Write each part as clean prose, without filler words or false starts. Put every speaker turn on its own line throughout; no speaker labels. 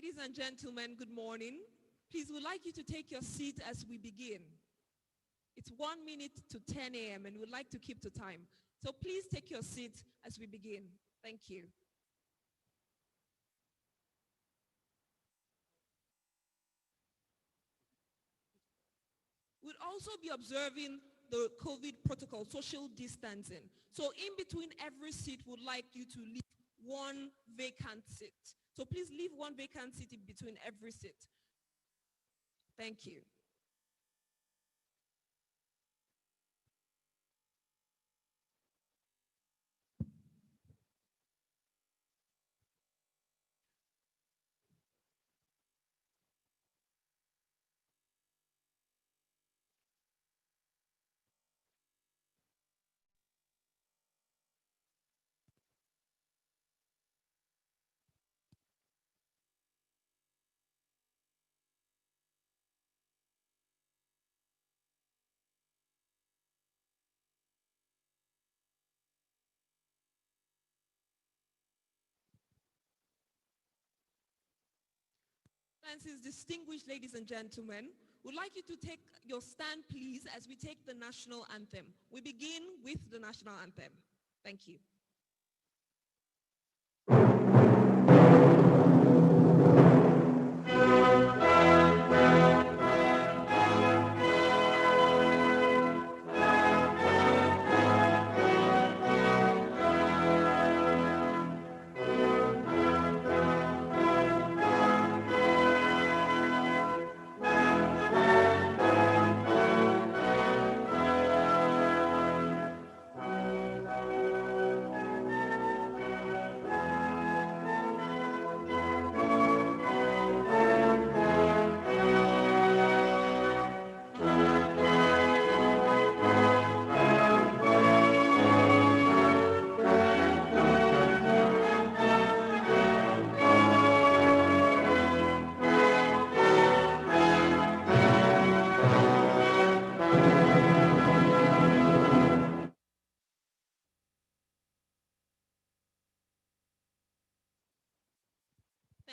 Ladies and gentlemen, good morning. Please, we'd like you to take your seat as we begin. It's 1 minute to 10 a.m. and we'd like to keep to time. So please take your seat as we begin. Thank you. We'll also be observing the COVID protocol, social distancing. So in between every seat, we'd like you to leave one vacant seat. So please leave one vacant seat in between every seat. Thank you. Distinguished ladies and gentlemen, we'd like you to take your stand, please, as we take the national anthem. We begin with the national anthem. Thank you.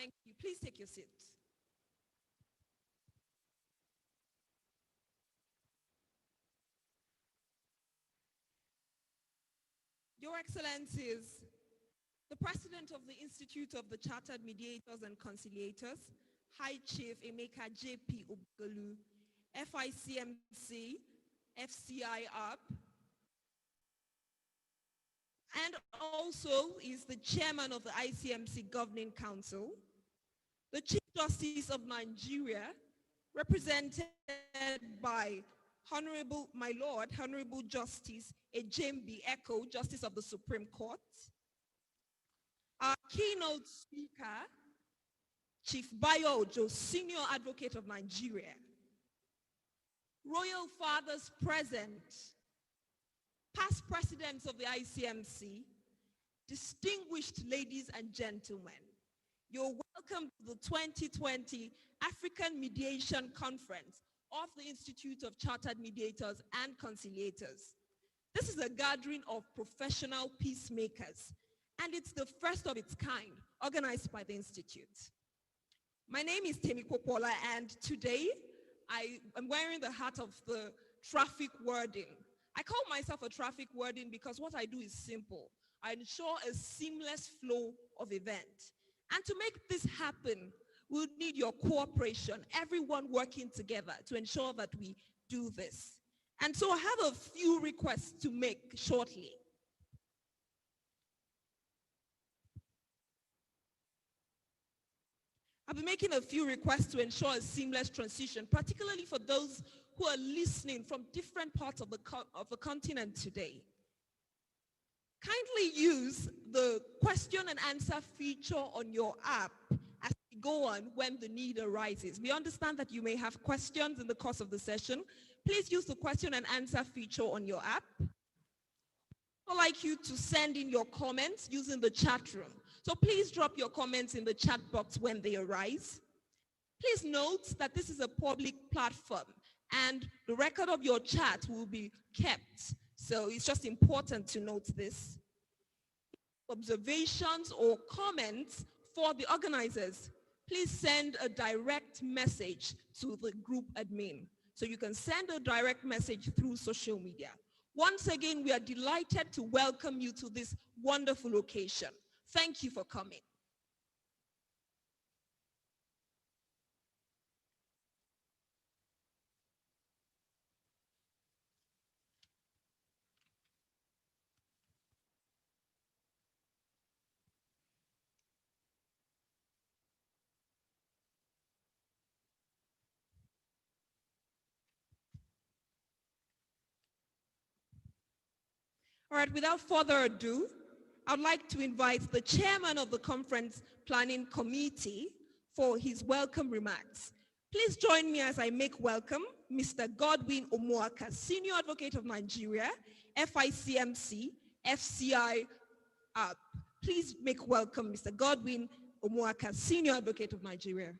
Thank you. Please take your seats. Your Excellencies, the President of the Institute of the Chartered Mediators and Conciliators, High Chief Emeka J.P. Ubgalu, FICMC, FCI UP, and also is the Chairman of the Icmc Governing Council, the Chief Justice of Nigeria, represented by my Lord, Honorable Justice Ejembi Echo, Justice of the Supreme Court, our keynote speaker, Chief Bayo Ojo, Senior Advocate of Nigeria, Royal Fathers present, past presidents of the ICMC, distinguished ladies and gentlemen, you're welcome to the 2020 African Mediation Conference of the Institute of Chartered Mediators and Conciliators. This is a gathering of professional peacemakers, and it's the first of its kind organized by the Institute. My name is Temi Popola, and today I am wearing the hat of the traffic warding. I call myself a traffic warden because what I do is simple. I ensure a seamless flow of events. And to make this happen, we'll need your cooperation, everyone working together to ensure that we do this. And so I have a few requests to make shortly. I'll be making a few requests to ensure a seamless transition, particularly for those who are listening from different parts of the continent today. Kindly use the question and answer feature on your app as we go on when the need arises. We understand that you may have questions in the course of the session. Please use the question and answer feature on your app. I'd like you to send in your comments using the chat room. So please drop your comments in the chat box when they arise. Please note that this is a public platform and the record of your chat will be kept. So it's just important to note this. Observations or comments for the organizers, please send a direct message to the group admin. So you can send a direct message through social media. Once again, we are delighted to welcome you to this wonderful occasion. Thank you for coming. All right, without further ado, I'd like to invite the chairman of the Conference Planning Committee for his welcome remarks. Please join me as I make welcome Mr. Godwin Omoaka, Senior Advocate of Nigeria, FICMC, FCI. Please make welcome Mr. Godwin Omoaka, Senior Advocate of Nigeria.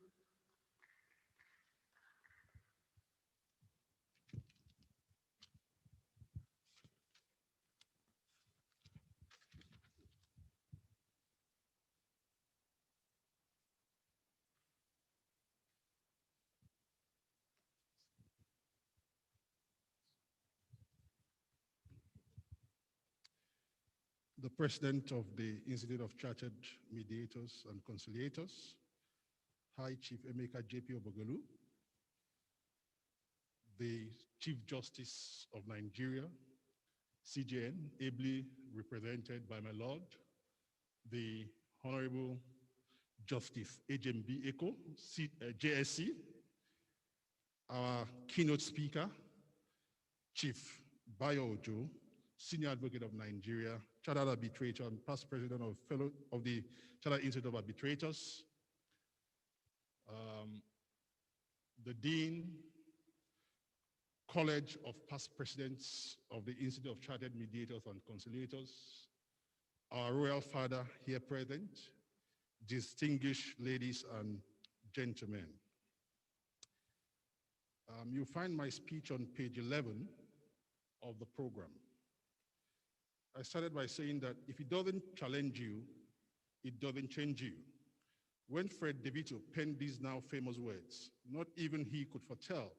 The President of the Institute of Chartered Mediators and Conciliators, High Chief Emeka J.P. Obogelu, the Chief Justice of Nigeria, CJN, ably represented by my Lord, the Honorable Justice HMB Eco, JSC, our keynote speaker, Chief Bayo Ojo, Senior Advocate of Nigeria, Chartered Arbitrator and past President of the Chartered Institute of Arbitrators, the Dean, College of Past Presidents of the Institute of Chartered Mediators and Conciliators, our Royal Father here present, distinguished ladies and gentlemen. You'll find my speech on page 11 of the program. I started by saying that if it doesn't challenge you, it doesn't change you. When Fred DeVito penned these now famous words, not even he could foretell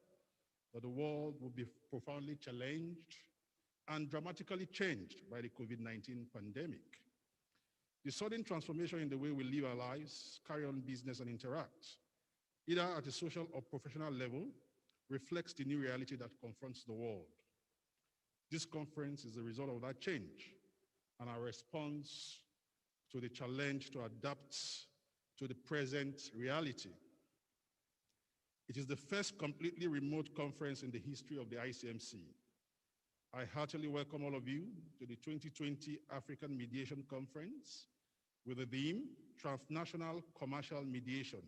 that the world would be profoundly challenged and dramatically changed by the COVID-19 pandemic. The sudden transformation in the way we live our lives, carry on business and interact, either at a social or professional level, reflects the new reality that confronts the world. This conference is the result of that change and our response to the challenge to adapt to the present reality. It is the first completely remote conference in the history of the ICMC. I heartily welcome all of you to the 2020 African Mediation Conference with the theme, Transnational Commercial Mediation,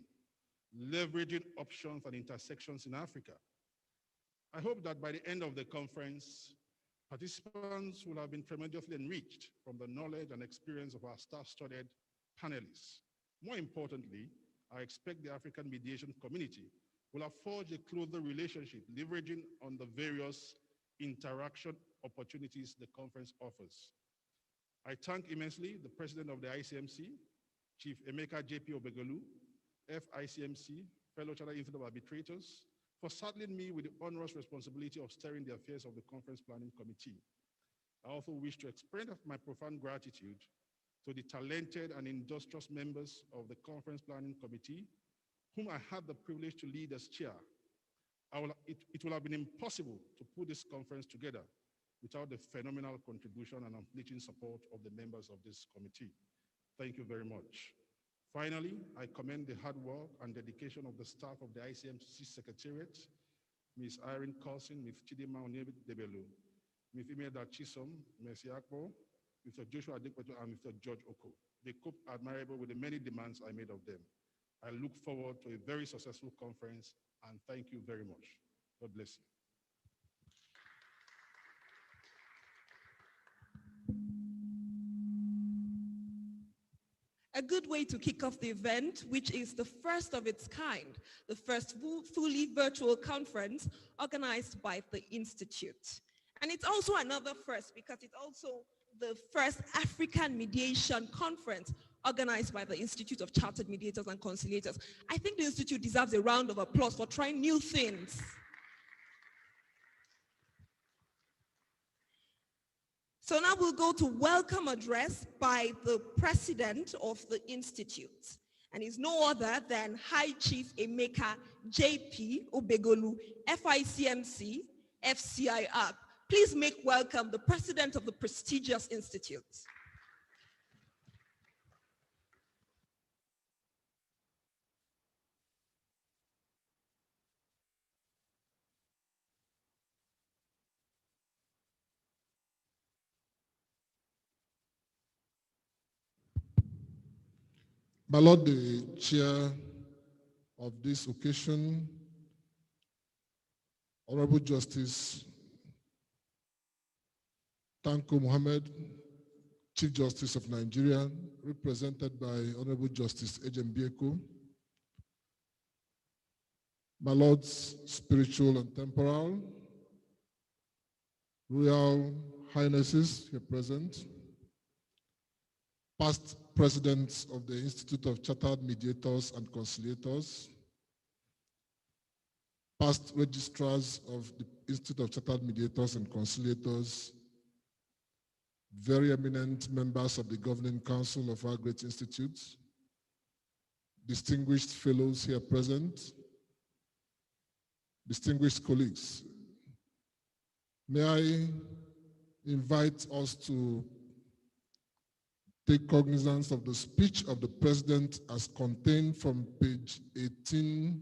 Leveraging Options and Intersections in Africa. I hope that by the end of the conference, participants will have been tremendously enriched from the knowledge and experience of our star-studded panelists. More importantly, I expect the African mediation community will have forged a closer relationship, leveraging on the various interaction opportunities the conference offers. I thank immensely the President of the ICMC, Chief Emeka J.P. Obogelu, FICMC, fellow Chartered Institute of Arbitrators, for saddling me with the onerous responsibility of steering the affairs of the Conference Planning Committee. I also wish to express my profound gratitude to the talented and industrious members of the Conference Planning Committee, whom I had the privilege to lead as chair. It will have been impossible to put this conference together without the phenomenal contribution and unflinching support of the members of this committee. Thank you very much. Finally, I commend the hard work and dedication of the staff of the ICMC Secretariat, Ms. Irene Carlson, Ms. Chidima Onyebi-Debelu, Ms. Imelda Chisom, Ms. Yakbo, Mr. Joshua Adekweto, and Mr. George Oko. They coped admirable with the many demands I made of them. I look forward to a very successful conference, and thank you very much. God bless you.
A good way to kick off the event, which is the first of its kind, the first fully virtual conference organized by the Institute. And it's also another first because it's also the first African Mediation Conference organized by the Institute of Chartered Mediators and Conciliators. I think the Institute deserves a round of applause for trying new things. So now we'll go to welcome address by the president of the Institute. And he's no other than High Chief Emeka J.P. Obegolu, FICMC, FCIR. Please make welcome the president of the prestigious Institute.
My Lord, the chair of this occasion, Honorable Justice Tanko Mohammed, Chief Justice of Nigeria, represented by Honorable Justice Ejembieko, my Lords, spiritual and temporal, Royal Highnesses here present, past presidents of the Institute of Chartered Mediators and Conciliators, past registrars of the Institute of Chartered Mediators and Conciliators, very eminent members of the governing council of our great institute, distinguished fellows here present, distinguished colleagues. May I invite us to take cognizance of the speech of the president as contained from page 18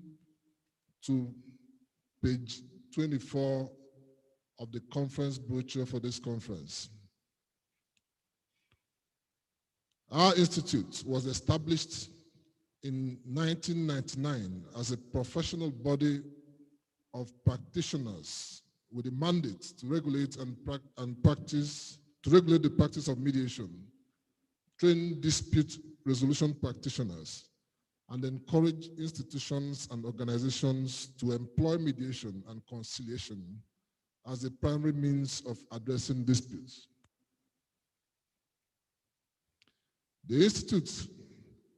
to page 24 of the conference brochure for this conference. Our institute was established in 1999 as a professional body of practitioners with a mandate to regulate regulate the practice of mediation, train dispute resolution practitioners, and encourage institutions and organizations to employ mediation and conciliation as a primary means of addressing disputes. The Institute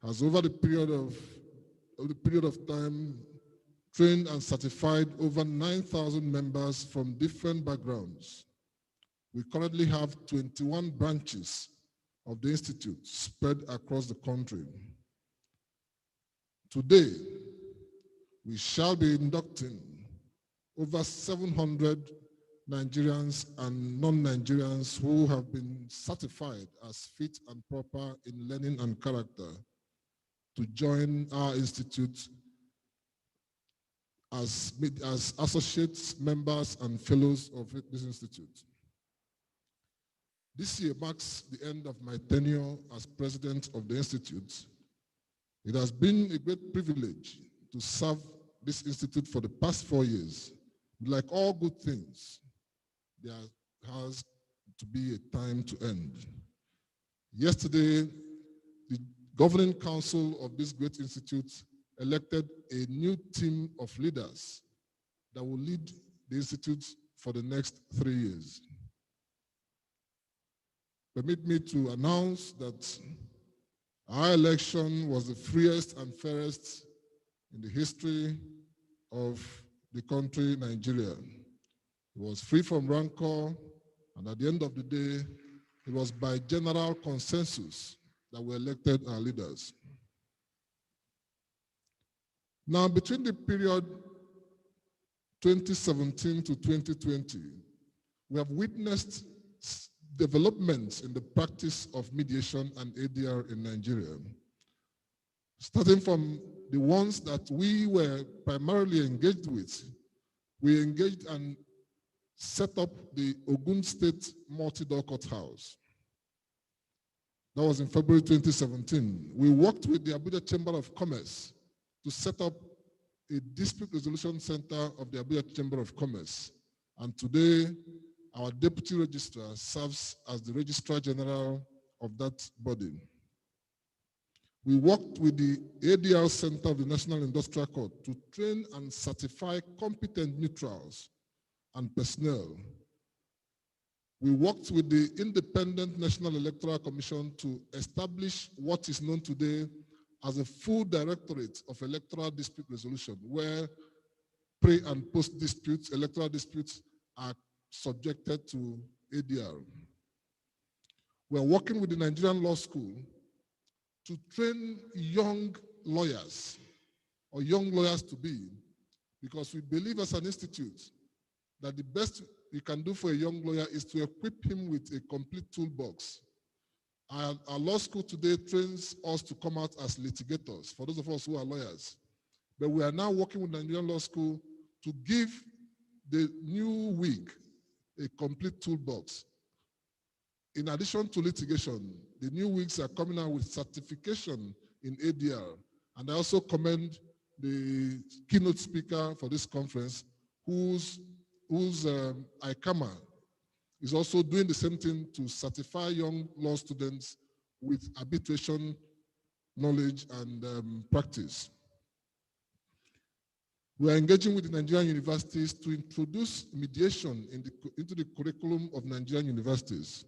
has, over the period of time, trained and certified over 9,000 members from different backgrounds. We currently have 21 branches of the Institute spread across the country. Today, we shall be inducting over 700 Nigerians and non-Nigerians who have been certified as fit and proper in learning and character to join our institute as associates, members, and fellows of this institute. This year marks the end of my tenure as president of the institute. It has been a great privilege to serve this institute for the past 4 years. Like all good things, there has to be a time to end. Yesterday, the governing council of this great institute elected a new team of leaders that will lead the institute for the next 3 years. Permit me to announce that our election was the freest and fairest in the history of the country, Nigeria. It was free from rancor, and at the end of the day, it was by general consensus that we elected our leaders. Now, between the period 2017 to 2020, we have witnessed developments in the practice of mediation and ADR in Nigeria, starting from the ones that we were primarily engaged with. We engaged and set up the Ogun State Multi-Door Courthouse. That was in February 2017. We worked with the Abuja Chamber of Commerce to set up a dispute resolution center of the Abuja Chamber of Commerce. And today, our deputy registrar serves as the registrar general of that body. We worked with the ADR Center of the National Industrial Court to train and certify competent neutrals and personnel We worked with the Independent National Electoral Commission to establish what is known today as a full directorate of electoral dispute resolution, where pre- and post-disputes, electoral disputes are subjected to ADR. We're working with the Nigerian Law School to train young lawyers or young lawyers to be, because we believe as an institute that the best we can do for a young lawyer is to equip him with a complete toolbox. Our law school today trains us to come out as litigators, for those of us who are lawyers. But we are now working with the Nigerian Law School to give the new wig a complete toolbox. In addition to litigation, the new wigs are coming out with certification in ADR. And I also commend the keynote speaker for this conference, whose Icmc is also doing the same thing to certify young law students with arbitration knowledge and practice. We are engaging with the Nigerian universities to introduce mediation into the curriculum of Nigerian universities.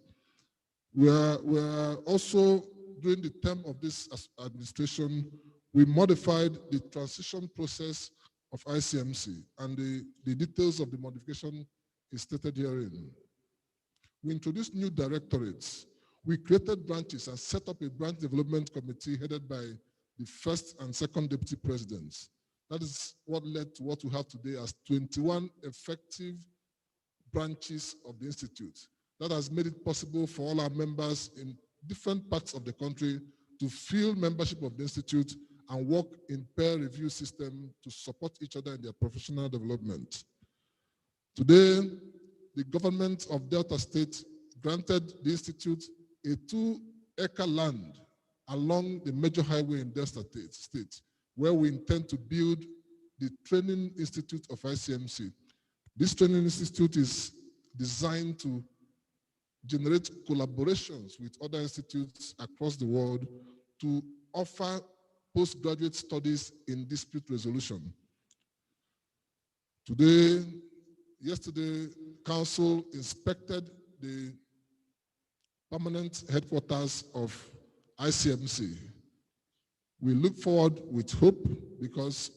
We are also, during the term of this administration, we modified the transition process of Icmc, and the details of the modification is stated herein. We introduced new directorates. We created branches and set up a branch development committee headed by the first and second deputy presidents. That is what led to what we have today as 21 effective branches of the Institute. That has made it possible for all our members in different parts of the country to feel membership of the Institute and work in peer review system to support each other in their professional development. Today, the government of Delta State granted the Institute a 2-acre land along the major highway in Delta State, where we intend to build the Training Institute of Icmc. This Training Institute is designed to generate collaborations with other institutes across the world to offer postgraduate studies in dispute resolution. Yesterday, Council inspected the permanent headquarters of Icmc. We look forward with hope because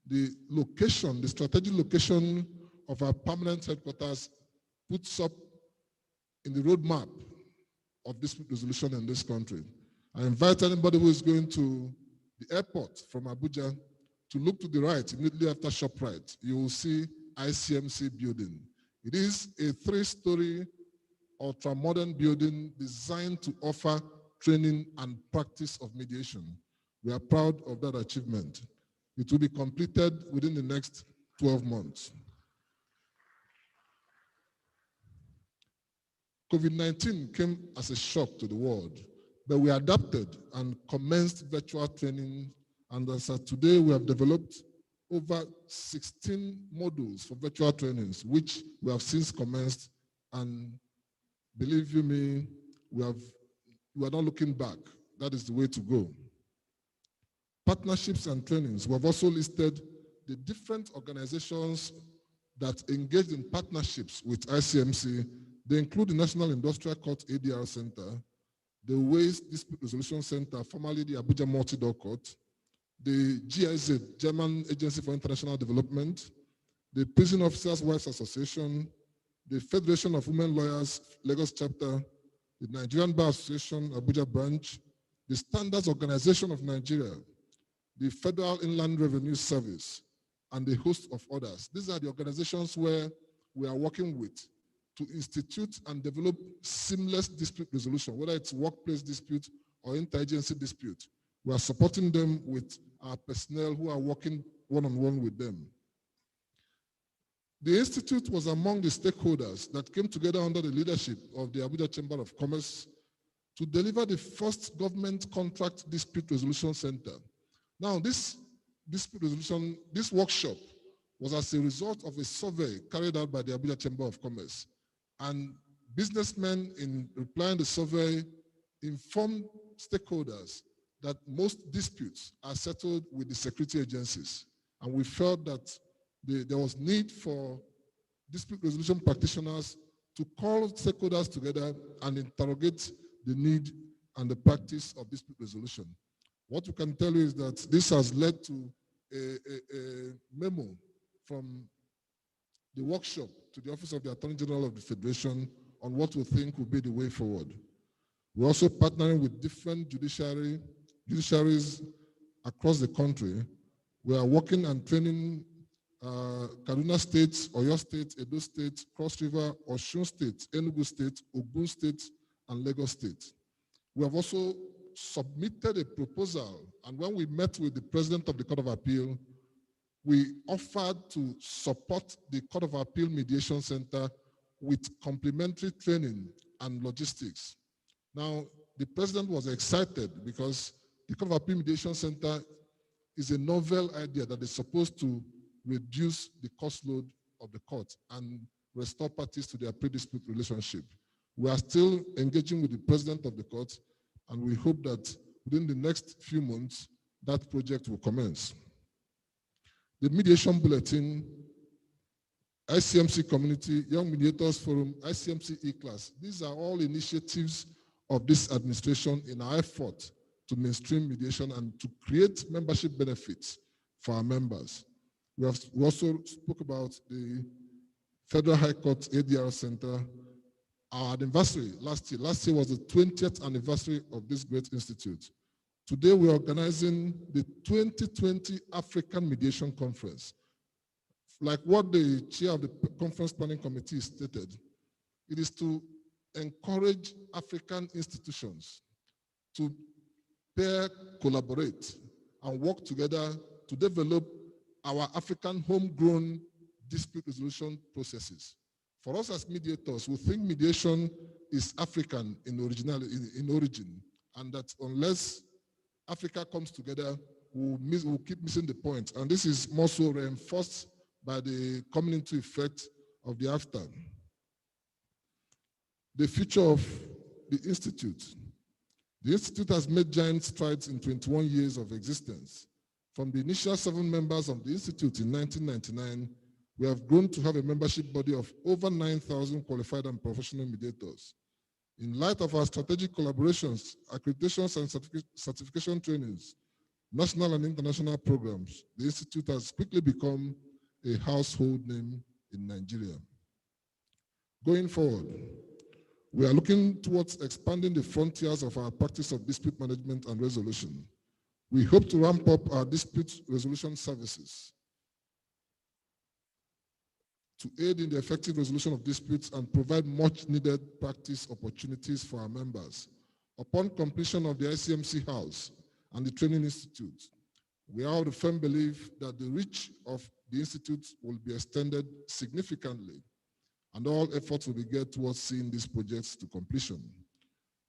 the location, the strategic location of our permanent headquarters puts up in the roadmap of dispute resolution in this country. I invite anybody who is going to the airport from Abuja to look to the right immediately after ShopRite. You will see Icmc building. It is a 3-story ultra-modern building designed to offer training and practice of mediation. We are proud of that achievement. It will be completed within the next 12 months. COVID-19 came as a shock to the world, but we adapted and commenced virtual training. And as of today, we have developed over 16 modules for virtual trainings, which we have since commenced. And believe you me, we are not looking back. That is the way to go. Partnerships and trainings. We have also listed the different organizations that engage in partnerships with Icmc. They include the National Industrial Court ADR Center, the Waste Dispute Resolution Center, formerly the Abuja Multi-Door Court, the GIZ, German Agency for International Development, the Prison Officers' Wives Association, the Federation of Women Lawyers, Lagos Chapter, the Nigerian Bar Association, Abuja Branch, the Standards Organization of Nigeria, the Federal Inland Revenue Service, and a host of others. These are the organizations where we are working with to institute and develop seamless dispute resolution, whether it's workplace dispute or interagency dispute. We are supporting them with our personnel who are working one-on-one with them. The Institute was among the stakeholders that came together under the leadership of the Abuja Chamber of Commerce to deliver the first government contract dispute resolution center. Now, this dispute resolution, this workshop was as a result of a survey carried out by the Abuja Chamber of Commerce. And businessmen, in replying to the survey, informed stakeholders that most disputes are settled with the security agencies. And we felt that there was need for dispute resolution practitioners to call stakeholders together and interrogate the need and the practice of dispute resolution. What we can tell you is that this has led to a memo from the workshop to the Office of the Attorney General of the Federation on what we think will be the way forward. We're also partnering with different judiciaries across the country. We are working and training Kaduna State, Oyo State, Edo State, Cross River, Osun State, Enugu State, Ogun State, and Lagos State. We have also submitted a proposal, and when we met with the President of the Court of Appeal, we offered to support the Court of Appeal Mediation Center with complementary training and logistics. Now, the President was excited because the Court of Appeal Mediation Center is a novel idea that is supposed to reduce the cost load of the court and restore parties to their pre-dispute relationship. We are still engaging with the President of the court, and we hope that within the next few months, that project will commence. The Mediation Bulletin, ICMC Community, Young Mediators Forum, ICMC E-Class, these are all initiatives of this administration in our effort to mainstream mediation and to create membership benefits for our members. We also spoke about the Federal High Court ADR Center, our anniversary last year. Last year was the 20th anniversary of this great institute. Today we're organizing the 2020 African Mediation Conference. Like what the chair of the Conference Planning Committee stated, it is to encourage African institutions to pair, collaborate, and work together to develop our African homegrown dispute resolution processes. For us as mediators, we think mediation is African in origin, and that unless Africa comes together, we'll keep missing the point. And this is more so reinforced by the coming into effect of the AFTA. The future of the Institute. The Institute has made giant strides in 21 years of existence. From the initial 7 members of the Institute in 1999, we have grown to have a membership body of over 9,000 qualified and professional mediators. In light of our strategic collaborations, accreditations, and certification trainings, national and international programs, the Institute has quickly become a household name in Nigeria. Going forward, we are looking towards expanding the frontiers of our practice of dispute management and resolution. We hope to ramp up our dispute resolution services to aid in the effective resolution of disputes and provide much needed practice opportunities for our members. Upon completion of the ICMC House and the Training Institute, we are of the firm belief that the reach of the Institute will be extended significantly, and all efforts will be geared towards seeing these projects to completion.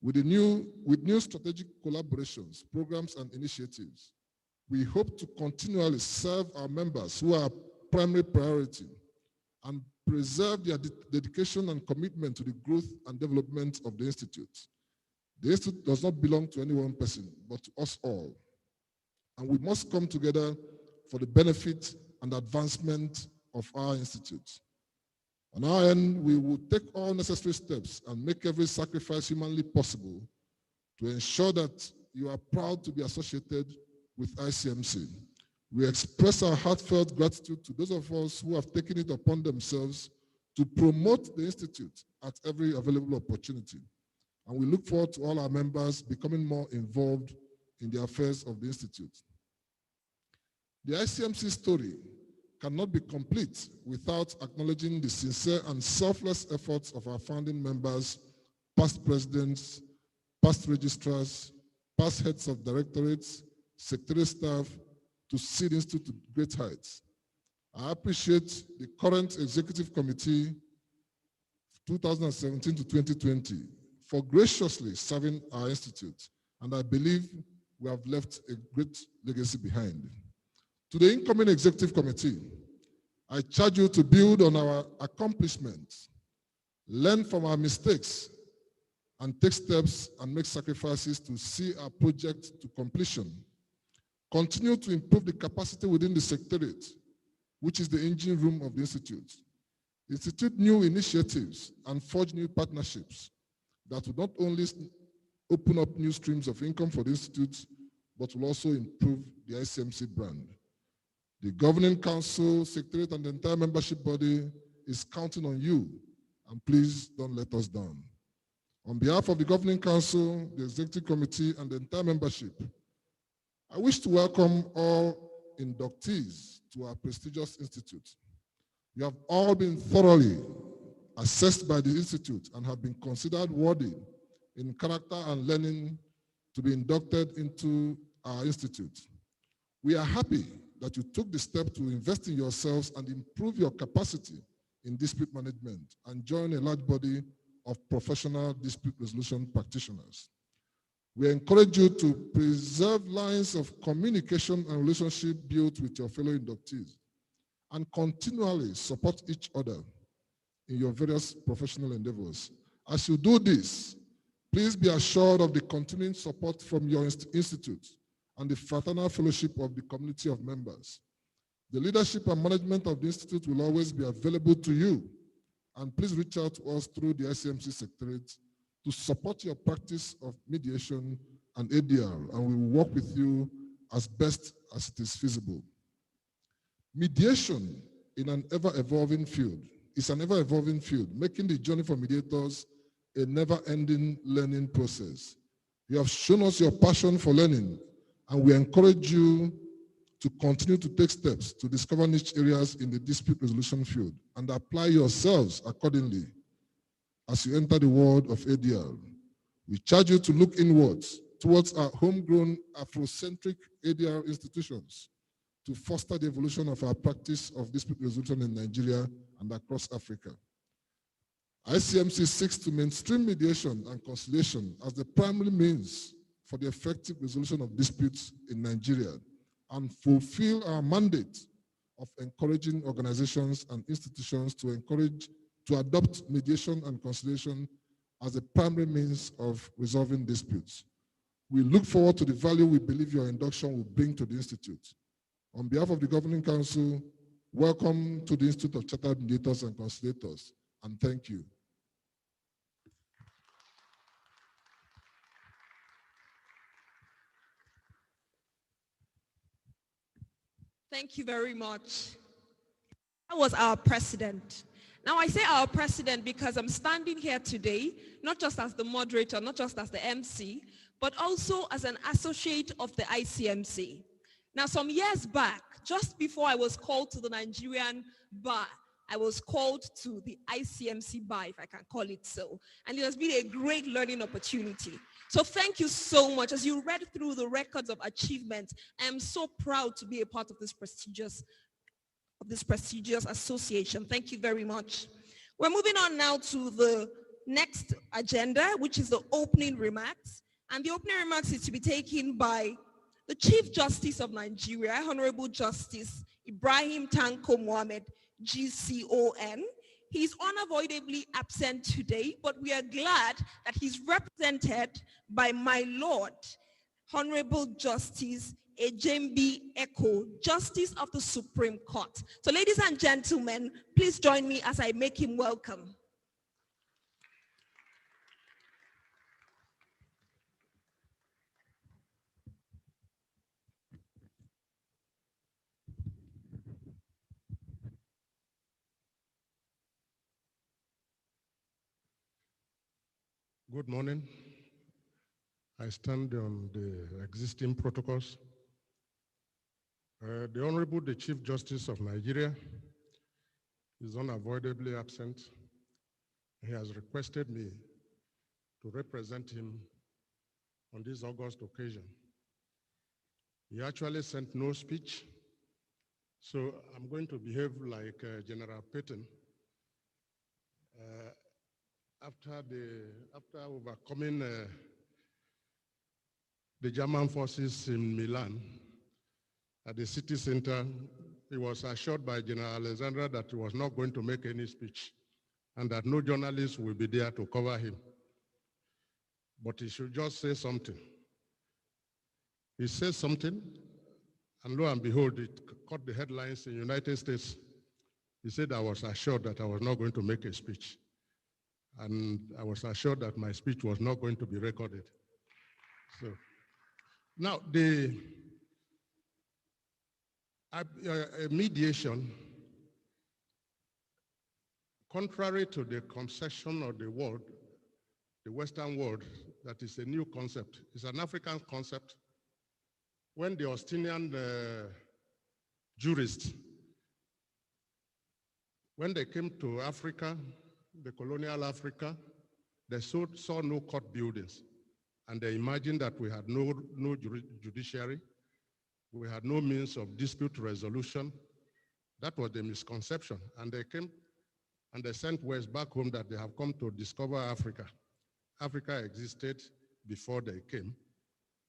With new strategic collaborations, programs, and initiatives, we hope to continually serve our members who are primary priority and preserve their dedication and commitment to the growth and development of the Institute. The Institute does not belong to any one person, but to us all. And we must come together for the benefit and advancement of our Institute. On our end, we will take all necessary steps and make every sacrifice humanly possible to ensure that you are proud to be associated with ICMC. We express our heartfelt gratitude to those of us who have taken it upon themselves to promote the Institute at every available opportunity. And we look forward to all our members becoming more involved in the affairs of the Institute. The ICMC story cannot be complete without acknowledging the sincere and selfless efforts of our founding members, past presidents, past registrars, past heads of directorates, secretariat staff, to see the Institute to great heights. I appreciate the current Executive Committee 2017 to 2020 for graciously serving our Institute, and I believe we have left a great legacy behind. To the incoming Executive Committee, I charge you to build on our accomplishments, learn from our mistakes, and take steps and make sacrifices to see our project to completion. Continue to improve the capacity within the Secretariat, which is the engine room of the Institute. institute new initiatives, and forge new partnerships that will not only open up new streams of income for the institute, but will also improve the ICMC brand. The Governing Council, Secretariat, and the entire membership body is counting on you, and please don't let us down. On behalf of the Governing Council, the Executive Committee, and the entire membership, I wish to welcome all inductees to our prestigious institute. You have all been thoroughly assessed by the institute and have been considered worthy in character and learning to be inducted into our institute. We are happy that you took the step to invest in yourselves and improve your capacity in dispute management and join a large body of professional dispute resolution practitioners. We encourage you to preserve lines of communication and relationship built with your fellow inductees and continually support each other in your various professional endeavors. As you do this, please be assured of the continuing support from your institute and the fraternal fellowship of the community of members. The leadership and management of the institute will always be available to you, and please reach out to us through the ICMC Secretariat to support your practice of mediation and ADR, and we will work with you as best as it is feasible. Mediation in an ever-evolving field is an ever-evolving field, making the journey for mediators a never-ending learning process. You have shown us your passion for learning, and we encourage you to continue to take steps to discover niche areas in the dispute resolution field and apply yourselves accordingly as you enter the world of ADR. We charge you to look inwards towards our homegrown Afrocentric ADR institutions to foster the evolution of our practice of dispute resolution in Nigeria and across Africa. ICMC seeks to mainstream mediation and conciliation as the primary means for the effective resolution of disputes in Nigeria and fulfill our mandate of encouraging organizations and institutions to adopt mediation and conciliation as the primary means of resolving disputes. We look forward to the value we believe your induction will bring to the Institute. On behalf of the Governing Council, welcome to the Institute of Chartered Mediators and Conciliators, and thank you.
Thank you very much. That was our president. Now I say our president because I'm standing here today, not just as the moderator, not just as the MC, but also as an associate of the ICMC. Now some years back, just before I was called to the Nigerian bar, I was called to the ICMC bar, if I can call it so. And it has been a great learning opportunity. So thank you so much. As you read through the records of achievement, I am so proud to be a part of this prestigious association. Thank you very much. We're moving on now to the next agenda, which is the opening remarks. And the opening remarks is to be taken by the Chief Justice of Nigeria, Honorable Justice Ibrahim Tanko Mohammed, GCON. He's unavoidably absent today, but we are glad that he's represented by my Lord, Honorable Justice Ejembi Eko, Justice of the Supreme Court. So ladies and gentlemen, please join me as I make him welcome.
Good morning. I stand on the existing protocols. The Honorable the Chief Justice of Nigeria is unavoidably absent. He has requested me to represent him on this august occasion. He actually sent no speech, so I'm going to behave like General Patton. After overcoming the German forces in Milan at the city center, he was assured by General Alexander that he was not going to make any speech and that no journalist will be there to cover him. But he should just say something. He says something, and lo and behold, it caught the headlines in the United States. He said I was assured that I was not going to make a speech. And I was assured that my speech was not going to be recorded. So now the mediation, contrary to the conception of the world, the Western world, that is a new concept. It's an African concept. When the Augustinian jurists, when they came to Africa, the colonial Africa, they saw no court buildings. And they imagined that we had no judiciary, we had no means of dispute resolution. That was the misconception. And they came and they sent West back home that they have come to discover Africa. Africa existed before they came.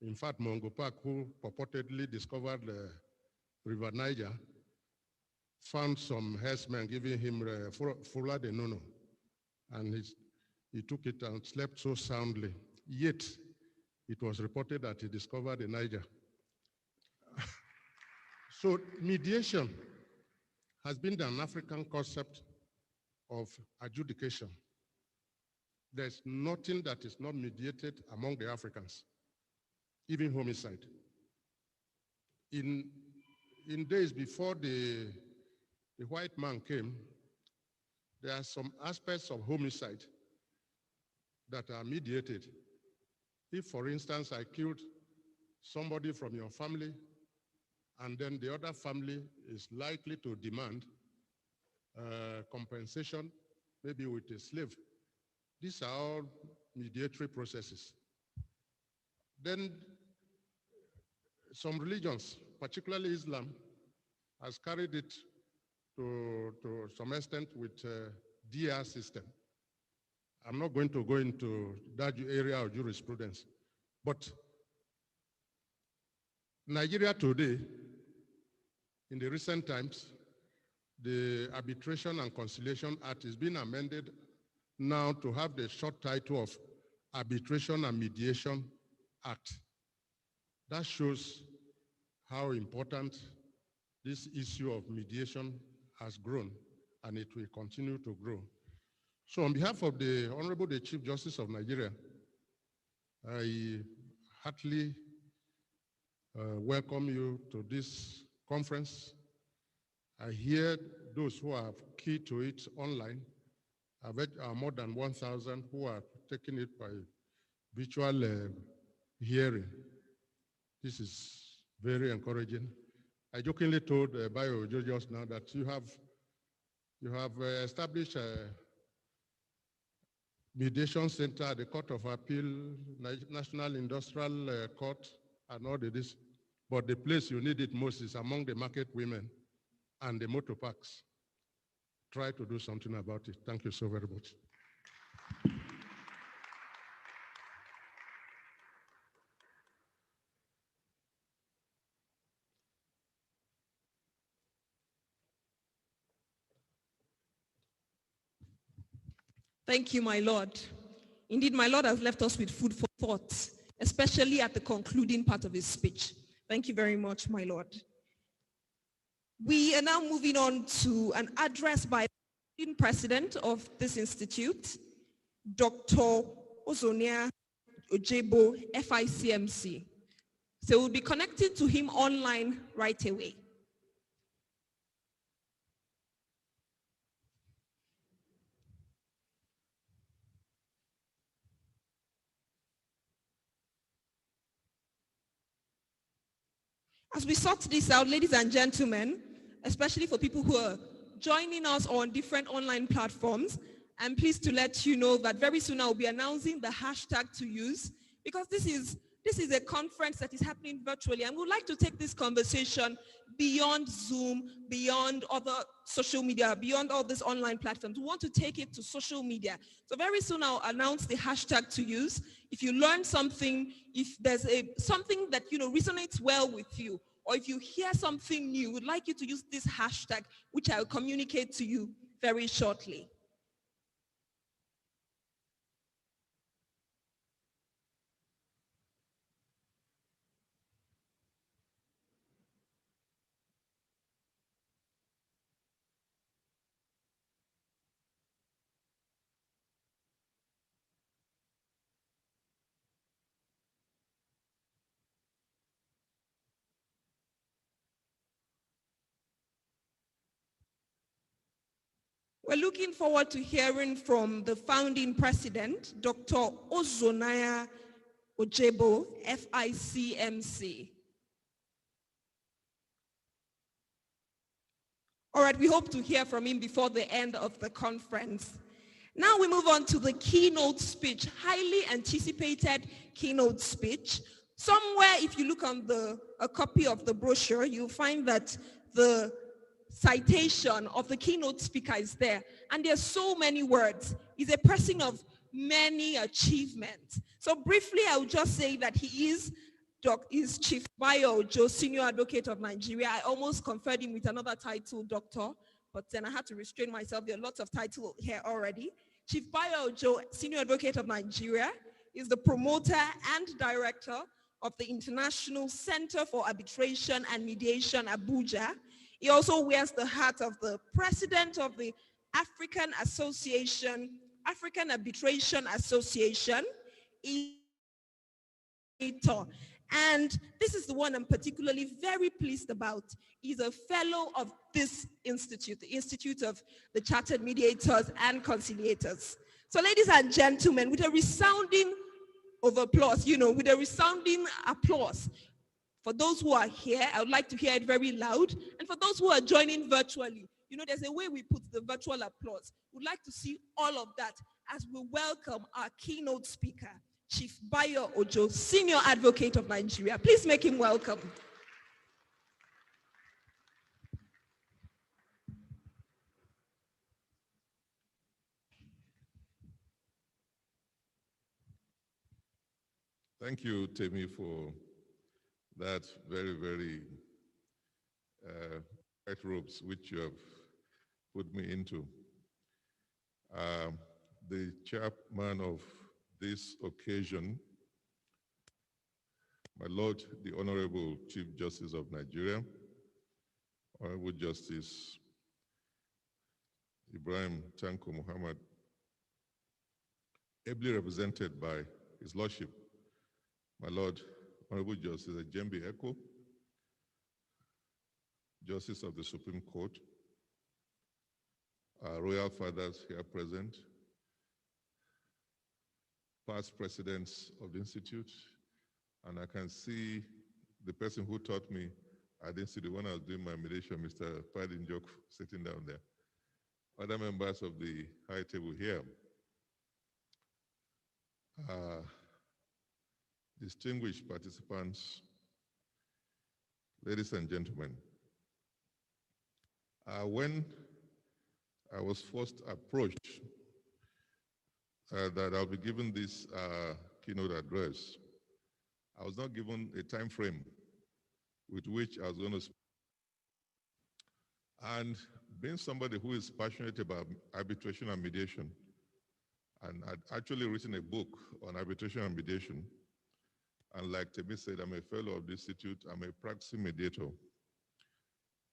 In fact, Mungo Park, who purportedly discovered the River Niger, found some herdsmen giving him Fula de Nono. And he took it and slept so soundly. Yet, it was reported that he discovered the Niger. So mediation has been an African concept of adjudication. There's nothing that is not mediated among the Africans, even homicide. In days before the white man came, there are some aspects of homicide that are mediated. If, for instance, I killed somebody from your family, and then the other family is likely to demand compensation, maybe with a slave, these are all mediatory processes. Then some religions, particularly Islam, has carried it to some extent with DR system. I'm not going to go into that area of jurisprudence, but Nigeria today, in the recent times, the Arbitration and Conciliation Act is being amended now to have the short title of Arbitration and Mediation Act. That shows how important this issue of mediation has grown, and it will continue to grow. So on behalf of the Honorable the Chief Justice of Nigeria, I heartily welcome you to this conference. I hear those who are key to it online are more than 1,000 who are taking it by virtual hearing. This is very encouraging. I jokingly told Bayo just now that you have established a mediation center at the Court of Appeal, National Industrial Court, and all of this. But the place you need it most is among the market women and the motor parks. Try to do something about it. Thank you so very much.
Thank you, my Lord. Indeed, my Lord has left us with food for thought, especially at the concluding part of his speech. Thank you very much, my Lord. We are now moving on to an address by the president of this institute, Dr. Ozonia Ojebo, FICMC. So we'll be connected to him online right away. As we sort this out, ladies and gentlemen, especially for people who are joining us on different online platforms, I'm pleased to let you know that very soon I'll be announcing the hashtag to use, because this is a conference that is happening virtually, and we'd like to take this conversation beyond Zoom, beyond other social media, beyond all these online platforms. We want to take it to social media. So very soon I'll announce the hashtag to use. If you learn something, if there's something that resonates well with you, or if you hear something new, we'd like you to use this hashtag, which I'll communicate to you very shortly. We're looking forward to hearing from the founding president, Dr. Ozonaya Ojebo, FICMC. All right, we hope to hear from him before the end of the conference. Now we move on to the keynote speech, highly anticipated keynote speech. Somewhere, if you look on a copy of the brochure, you'll find that the citation of the keynote speaker is there. And there's so many words. He's a person of many achievements. So briefly, I will just say that he is Chief Bayo Ojo, Senior Advocate of Nigeria. I almost conferred him with another title, Doctor, but then I had to restrain myself. There are lots of titles here already. Chief Bayo Ojo, Senior Advocate of Nigeria, is the promoter and director of the International Center for Arbitration and Mediation, Abuja. He also wears the hat of the president of the African Arbitration Association. And this is the one I'm particularly very pleased about. He's a fellow of this institute, the Institute of the Chartered Mediators and Conciliators. So ladies and gentlemen, with a resounding applause, with a resounding applause, for those who are here, I would like to hear it very loud. And for those who are joining virtually, there's a way we put the virtual applause. We'd like to see all of that as we welcome our keynote speaker, Chief Bayo Ojo, Senior Advocate of Nigeria. Please make him welcome.
Thank you, Temi, for that very, very tight ropes which you have put me into. The chairman of this occasion, my Lord, the Honorable Chief Justice of Nigeria, Honorable Justice Ibrahim Tanko Muhammad, ably represented by His Lordship, my Lord, Honorable Justice Ejembi Eko, Justice of the Supreme Court, our royal fathers here present, past presidents of the Institute, and I can see the person who taught me at the Institute when I was doing my mediation, Mr. Padinjok, sitting down there. Other members of the high table here. Distinguished participants, ladies and gentlemen, when I was first approached that I'll be given this keynote address, I was not given a time frame with which I was going to speak. And being somebody who is passionate about arbitration and mediation, and I'd actually written a book on arbitration and mediation, and like Temi said, I'm a fellow of the Institute, I'm a practicing mediator.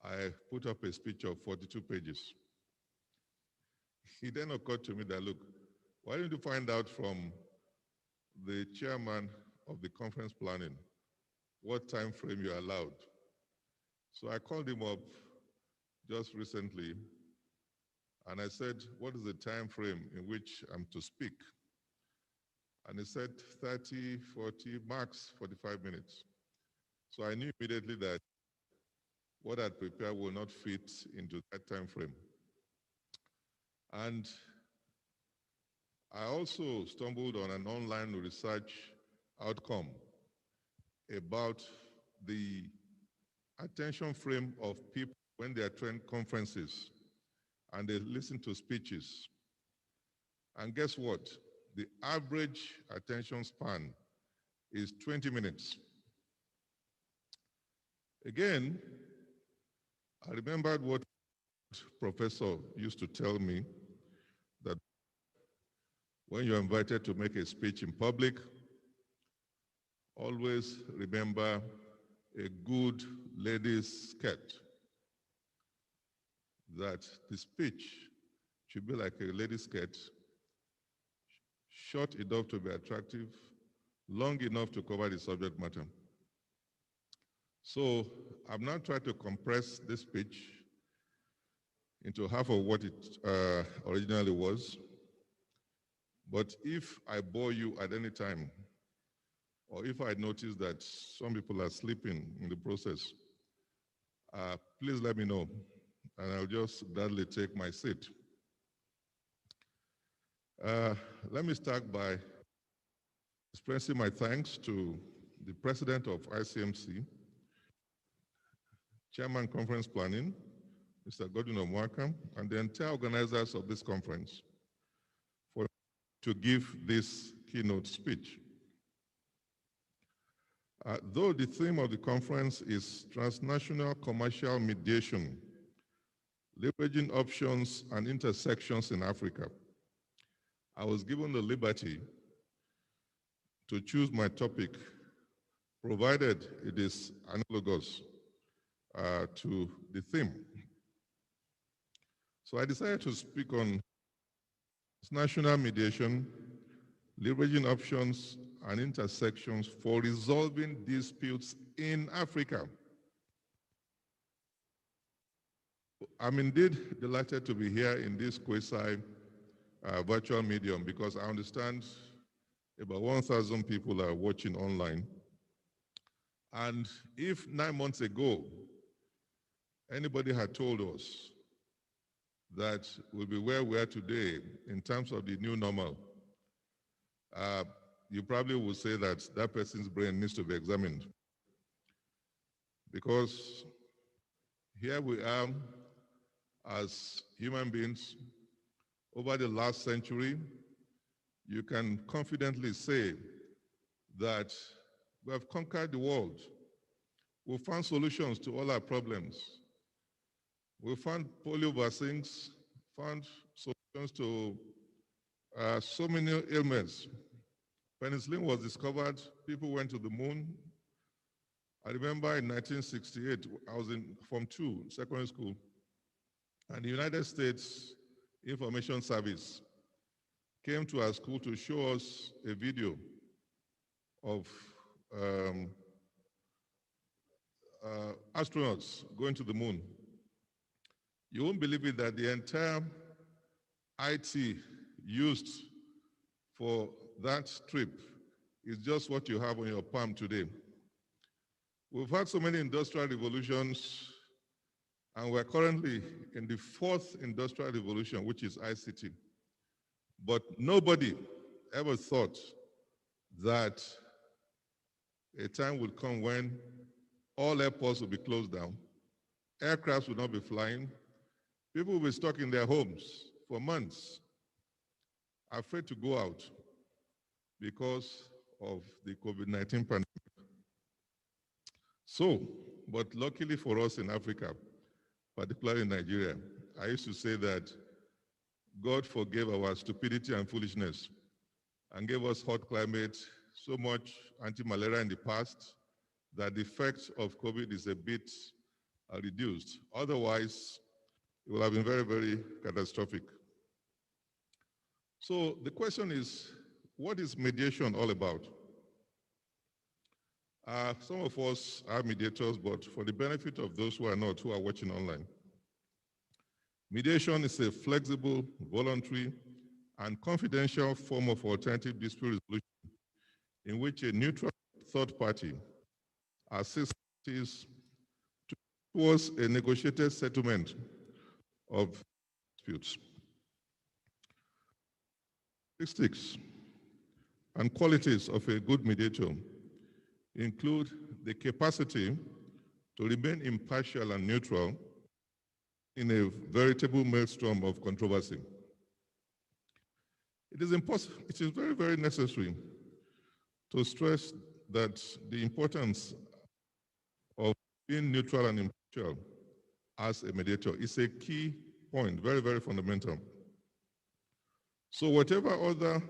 I put up a speech of 42 pages. It then occurred to me that, look, why don't you find out from the chairman of the conference planning what time frame you're allowed? So I called him up just recently, and I said, what is the time frame in which I'm to speak? And he said 30, 40, max 45 minutes. So I knew immediately that what I'd prepared will not fit into that time frame. And I also stumbled on an online research outcome about the attention frame of people when they attend conferences and they listen to speeches. And guess what? The average attention span is 20 minutes. Again, I remembered what professor used to tell me, that when you're invited to make a speech in public, always remember a good lady's skirt. That the speech should be like a lady's skirt, short enough to be attractive, long enough to cover the subject matter. So I'm now trying to compress this speech into half of what it originally was. But if I bore you at any time, or if I notice that some people are sleeping in the process, please let me know, and I'll just gladly take my seat. Let me start by expressing my thanks to the President of Icmc, Chairman Conference Planning, Mr. Godwin Omwaka, and the entire organizers of this conference to give this keynote speech. Though the theme of the conference is transnational commercial mediation, leveraging options and intersections in Africa, I was given the liberty to choose my topic, provided it is analogous to the theme. So I decided to speak on transnational mediation, leveraging options and intersections for resolving disputes in Africa. I'm indeed delighted to be here in this quasi virtual medium because I understand about 1,000 people are watching online. And if 9 months ago, anybody had told us that we'll be where we are today in terms of the new normal, you probably would say that that person's brain needs to be examined. Because here we are as human beings over the last century, you can confidently say that we have conquered the world. We found solutions to all our problems. We found polio vaccines, found solutions to so many ailments. Penicillin was discovered, people went to the moon. I remember in 1968, I was in Form 2, secondary school, and the United States Information Service came to our school to show us a video of astronauts going to the moon. You won't believe it that the entire IT used for that trip is just what you have on your palm today. We've had so many industrial revolutions, and we're currently in the 4th industrial revolution, which is ICT. But nobody ever thought that a time would come when all airports will be closed down, aircrafts will not be flying, people will be stuck in their homes for months, afraid to go out because of the COVID-19 pandemic. So, but luckily for us in Africa, particularly in Nigeria, I used to say that God forgave our stupidity and foolishness and gave us hot climate, so much anti-malaria in the past that the effect of COVID is a bit reduced. Otherwise, it will have been very, very catastrophic. So the question is, what is mediation all about? Some of us are mediators, but for the benefit of those who are not, who are watching online, mediation is a flexible, voluntary, and confidential form of alternative dispute resolution in which a neutral third party assists towards a negotiated settlement of disputes. Statistics and qualities of a good mediator include the capacity to remain impartial and neutral in a veritable maelstrom of controversy. It is very, very necessary to stress that the importance of being neutral and impartial as a mediator is a key point, very, very fundamental. So whatever other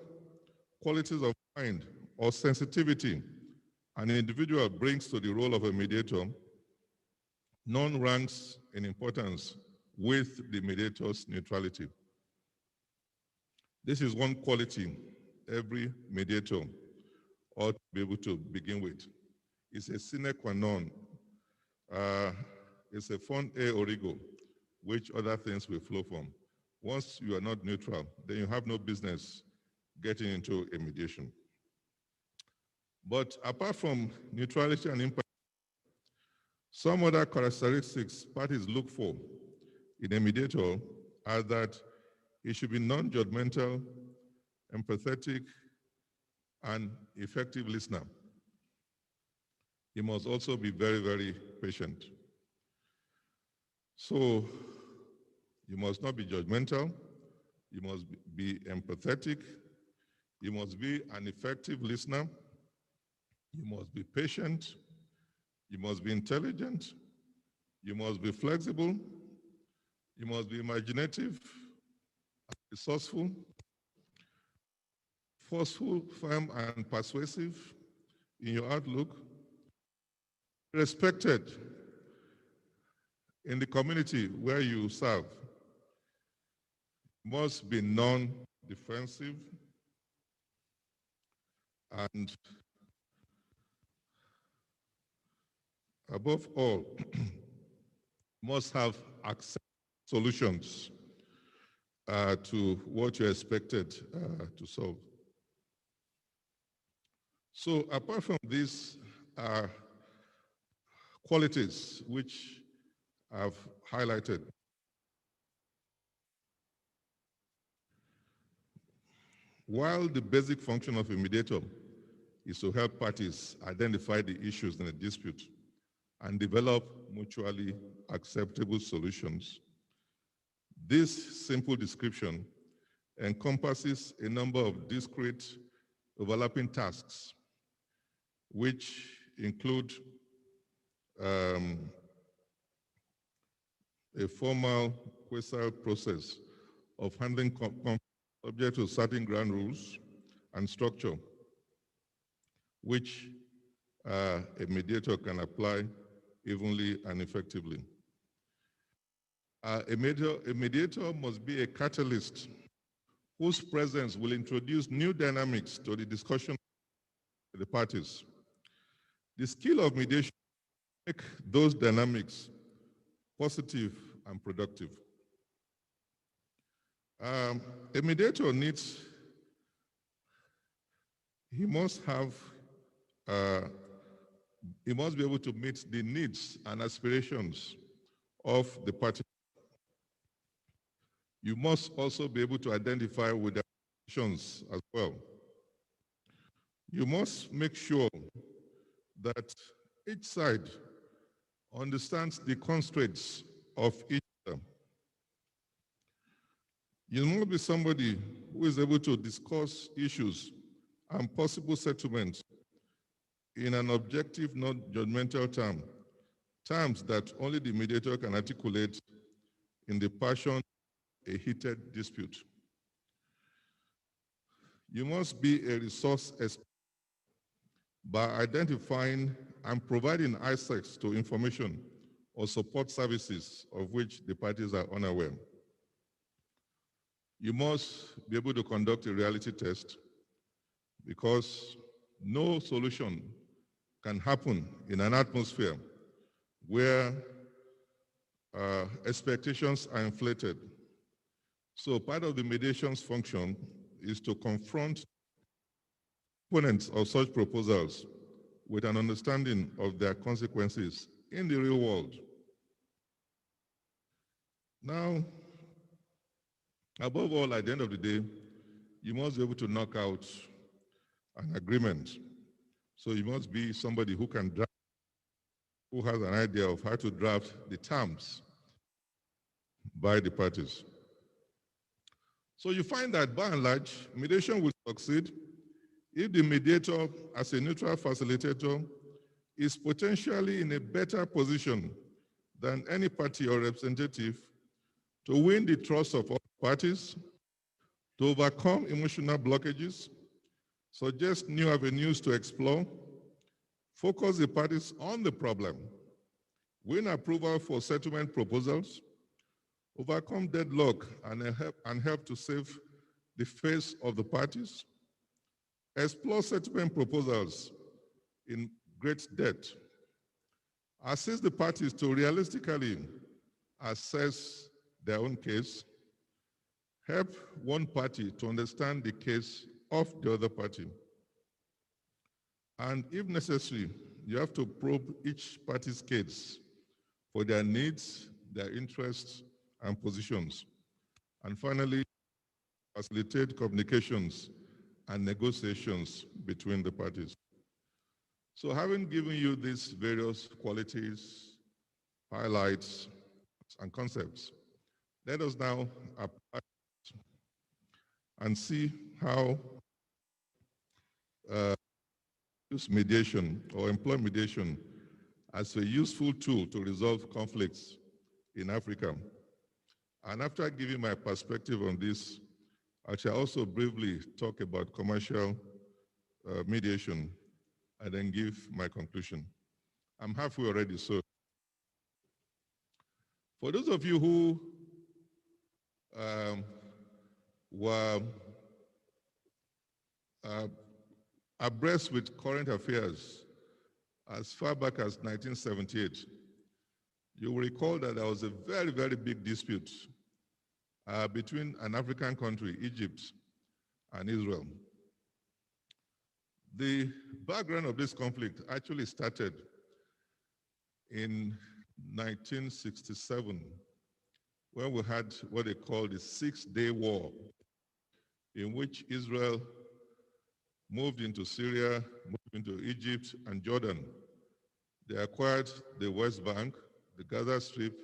qualities of mind or sensitivity an individual brings to the role of a mediator, none ranks in importance with the mediator's neutrality. This is one quality every mediator ought to be able to begin with. It's a sine qua non. It's a font e origo which other things will flow from. Once you are not neutral, then you have no business getting into a mediation. But apart from neutrality and impact, some other characteristics parties look for in a mediator are that it should be non-judgmental, empathetic, and effective listener. He must also be very, very patient. So you must not be judgmental. You must be empathetic. You must be an effective listener. You must be patient. You must be intelligent. You must be flexible. You must be imaginative, resourceful, forceful, firm, and persuasive in your outlook. Respected in the community where you serve. Must be non-defensive and above all, must have access solutions to what you're expected to solve. So apart from these qualities which I've highlighted, while the basic function of a mediator is to help parties identify the issues in a dispute and develop mutually acceptable solutions, this simple description encompasses a number of discrete overlapping tasks, which include a formal quasi process of handling conflicts subject to certain ground rules and structure, which a mediator can apply evenly and effectively. A mediator must be a catalyst whose presence will introduce new dynamics to the discussion of the parties. The skill of mediation make those dynamics positive and productive. A mediator he must be able to meet the needs and aspirations of the party. You must also be able to identify with their aspirations as well. You must make sure that each side understands the constraints of each other. You must be somebody who is able to discuss issues and possible settlements in an objective, not judgmental terms that only the mediator can articulate in the passion of a heated dispute. You must be a resource expert by identifying and providing access to information or support services of which the parties are unaware. You must be able to conduct a reality test because no solution can happen in an atmosphere where expectations are inflated. So part of the mediation's function is to confront opponents of such proposals with an understanding of their consequences in the real world. Now, above all, at the end of the day, you must be able to knock out an agreement. So you must be somebody who can draft, who has an idea of how to draft the terms by the parties. So you find that by and large, mediation will succeed if the mediator, as a neutral facilitator, is potentially in a better position than any party or representative to win the trust of all parties, to overcome emotional blockages, suggest new avenues to explore, focus the parties on the problem, win approval for settlement proposals, overcome deadlock and help to save the face of the parties, explore settlement proposals in great depth, assist the parties to realistically assess their own case, help one party to understand the case of the other party. And if necessary, you have to probe each party's case for their needs, their interests, and positions. And finally, facilitate communications and negotiations between the parties. So having given you these various qualities, highlights, and concepts, let us now apply and see how use mediation or employ mediation as a useful tool to resolve conflicts in Africa. And after giving my perspective on this, I shall also briefly talk about commercial mediation and then give my conclusion. I'm halfway already, so for those of you who were abreast with current affairs as far back as 1978, you will recall that there was a very, very big dispute between an African country, Egypt, and Israel. The background of this conflict actually started in 1967, when we had what they called the Six-Day War, in which Israel moved into Syria, moved into Egypt and Jordan. They acquired the West Bank, the Gaza Strip,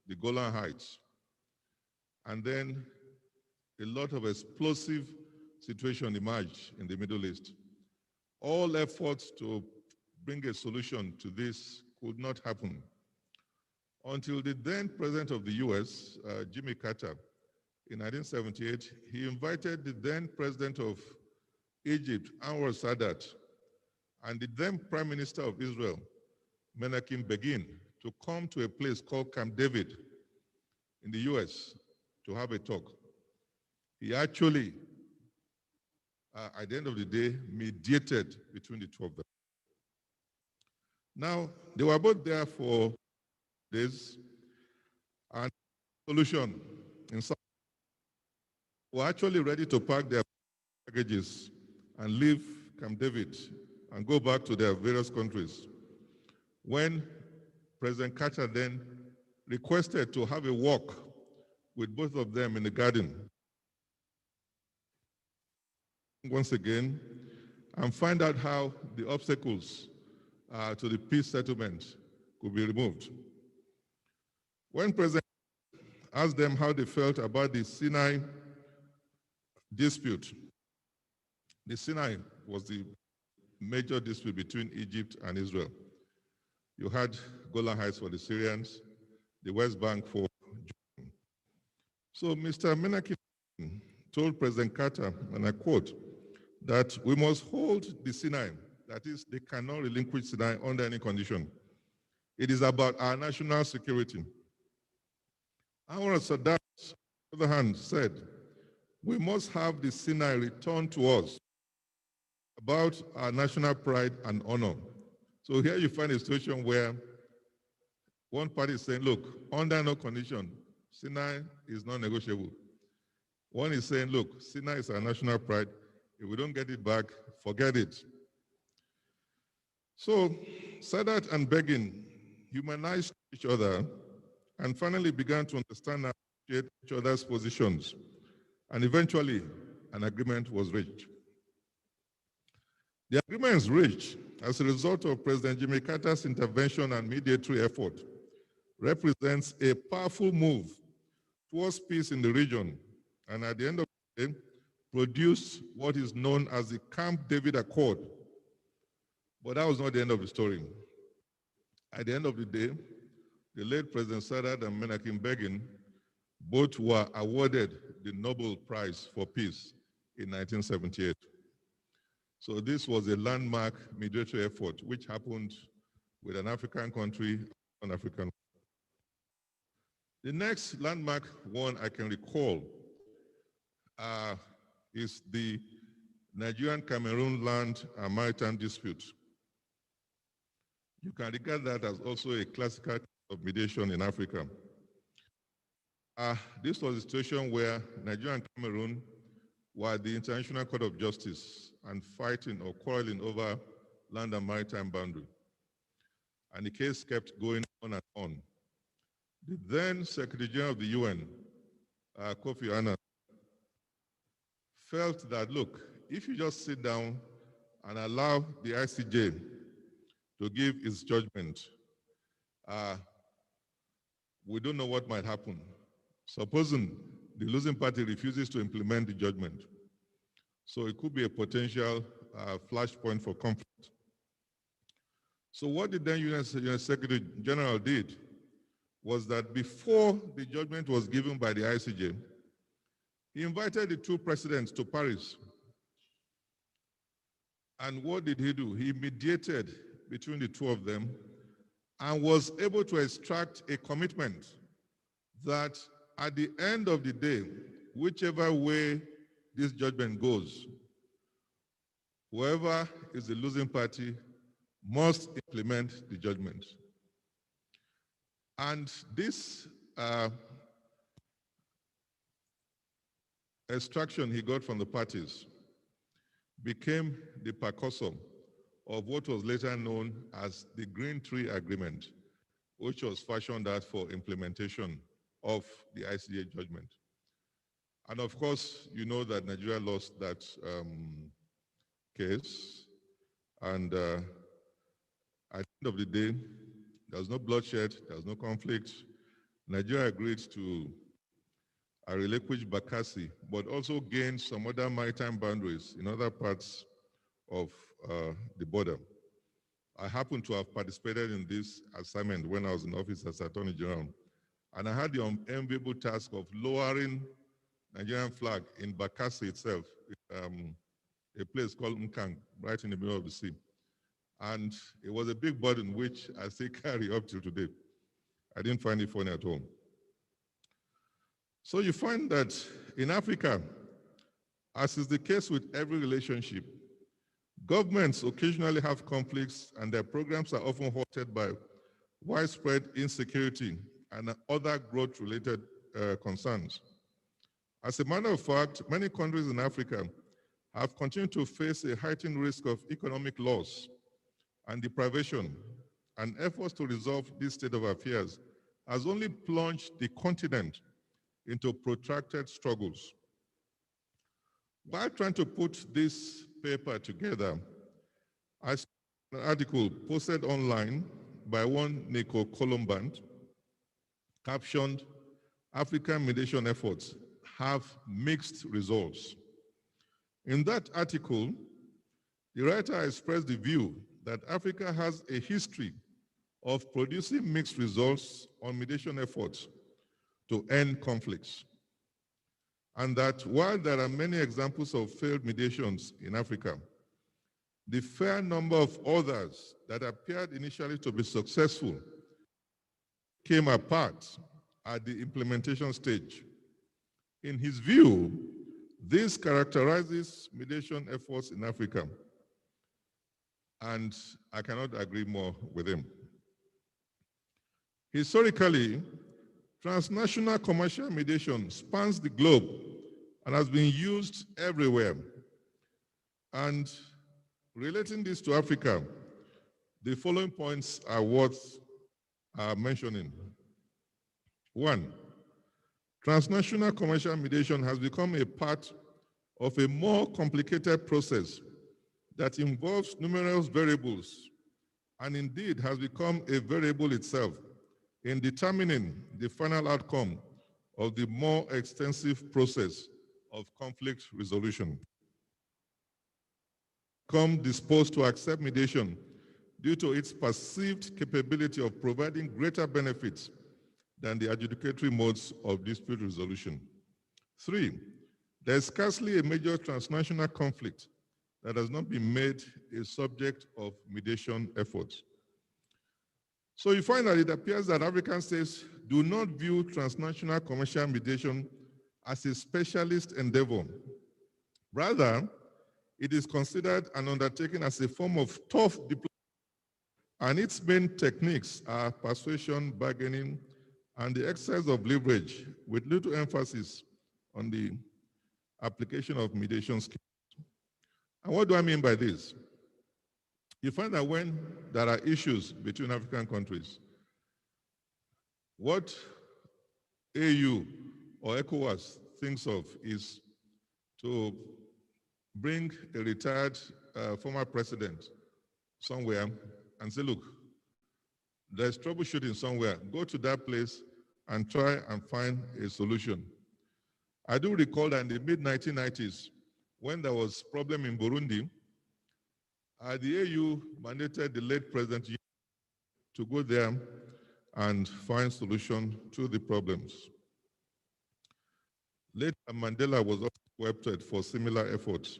the Golan Heights. And then a lot of explosive situation emerged in the Middle East. All efforts to bring a solution to this could not happen until the then president of the US, Jimmy Carter, in 1978, he invited the then president of Egypt, Anwar Sadat, and the then prime minister of Israel, Menachem Begin, to come to a place called Camp David in the US to have a talk. He actually, at the end of the day, mediated between the two of them. Now, they were both there for days, and solution in some were actually ready to pack their packages and leave Camp David and go back to their various countries, when President Carter then requested to have a walk with both of them in the garden once again and find out how the obstacles to the peace settlement could be removed. When President asked them how they felt about the Sinai dispute, the Sinai was the major dispute between Egypt and Israel. You had Golan Heights for the Syrians, the West Bank for Jordan. So Mr. Menachem told President Carter, and I quote, that we must hold the Sinai, that is, they cannot relinquish Sinai under any condition. It is about our national security. Anwar Sadat, on the other hand, said, we must have the Sinai returned to us, about our national pride and honor. So here you find a situation where one party is saying, look, under no condition, Sinai is non-negotiable. One is saying, look, Sinai is our national pride. If we don't get it back, forget it. So Sadat and Begin humanized each other and finally began to understand and appreciate each other's positions. And eventually, an agreement was reached. The agreement is reached as a result of President Jimmy Carter's intervention and mediatory effort, represents a powerful move towards peace in the region, and at the end of the day, produced what is known as the Camp David Accord. But that was not the end of the story. At the end of the day, the late President Sadat and Menachem Begin both were awarded the Nobel Prize for Peace in 1978. So this was a landmark mediatory effort which happened with an African country, an African. The next landmark one I can recall is the Nigerian-Cameroon land and maritime dispute. You can regard that as also a classical of mediation in Africa. This was a situation where Nigeria and Cameroon were at the International Court of Justice and fighting or quarreling over land and maritime boundary. And the case kept going on and on. The then Secretary General of the UN, Kofi Annan, felt that, look, if you just sit down and allow the ICJ to give its judgment, we don't know what might happen. Supposing the losing party refuses to implement the judgment. So it could be a potential flashpoint for conflict. So what the then UN Secretary General did was that before the judgment was given by the ICJ, he invited the two presidents to Paris. And what did he do? He mediated between the two of them and was able to extract a commitment that at the end of the day, whichever way this judgment goes, whoever is the losing party must implement the judgment. And this extraction he got from the parties became the precursor of what was later known as the Green Tree Agreement, which was fashioned out for implementation of the ICJ judgment. And of course, you know that Nigeria lost that case. And at the end of the day, there was no bloodshed, there was no conflict. Nigeria agreed to relinquish Bakassi, but also gained some other maritime boundaries in other parts of the border. I happened to have participated in this assignment when I was in office as Attorney General, and I had the unenviable task of lowering Nigerian flag in Bakassi itself, a place called Nkang, right in the middle of the sea. And it was a big burden, which I still carry up till today. I didn't find it funny at all. So you find that in Africa, as is the case with every relationship, governments occasionally have conflicts and their programs are often halted by widespread insecurity and other growth-related concerns. As a matter of fact, many countries in Africa have continued to face a heightened risk of economic loss and deprivation, and efforts to resolve this state of affairs has only plunged the continent into protracted struggles. While trying to put this paper together, I saw an article posted online by one Nico Colombant, captioned, "African mediation efforts have mixed results." In that article, the writer expressed the view that Africa has a history of producing mixed results on mediation efforts to end conflicts. And that while there are many examples of failed mediations in Africa, the fair number of others that appeared initially to be successful came apart at the implementation stage. In his view, this characterizes mediation efforts in Africa, and I cannot agree more with him. Historically, transnational commercial mediation spans the globe and has been used everywhere. And relating this to Africa, the following points are worth mentioning. One, transnational commercial mediation has become a part of a more complicated process that involves numerous variables and indeed has become a variable itself in determining the final outcome of the more extensive process of conflict resolution. Come disposed to accept mediation due to its perceived capability of providing greater benefits than the adjudicatory modes of dispute resolution. Three, there is scarcely a major transnational conflict that has not been made a subject of mediation efforts. So you find that it appears that African states do not view transnational commercial mediation as a specialist endeavor. Rather, it is considered an undertaking as a form of tough diplomacy, and its main techniques are persuasion, bargaining, and the exercise of leverage with little emphasis on the application of mediation skills. And what do I mean by this? You find that when there are issues between African countries, what AU or ECOWAS thinks of is to bring a retired former president somewhere and say, look, there's troubleshooting somewhere. Go to that place and try and find a solution. I do recall that in the mid-1990s, when there was a problem in Burundi, the AU mandated the late President to go there and find solution to the problems. Later, Mandela was also swept for similar efforts.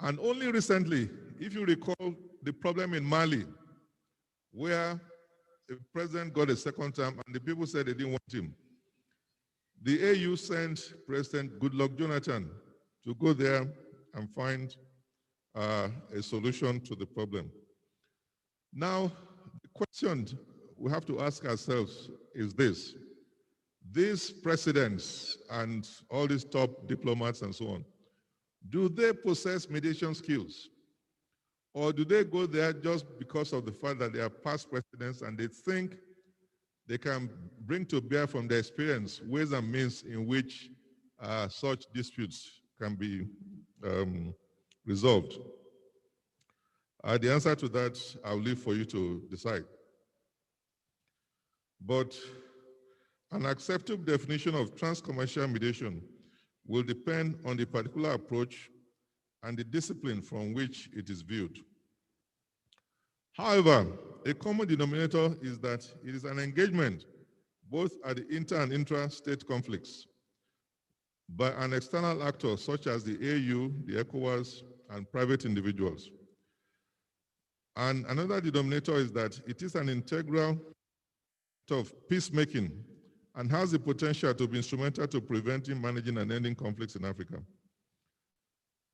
And only recently, if you recall the problem in Mali, where the president got a second term and the people said they didn't want him, the AU sent President Goodluck Jonathan to go there and find a solution to the problem. Now, the question we have to ask ourselves is this. These presidents and all these top diplomats and so on, do they possess mediation skills? Or do they go there just because of the fact that they are past presidents and they think they can bring to bear from their experience ways and means in which such disputes can be resolved? The answer to that, I'll leave for you to decide. But an acceptable definition of trans-commercial mediation will depend on the particular approach and the discipline from which it is viewed. However, a common denominator is that it is an engagement both at the inter and intra-state conflicts by an external actor such as the AU, the ECOWAS, and private individuals. And another denominator is that it is an integral of peacemaking and has the potential to be instrumental to preventing, managing, and ending conflicts in Africa.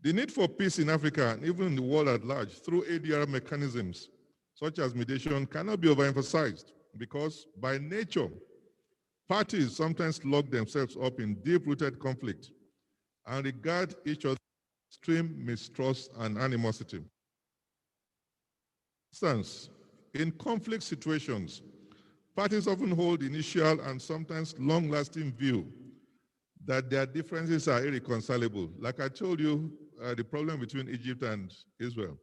The need for peace in Africa and even in the world at large through ADR mechanisms such as mediation cannot be overemphasized because by nature, parties sometimes lock themselves up in deep-rooted conflict and regard each other with extreme mistrust and animosity. For instance, in conflict situations, parties often hold initial and sometimes long-lasting view that their differences are irreconcilable. Like I told you, the problem between Egypt and Israel.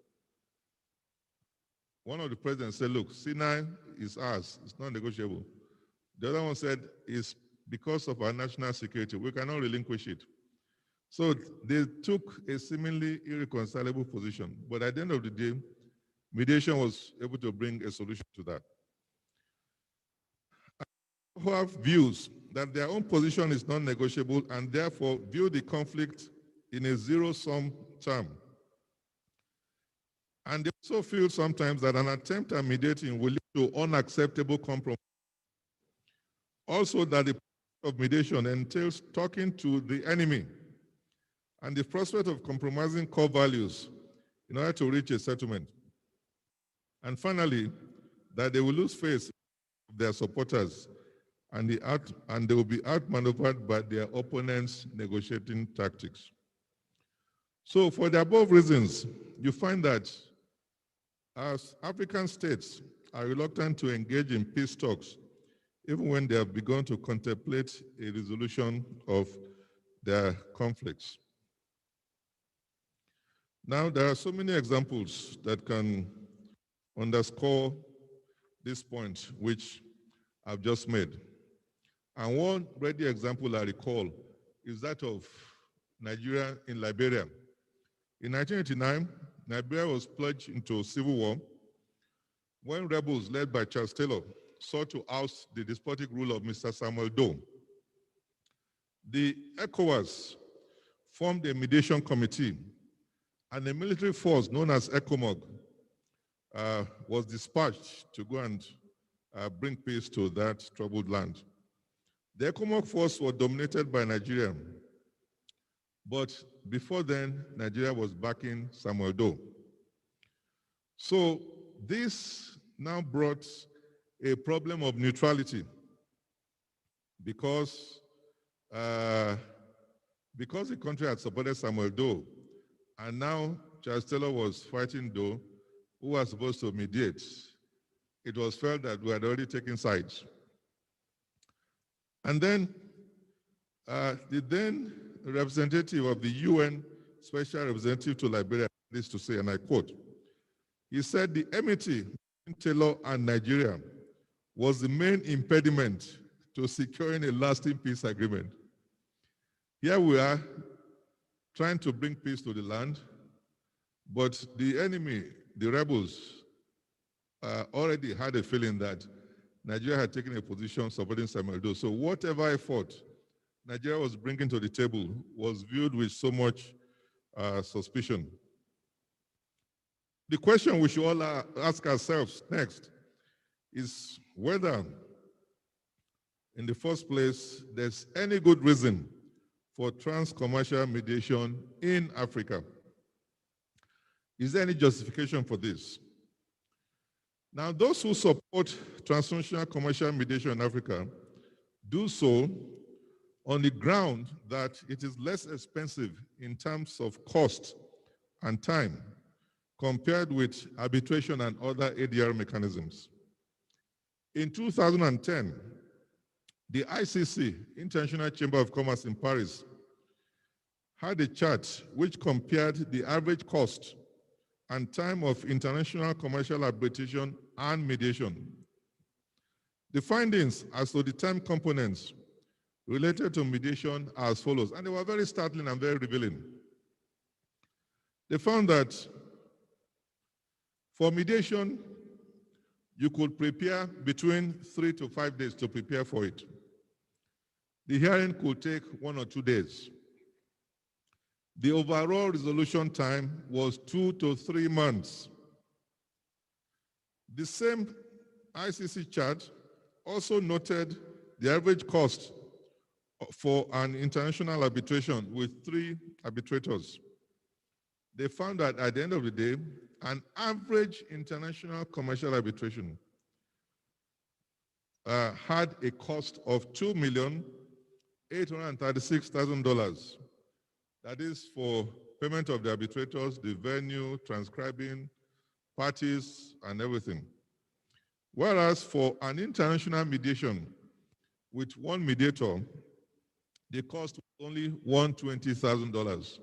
One of the presidents said, look, Sinai is ours, it's not negotiable. The other one said, it's because of our national security, we cannot relinquish it. So they took a seemingly irreconcilable position, but at the end of the day, mediation was able to bring a solution to that. Who have views that their own position is non-negotiable and therefore view the conflict in a zero-sum term. And they also feel sometimes that an attempt at mediating will lead to unacceptable compromise. Also that the process of mediation entails talking to the enemy and the prospect of compromising core values in order to reach a settlement. And finally, that they will lose face of their supporters and they will be outmaneuvered by their opponents' negotiating tactics. So for the above reasons, you find that as African states are reluctant to engage in peace talks, even when they have begun to contemplate a resolution of their conflicts. Now, there are so many examples that can underscore this point, which I've just made. And one ready example I recall is that of Nigeria in Liberia. In 1989, Liberia was plunged into civil war when rebels led by Charles Taylor sought to oust the despotic rule of Mr. Samuel Doe. The ECOWAS formed a mediation committee and a military force known as ECOMOG was dispatched to go and bring peace to that troubled land. The ECOMOG force was dominated by Nigeria, but before then, Nigeria was backing Samuel Doe. So this now brought a problem of neutrality because the country had supported Samuel Doe, and now Charles Taylor was fighting Doe, who was supposed to mediate. It was felt that we had already taken sides. And then the then representative of the UN Special Representative to Liberia, this to say, and I quote, he said the enmity between Taylor and Nigeria was the main impediment to securing a lasting peace agreement. Here we are trying to bring peace to the land, but the enemy, the rebels, already had a feeling that Nigeria had taken a position supporting Samuel Doe. So whatever effort Nigeria was bringing to the table was viewed with so much suspicion. The question we should all ask ourselves next is whether, in the first place, there's any good reason for trans-commercial mediation in Africa. Is there any justification for this? Now, those who support transnational commercial mediation in Africa do so on the ground that it is less expensive in terms of cost and time compared with arbitration and other ADR mechanisms. In 2010, the ICC, International Chamber of Commerce in Paris, had a chart which compared the average cost and time of international commercial arbitration and mediation. The findings as to the time components related to mediation are as follows, and they were very startling and very revealing. They found that for mediation, you could prepare between 3 to 5 days to prepare for it. The hearing could take 1 or 2 days. The overall resolution time was 2 to 3 months. The same ICC chart also noted the average cost for an international arbitration with 3 arbitrators. They found that at the end of the day, an average international commercial arbitration had a cost of $2,836,000. That is for payment of the arbitrators, the venue, transcribing, parties, and everything. Whereas for an international mediation with 1 mediator, the cost was only $120,000.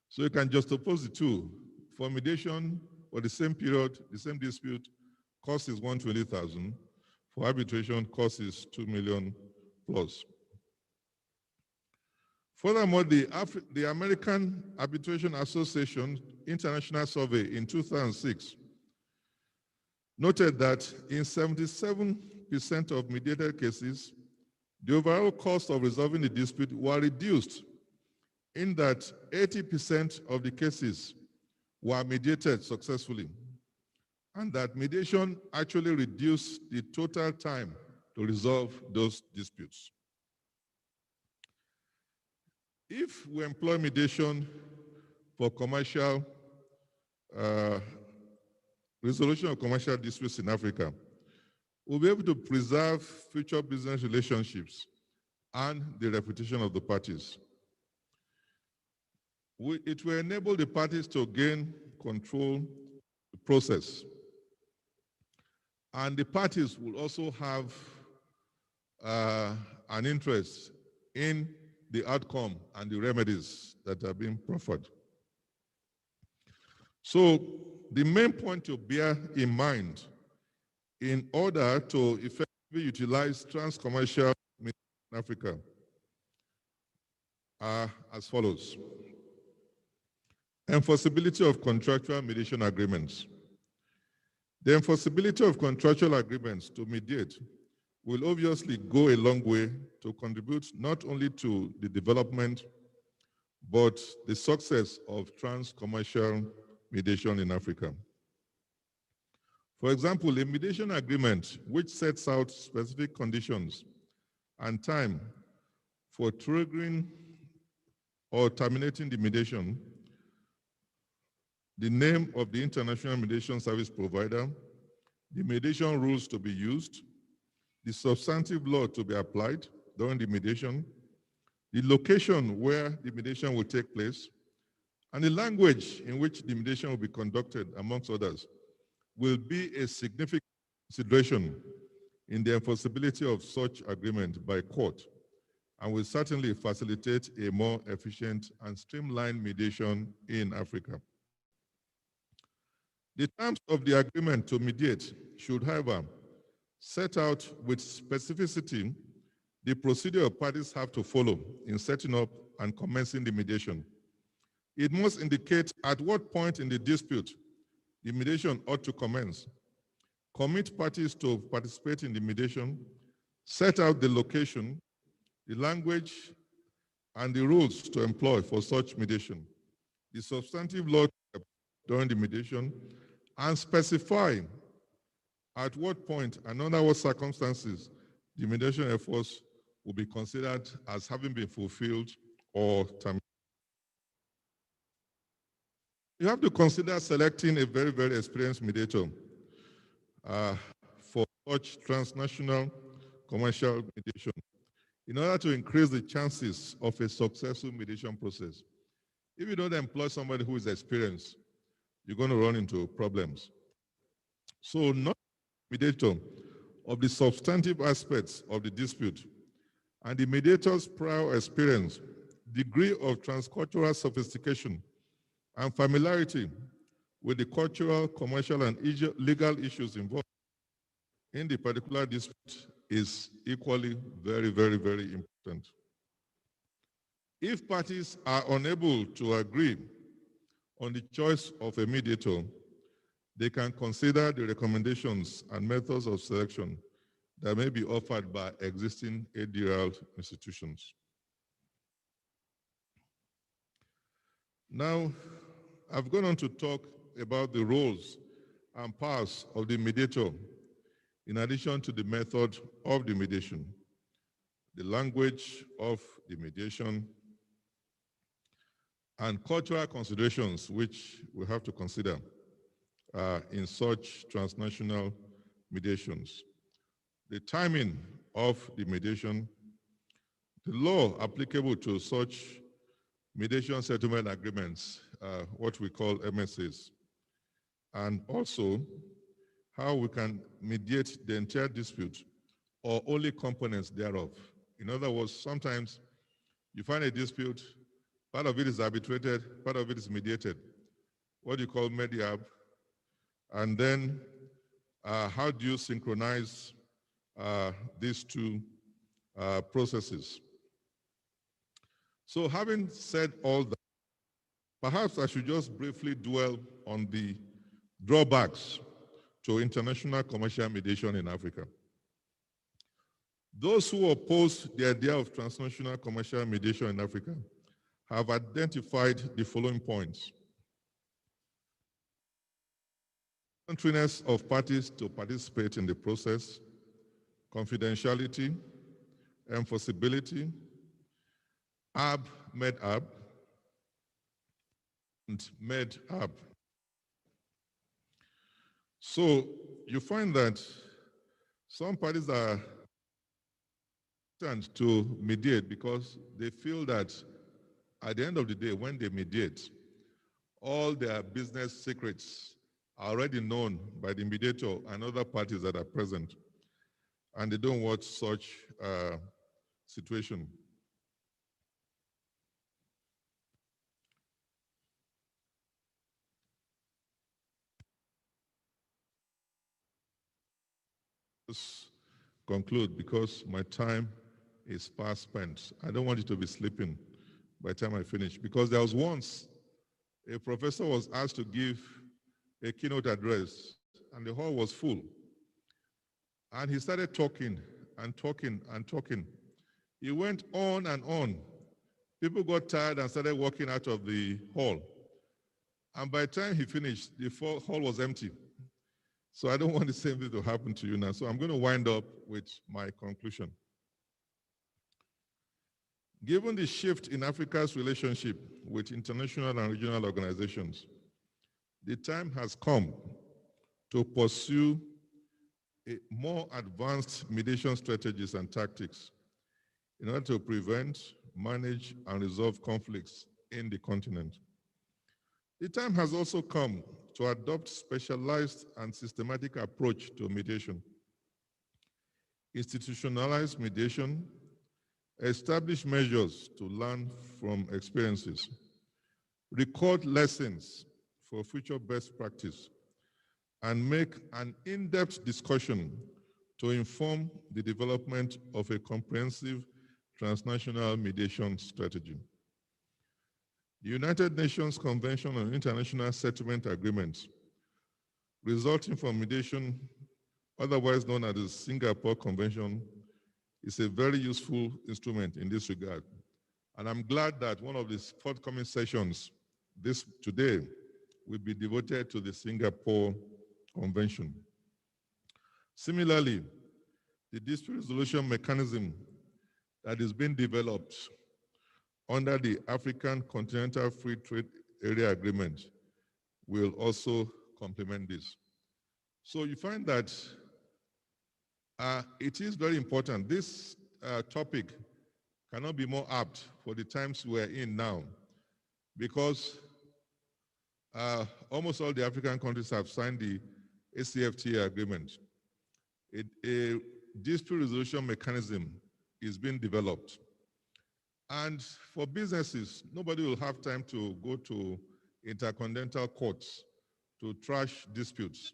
So you can just oppose the two. For mediation, for the same period, the same dispute, cost is $120,000. For arbitration, cost is $2 million plus. Furthermore, the American Arbitration Association International Survey in 2006 noted that in 77% of mediated cases, the overall cost of resolving the dispute were reduced in that 80% of the cases were mediated successfully, and that mediation actually reduced the total time to resolve those disputes. If we employ mediation for commercial resolution of commercial disputes in Africa, we'll be able to preserve future business relationships and the reputation of the parties. It will enable the parties to gain control of the process. And the parties will also have an interest in the outcome and the remedies that are being proffered. So the main point to bear in mind in order to effectively utilize trans-commercial mediation in Africa are as follows. Enforceability of contractual mediation agreements. The enforceability of contractual agreements to mediate will obviously go a long way to contribute not only to the development, but the success of trans-commercial mediation in Africa. For example, a mediation agreement which sets out specific conditions and time for triggering or terminating the mediation, the name of the international mediation service provider, the mediation rules to be used, the substantive law to be applied, during the mediation, the location where the mediation will take place, and the language in which the mediation will be conducted, amongst others, will be a significant consideration in the enforceability of such agreement by court, and will certainly facilitate a more efficient and streamlined mediation in Africa. The terms of the agreement to mediate should, however, set out with specificity the procedure parties have to follow in setting up and commencing the mediation. It must indicate at what point in the dispute the mediation ought to commence, commit parties to participate in the mediation, set out the location, the language, and the rules to employ for such mediation, the substantive law during the mediation, and specify at what point and under what circumstances the mediation efforts will be considered as having been fulfilled or terminated. You have to consider selecting a very, very experienced mediator for such transnational commercial mediation in order to increase the chances of a successful mediation process. If you don't employ somebody who is experienced, you're going to run into problems. So not mediator of the substantive aspects of the dispute and the mediator's prior experience, degree of transcultural sophistication, and familiarity with the cultural, commercial, and legal issues involved in the particular dispute is equally very, very, very important. If parties are unable to agree on the choice of a mediator, they can consider the recommendations and methods of selection that may be offered by existing ADR institutions. Now, I've gone on to talk about the roles and powers of the mediator in addition to the method of the mediation, the language of the mediation, and cultural considerations which we have to consider in such transnational mediations. The timing of the mediation, the law applicable to such mediation settlement agreements, what we call MSAs, and also how we can mediate the entire dispute or only components thereof. In other words, sometimes you find a dispute, part of it is arbitrated, part of it is mediated, what you call mediab, and then how do you synchronize these two processes? So having said all that, perhaps I should just briefly dwell on the drawbacks to international commercial mediation in Africa. Those who oppose the idea of transnational commercial mediation in Africa have identified the following points. Voluntriness of parties to participate in the process, confidentiality, enforceability, AB, med-AB, and med-AB. So you find that some parties are reluctant to mediate because they feel that at the end of the day, when they mediate, all their business secrets are already known by the mediator and other parties that are present, and they don't want such situation. Let's conclude because my time is fast spent. I don't want you to be sleeping by the time I finish, because there was once a professor was asked to give a keynote address and the hall was full. And he started talking and talking and talking. He went on and on. People got tired and started walking out of the hall. And by the time he finished, the hall was empty. So I don't want the same thing to happen to you now. So I'm going to wind up with my conclusion. Given the shift in Africa's relationship with international and regional organizations, the time has come to pursue more advanced mediation strategies and tactics in order to prevent, manage, and resolve conflicts in the continent. The time has also come to adopt specialized and systematic approach to mediation, institutionalize mediation, establish measures to learn from experiences, record lessons for future best practice, and make an in-depth discussion to inform the development of a comprehensive transnational mediation strategy. The United Nations Convention on International Settlement Agreements, resulting from mediation, otherwise known as the Singapore Convention, is a very useful instrument in this regard. And I'm glad that one of the forthcoming sessions today will be devoted to the Singapore Convention. Similarly, the dispute resolution mechanism that is being developed under the African Continental Free Trade Area Agreement will also complement this. So you find that it is very important. This topic cannot be more apt for the times we're in now, because almost all the African countries have signed the ACFTA agreement. A dispute resolution mechanism is being developed. And for businesses, nobody will have time to go to intercontinental courts to trash disputes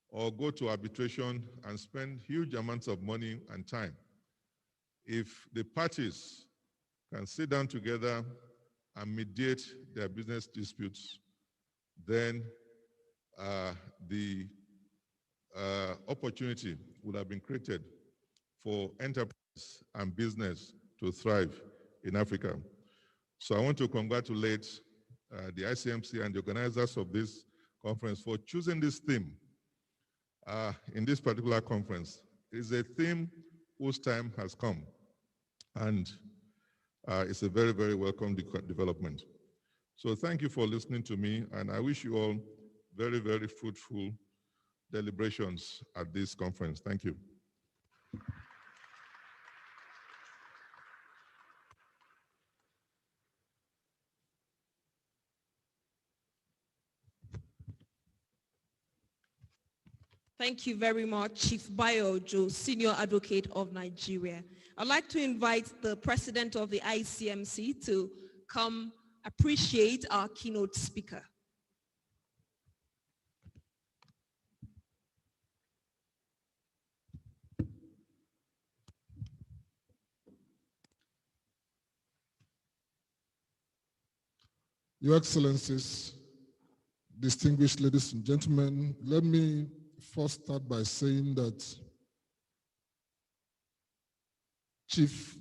or go to arbitration and spend huge amounts of money and time. If the parties can sit down together and mediate their business disputes, then the opportunity would have been created for enterprise and business to thrive in Africa. So I want to congratulate the ICMC and the organizers of this conference for choosing this theme in this particular conference. It is a theme whose time has come, and it's a very, very welcome development. So thank you for listening to me, and I wish you all very, very fruitful deliberations at this conference. Thank you.
Thank you very much, Chief Bayo Ojo, Senior Advocate of Nigeria. I'd like to invite the President of the ICMC to come appreciate our keynote speaker.
Your Excellencies, distinguished ladies and gentlemen, let me first start by saying that Chief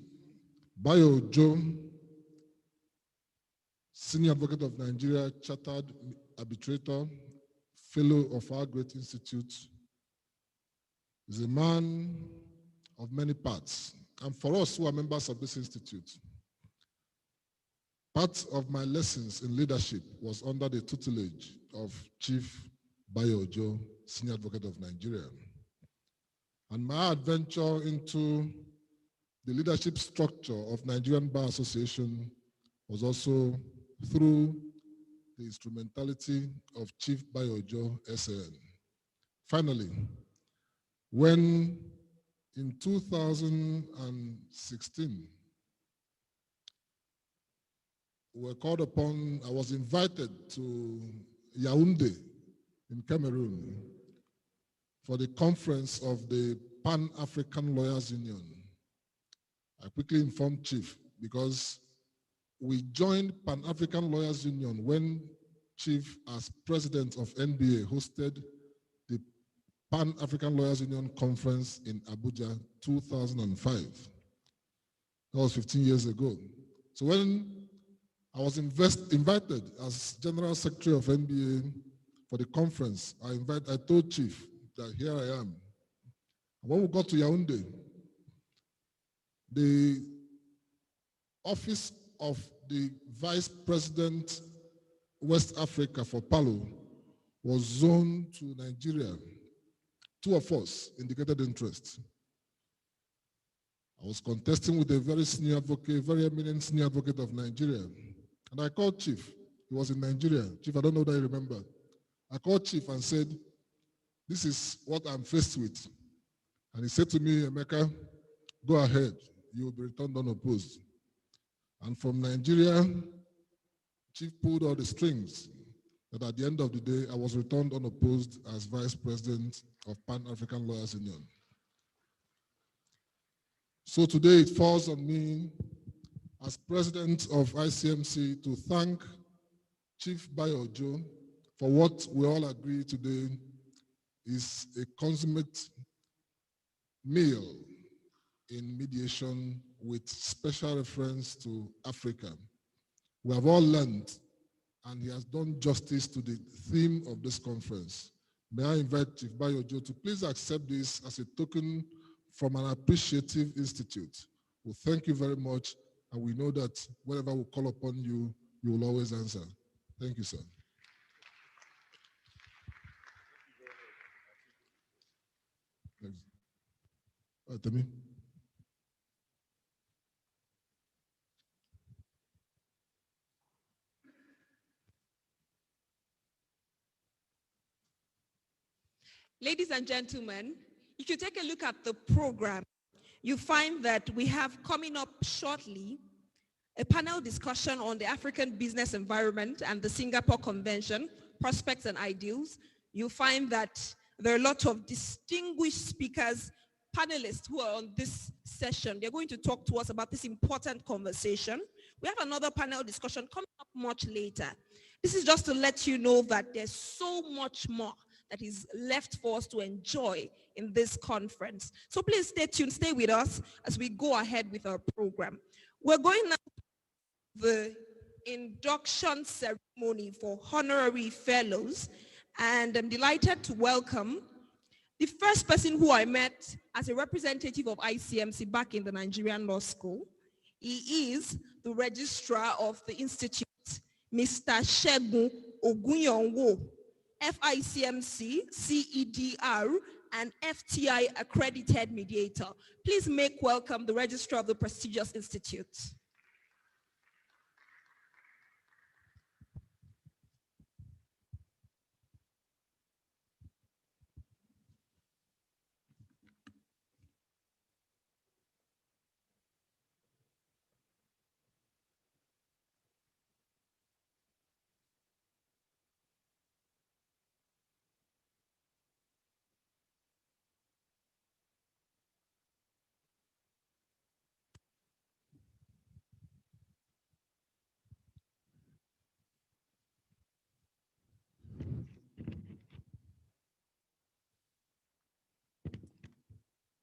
Bayo Ojo, Senior Advocate of Nigeria, Chartered Arbitrator, Fellow of our great institute, is a man of many parts. And for us who are members of this institute, part of my lessons in leadership was under the tutelage of Chief Bayo Ojo, Senior Advocate of Nigeria. And my adventure into the leadership structure of Nigerian Bar Association was also through the instrumentality of Chief Bayo Ojo, SAN. Finally, when in 2016, we were called upon, I was invited to Yaoundé in Cameroon for the conference of the Pan-African Lawyers Union. I quickly informed Chief because we joined Pan-African Lawyers Union when Chief, as president of NBA, hosted the Pan-African Lawyers Union conference in Abuja, 2005. That was 15 years ago. So when I was invited as General Secretary of NBA for the conference, I told Chief that here I am. When we got to Yaoundé, the office of the Vice President West Africa for Palu was zoned to Nigeria. Two of us indicated interest. I was contesting with a very senior advocate, very eminent senior advocate of Nigeria. And I called Chief. He was in Nigeria. Chief, I don't know that you remember. I called Chief and said, this is what I'm faced with. And he said to me, Emeka, go ahead. You will be returned unopposed. And from Nigeria, Chief pulled all the strings that at the end of the day, I was returned unopposed as Vice President of Pan-African Lawyers Union. So today it falls on me as President of ICMC to thank Chief Bayojo for what we all agree today is a consummate meal in mediation with special reference to Africa. We have all learned, and he has done justice to the theme of this conference. May I invite Chief Bayojo to please accept this as a token from an appreciative institute. Well, thank you very much, and we know that whenever we call upon you, you will always answer. Thank you, sir. Temi.
Ladies and gentlemen, if you take a look at the program, you find that we have coming up shortly a panel discussion on the African business environment and the Singapore Convention, prospects and ideals. You find that there are a lot of distinguished speakers, panelists who are on this session. They're going to talk to us about this important conversation. We have another panel discussion coming up much later. This is just to let you know that there's so much more that is left for us to enjoy in this conference. So please stay tuned, stay with us as we go ahead with our program. We're going now to the induction ceremony for honorary fellows, and I'm delighted to welcome the first person who I met as a representative of ICMC back in the Nigerian Law School. He is the registrar of the institute, Mr. Segun Ogunyonwo, FICMC, CEDR, and FTI accredited mediator. Please make welcome the registrar of the prestigious institute.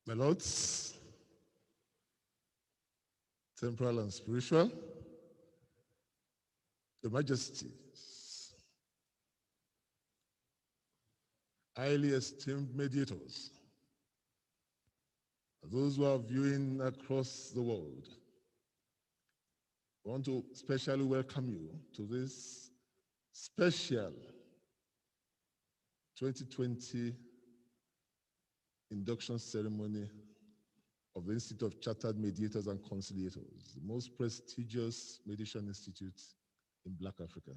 My lords, temporal and spiritual, Your Majesties, highly esteemed mediators, those who are viewing across the world, I want to specially welcome you to this special 2020 induction ceremony of the Institute of Chartered Mediators and Conciliators, the most prestigious mediation institute in Black Africa.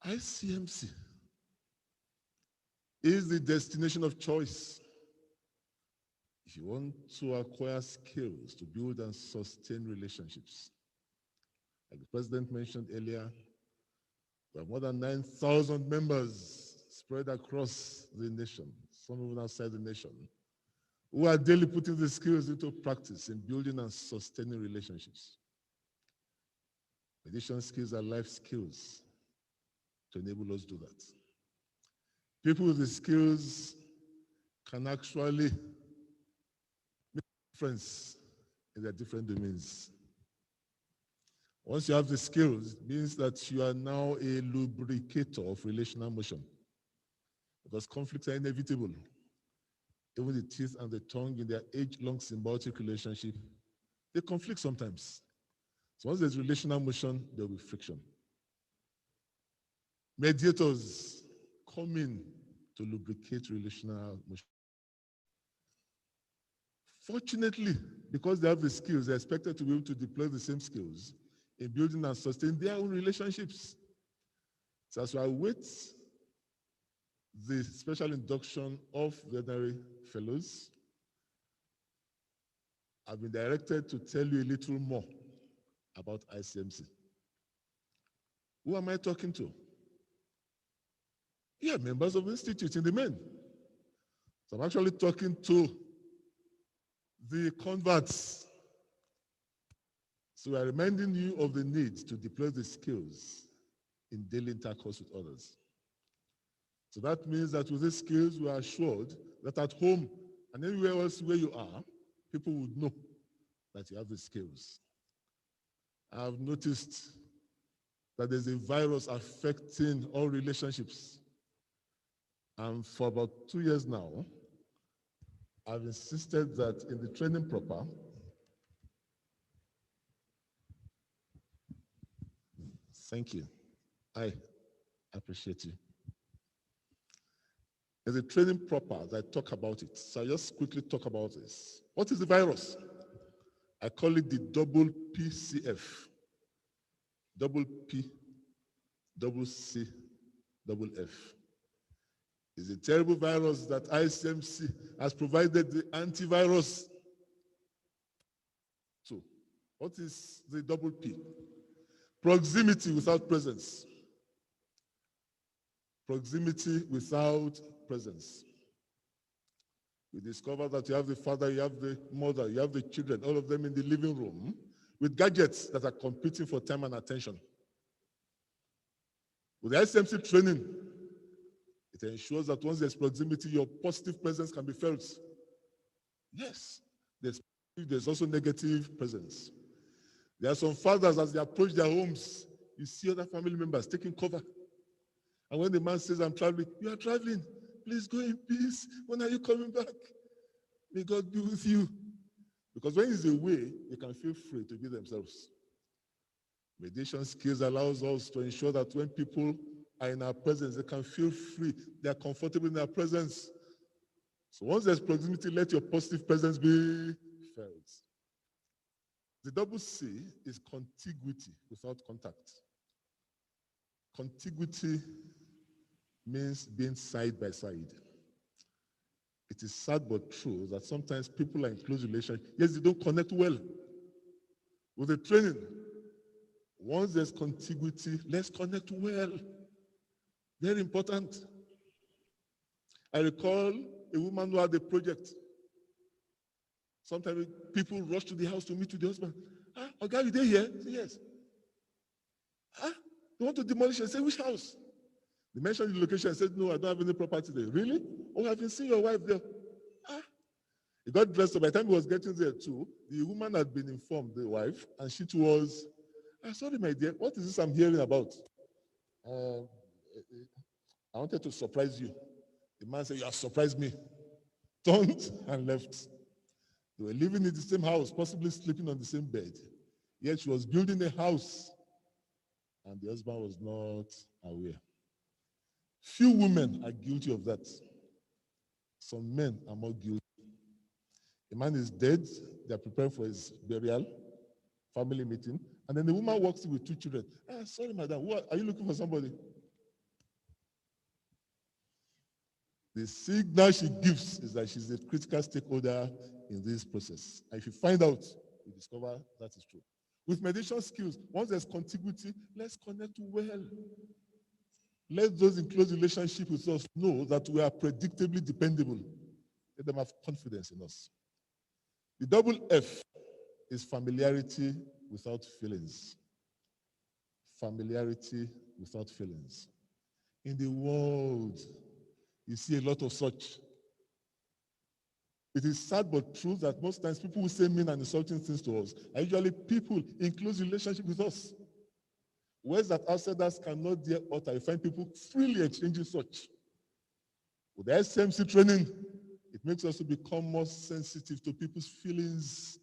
ICMC is the destination of choice if you want to acquire skills to build and sustain relationships. Like the President mentioned earlier, we have more than 9,000 members spread across the nation, some even outside the nation, who are daily putting the skills into practice in building and sustaining relationships. Mediation skills are life skills to enable us to do that. People with the skills can actually make a difference in their different domains. Once you have the skills, it means that you are now a lubricator of relational motion, because conflicts are inevitable. Even the teeth and the tongue in their age-long symbiotic relationship, they conflict sometimes. So once there's relational motion, there will be friction. Mediators come in to lubricate relational motion. Fortunately, because they have the skills, they're expected to be able to deploy the same skills in building and sustain their own relationships. So as I await the special induction of the ordinary fellows, I've been directed to tell you a little more about ICMC. Who am I talking to? Yeah, members of the institute in the main. So I'm actually talking to the converts. So we're reminding you of the need to deploy the skills in daily intercourse with others. So that means that with these skills, we are assured that at home and anywhere else where you are, people would know that you have the skills. I've noticed that there's a virus affecting all relationships. And for about 2 years now, I've insisted that in the training proper, thank you. I appreciate you. There's a training proper that I talk about it. So I just quickly talk about this. What is the virus? I call it the double PCF. Double P, double C, double F. It's a terrible virus that Icmc has provided the antivirus. So, what is the double P? Proximity without presence. Proximity without presence. You discover that you have the father, you have the mother, you have the children, all of them in the living room with gadgets that are competing for time and attention. With the ICMC training, it ensures that once there's proximity, your positive presence can be felt. Yes, there's also negative presence. There are some fathers, as they approach their homes, you see other family members taking cover. And when the man says, I'm traveling, you are traveling. Please go in peace. When are you coming back? May God be with you. Because when he's away, they can feel free to be themselves. Mediation skills allows us to ensure that when people are in our presence, they can feel free. They are comfortable in our presence. So once there's proximity, let your positive presence be felt. The double C is contiguity without contact. Contiguity means being side by side. It is sad but true that sometimes people are in close relations, yes, they don't connect well. With the training, once there's contiguity, let's connect well. Very important. I recall a woman who had a project. Sometimes people rush to the house to meet with the husband. Ah, okay, you there here? Say, yes. Ah, you want to demolish it? Say, which house? They mentioned the location and said, no, I don't have any property there. Really? Oh, I've been seeing your wife there. Ah. He got dressed up. By the time he was getting there too, the woman had been informed, the wife, and she too was, sorry, my dear, what is this I'm hearing about? I wanted to surprise you. The man said, you have surprised me. Turned and left. They were living in the same house, possibly sleeping on the same bed. Yet she was building a house, and the husband was not aware. Few women are guilty of that. Some men are more guilty. The man is dead, they're preparing for his burial, family meeting, and then the woman walks in with 2 children. Sorry, madam, are you looking for somebody? The signal she gives is that she's a critical stakeholder in this process. And if you find out, you discover that is true. With mediation skills, once there's contiguity, let's connect well. Let those in close relationship with us know that we are predictably dependable. Let them have confidence in us. The double F is familiarity without feelings. Familiarity without feelings. In the world, you see a lot of such. It is sad but true that most times people who say mean and insulting things to us are usually people in close relationship with us. Words that outsiders cannot dare utter, you find people freely exchanging such. With the SMC training, it makes us to become more sensitive to people's feelings.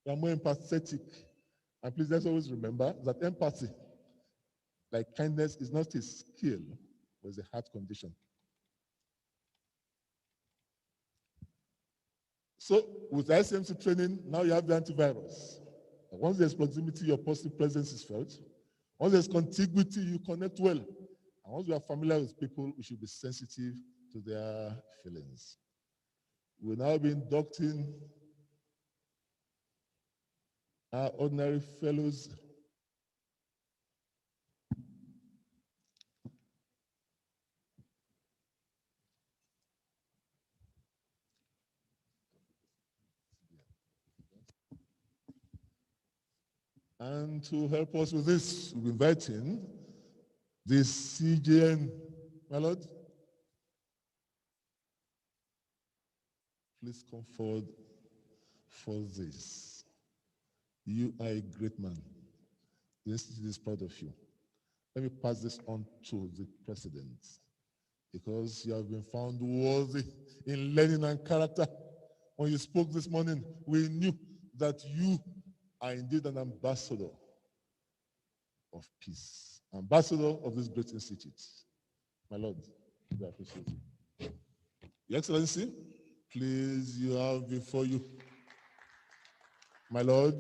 We are more empathetic. And please let's always remember that empathy, like kindness, is not a skill, but it's a heart condition. So with ICMC training, now you have the antivirus. And once there's proximity, your positive presence is felt. Once there's contiguity, you connect well. And once you are familiar with people, we should be sensitive to their feelings. We'll now be inducting our ordinary fellows. And to help us with this, we're inviting the CJN, my lord. Please come forward for this. You are a great man. The institute is proud of you. Let me pass this on to the president, because you have been found worthy in learning and character. When you spoke this morning, we knew that you are indeed an ambassador of peace, ambassador of this great institute. My lord, we appreciate you. Your Excellency, please, you have before you, my lord,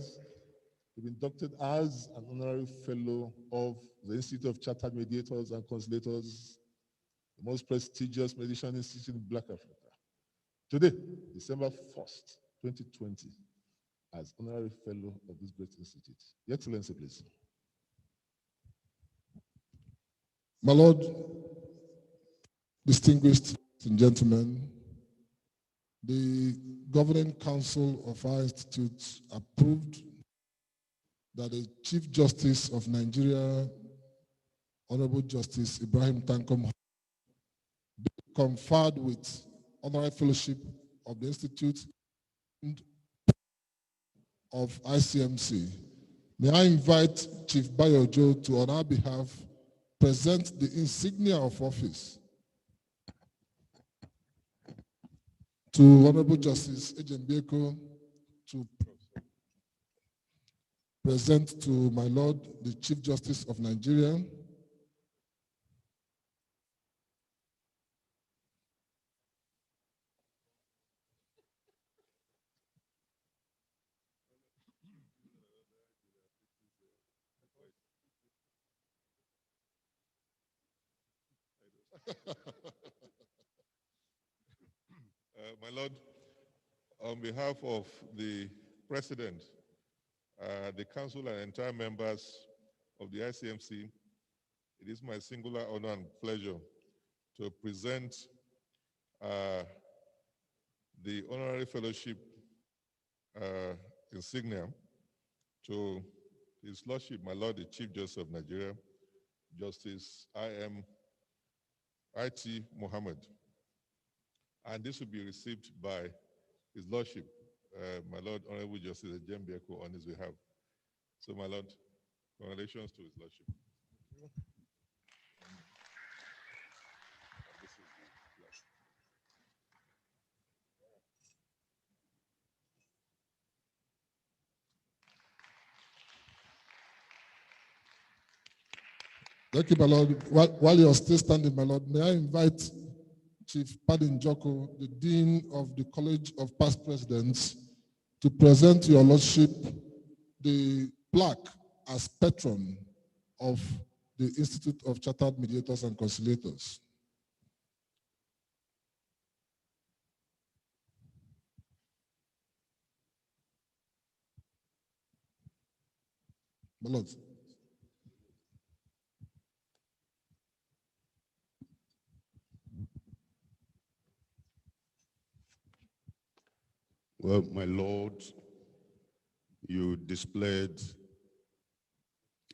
you've been inducted as an honorary fellow of the Institute of Chartered Mediators and Conciliators, the most prestigious mediation institute in Black Africa. Today, December 1st, 2020, as honorary fellow of this great institute. Your Excellency, please.
My lord, distinguished gentlemen, the Governing Council of our institute approved that the Chief Justice of Nigeria, Honorable Justice Ibrahim Tankom, be conferred with honorary fellowship of the Institute of ICMC. May I invite Chief Bayojo to, on our behalf, present the insignia of office to Honorable Justice Ejembieko to present to my Lord, the Chief Justice of Nigeria.
My Lord, on behalf of the President, the Council and entire members of the ICMC, it is my singular honor and pleasure to present the Honorary Fellowship insignia to His Lordship, my Lord, the Chief Justice of Nigeria, Justice I.T. Mohammed. And this will be received by His Lordship, my Lord, Honorable Justice Ejembieko, on his behalf. So, my Lord, congratulations to His Lordship.
Thank you, my Lord. While you're still standing, my Lord, may I invite Chief Padin Joko, the Dean of the College of Past Presidents, to present to your Lordship the plaque as patron of the Institute of Chartered Mediators and Conciliators. My Lord.
Well, my Lord, you displayed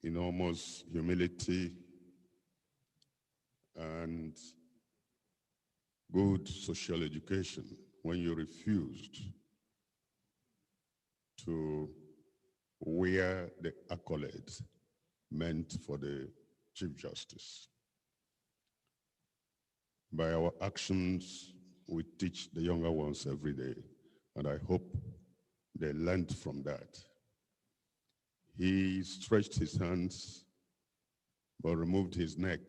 enormous humility and good social education when you refused to wear the accolades meant for the Chief Justice. By our actions, we teach the younger ones every day, and I hope they learned from that. He stretched his hands, but removed his neck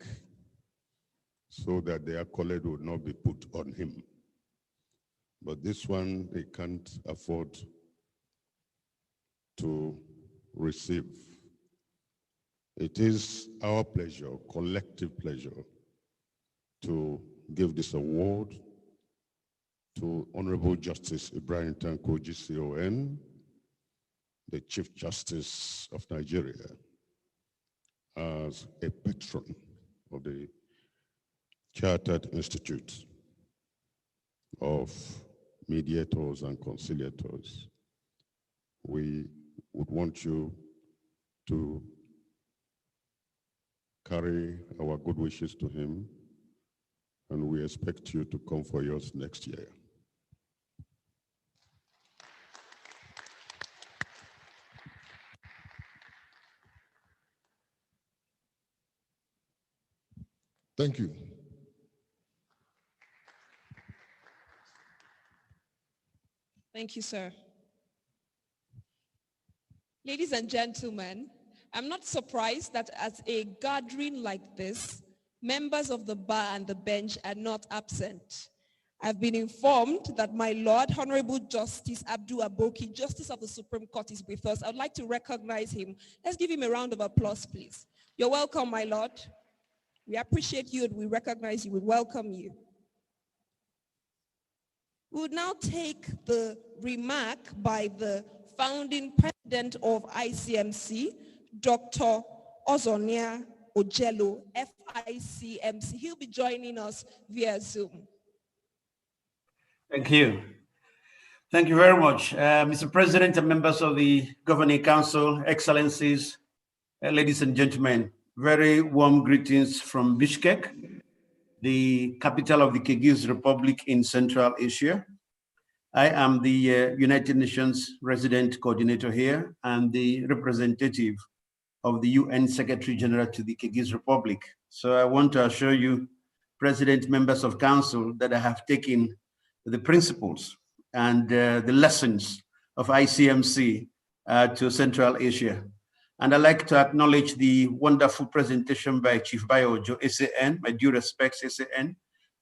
so that the accolade would not be put on him. but this one they can't afford to receive. It is our pleasure, collective pleasure, to give this award to Honorable Justice Ibrahim Tanko GCON, the Chief Justice of Nigeria, as a patron of the Chartered Institute of Mediators and Conciliators. We would want you to carry our good wishes to him, and we expect you to come for yours next year.
Thank you.
Thank you, sir. Ladies and gentlemen, I'm not surprised that at a gathering like this, members of the bar and the bench are not absent. I've been informed that my Lord, Honorable Justice Abdul Aboki, Justice of the Supreme Court, is with us. I'd like to recognize him. Let's give him a round of applause, please. You're welcome, my Lord. We appreciate you and we recognize you. We welcome you. We would now take the remark by the founding president of Icmc, Dr. Ozonia Ojello, FICMC. He'll be joining us via Zoom.
Thank you. Thank you very much. Mr. President and members of the Governing Council, Excellencies, ladies and gentlemen, very warm greetings from Bishkek, the capital of the Kyrgyz Republic in Central Asia. I am the United Nations resident coordinator here and the representative of the UN Secretary General to the Kyrgyz Republic. So I want to assure you, President, members of Council, that I have taken the principles and the lessons of Icmc to Central Asia. And I'd like to acknowledge the wonderful presentation by Chief Bayojo, SAN, my due respects, SAN,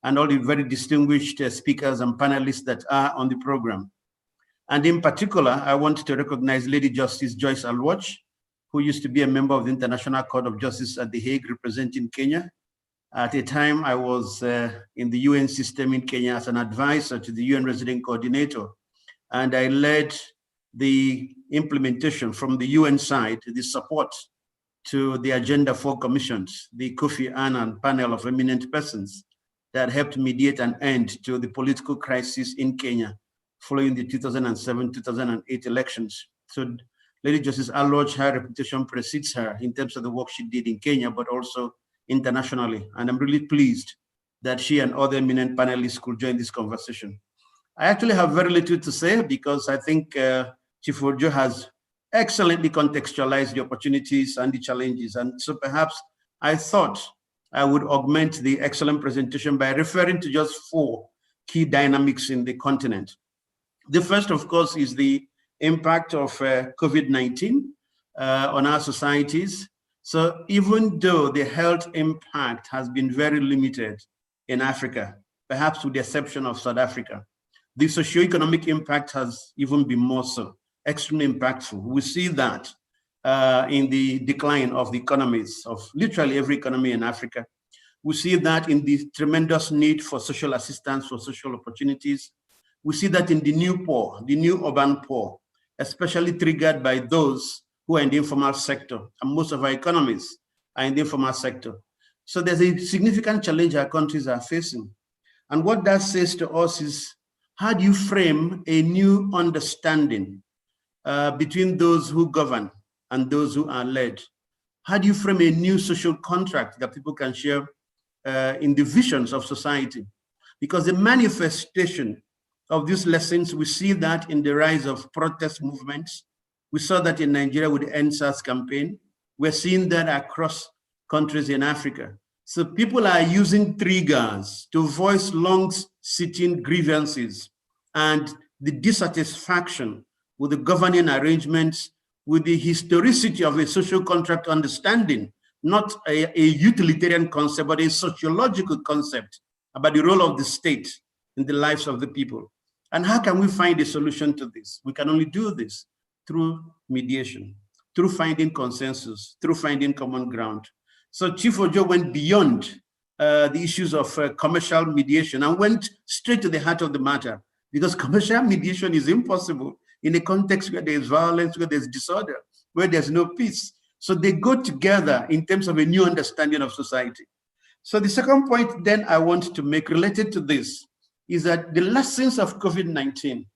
and all the very distinguished speakers and panelists that are on the program. And in particular, I want to recognize Lady Justice Joyce Alwatch, who used to be a member of the International Court of Justice at The Hague, representing Kenya. At a time, I was in the UN system in Kenya as an advisor to the UN resident coordinator, and I led the implementation from the UN side, the support to the Agenda 4 commissions, the Kofi Annan panel of eminent persons that helped mediate an end to the political crisis in Kenya following the 2007-2008 elections. So Lady Justice Alwatch, her reputation precedes her in terms of the work she did in Kenya, but also internationally. And I'm really pleased that she and other eminent panelists could join this conversation. I actually have very little to say because I think Chief Ojo has excellently contextualized the opportunities and the challenges. And so perhaps I thought I would augment the excellent presentation by referring to just 4 key dynamics in the continent. The first, of course, is the impact of COVID-19 on our societies. So even though the health impact has been very limited in Africa, perhaps with the exception of South Africa, the socioeconomic impact has even been more so, extremely impactful. We see that in the decline of the economies of literally every economy in Africa. We see that in the tremendous need for social assistance, for social opportunities. We see that in the new poor, the new urban poor, especially triggered by those who are in the informal sector, and most of our economies are in the informal sector. So there's a significant challenge our countries are facing. And what that says to us is, how do you frame a new understanding between those who govern and those who are led? How do you frame a new social contract that people can share in the visions of society? Because the manifestation of these lessons, we see that in the rise of protest movements. We saw that in Nigeria with the NSAS campaign. We're seeing that across countries in Africa. So people are using triggers to voice long-sitting grievances and the dissatisfaction with the governing arrangements, with the historicity of a social contract understanding, not a utilitarian concept, but a sociological concept about the role of the state in the lives of the people. And how can we find a solution to this? We can only do this through mediation, through finding consensus, through finding common ground. So Chief Ojo went beyond the issues of commercial mediation and went straight to the heart of the matter, because commercial mediation is impossible in a context where there's violence, where there's disorder, where there's no peace. So they go together in terms of a new understanding of society. So the second point then I want to make related to this is that the lessons of COVID-19,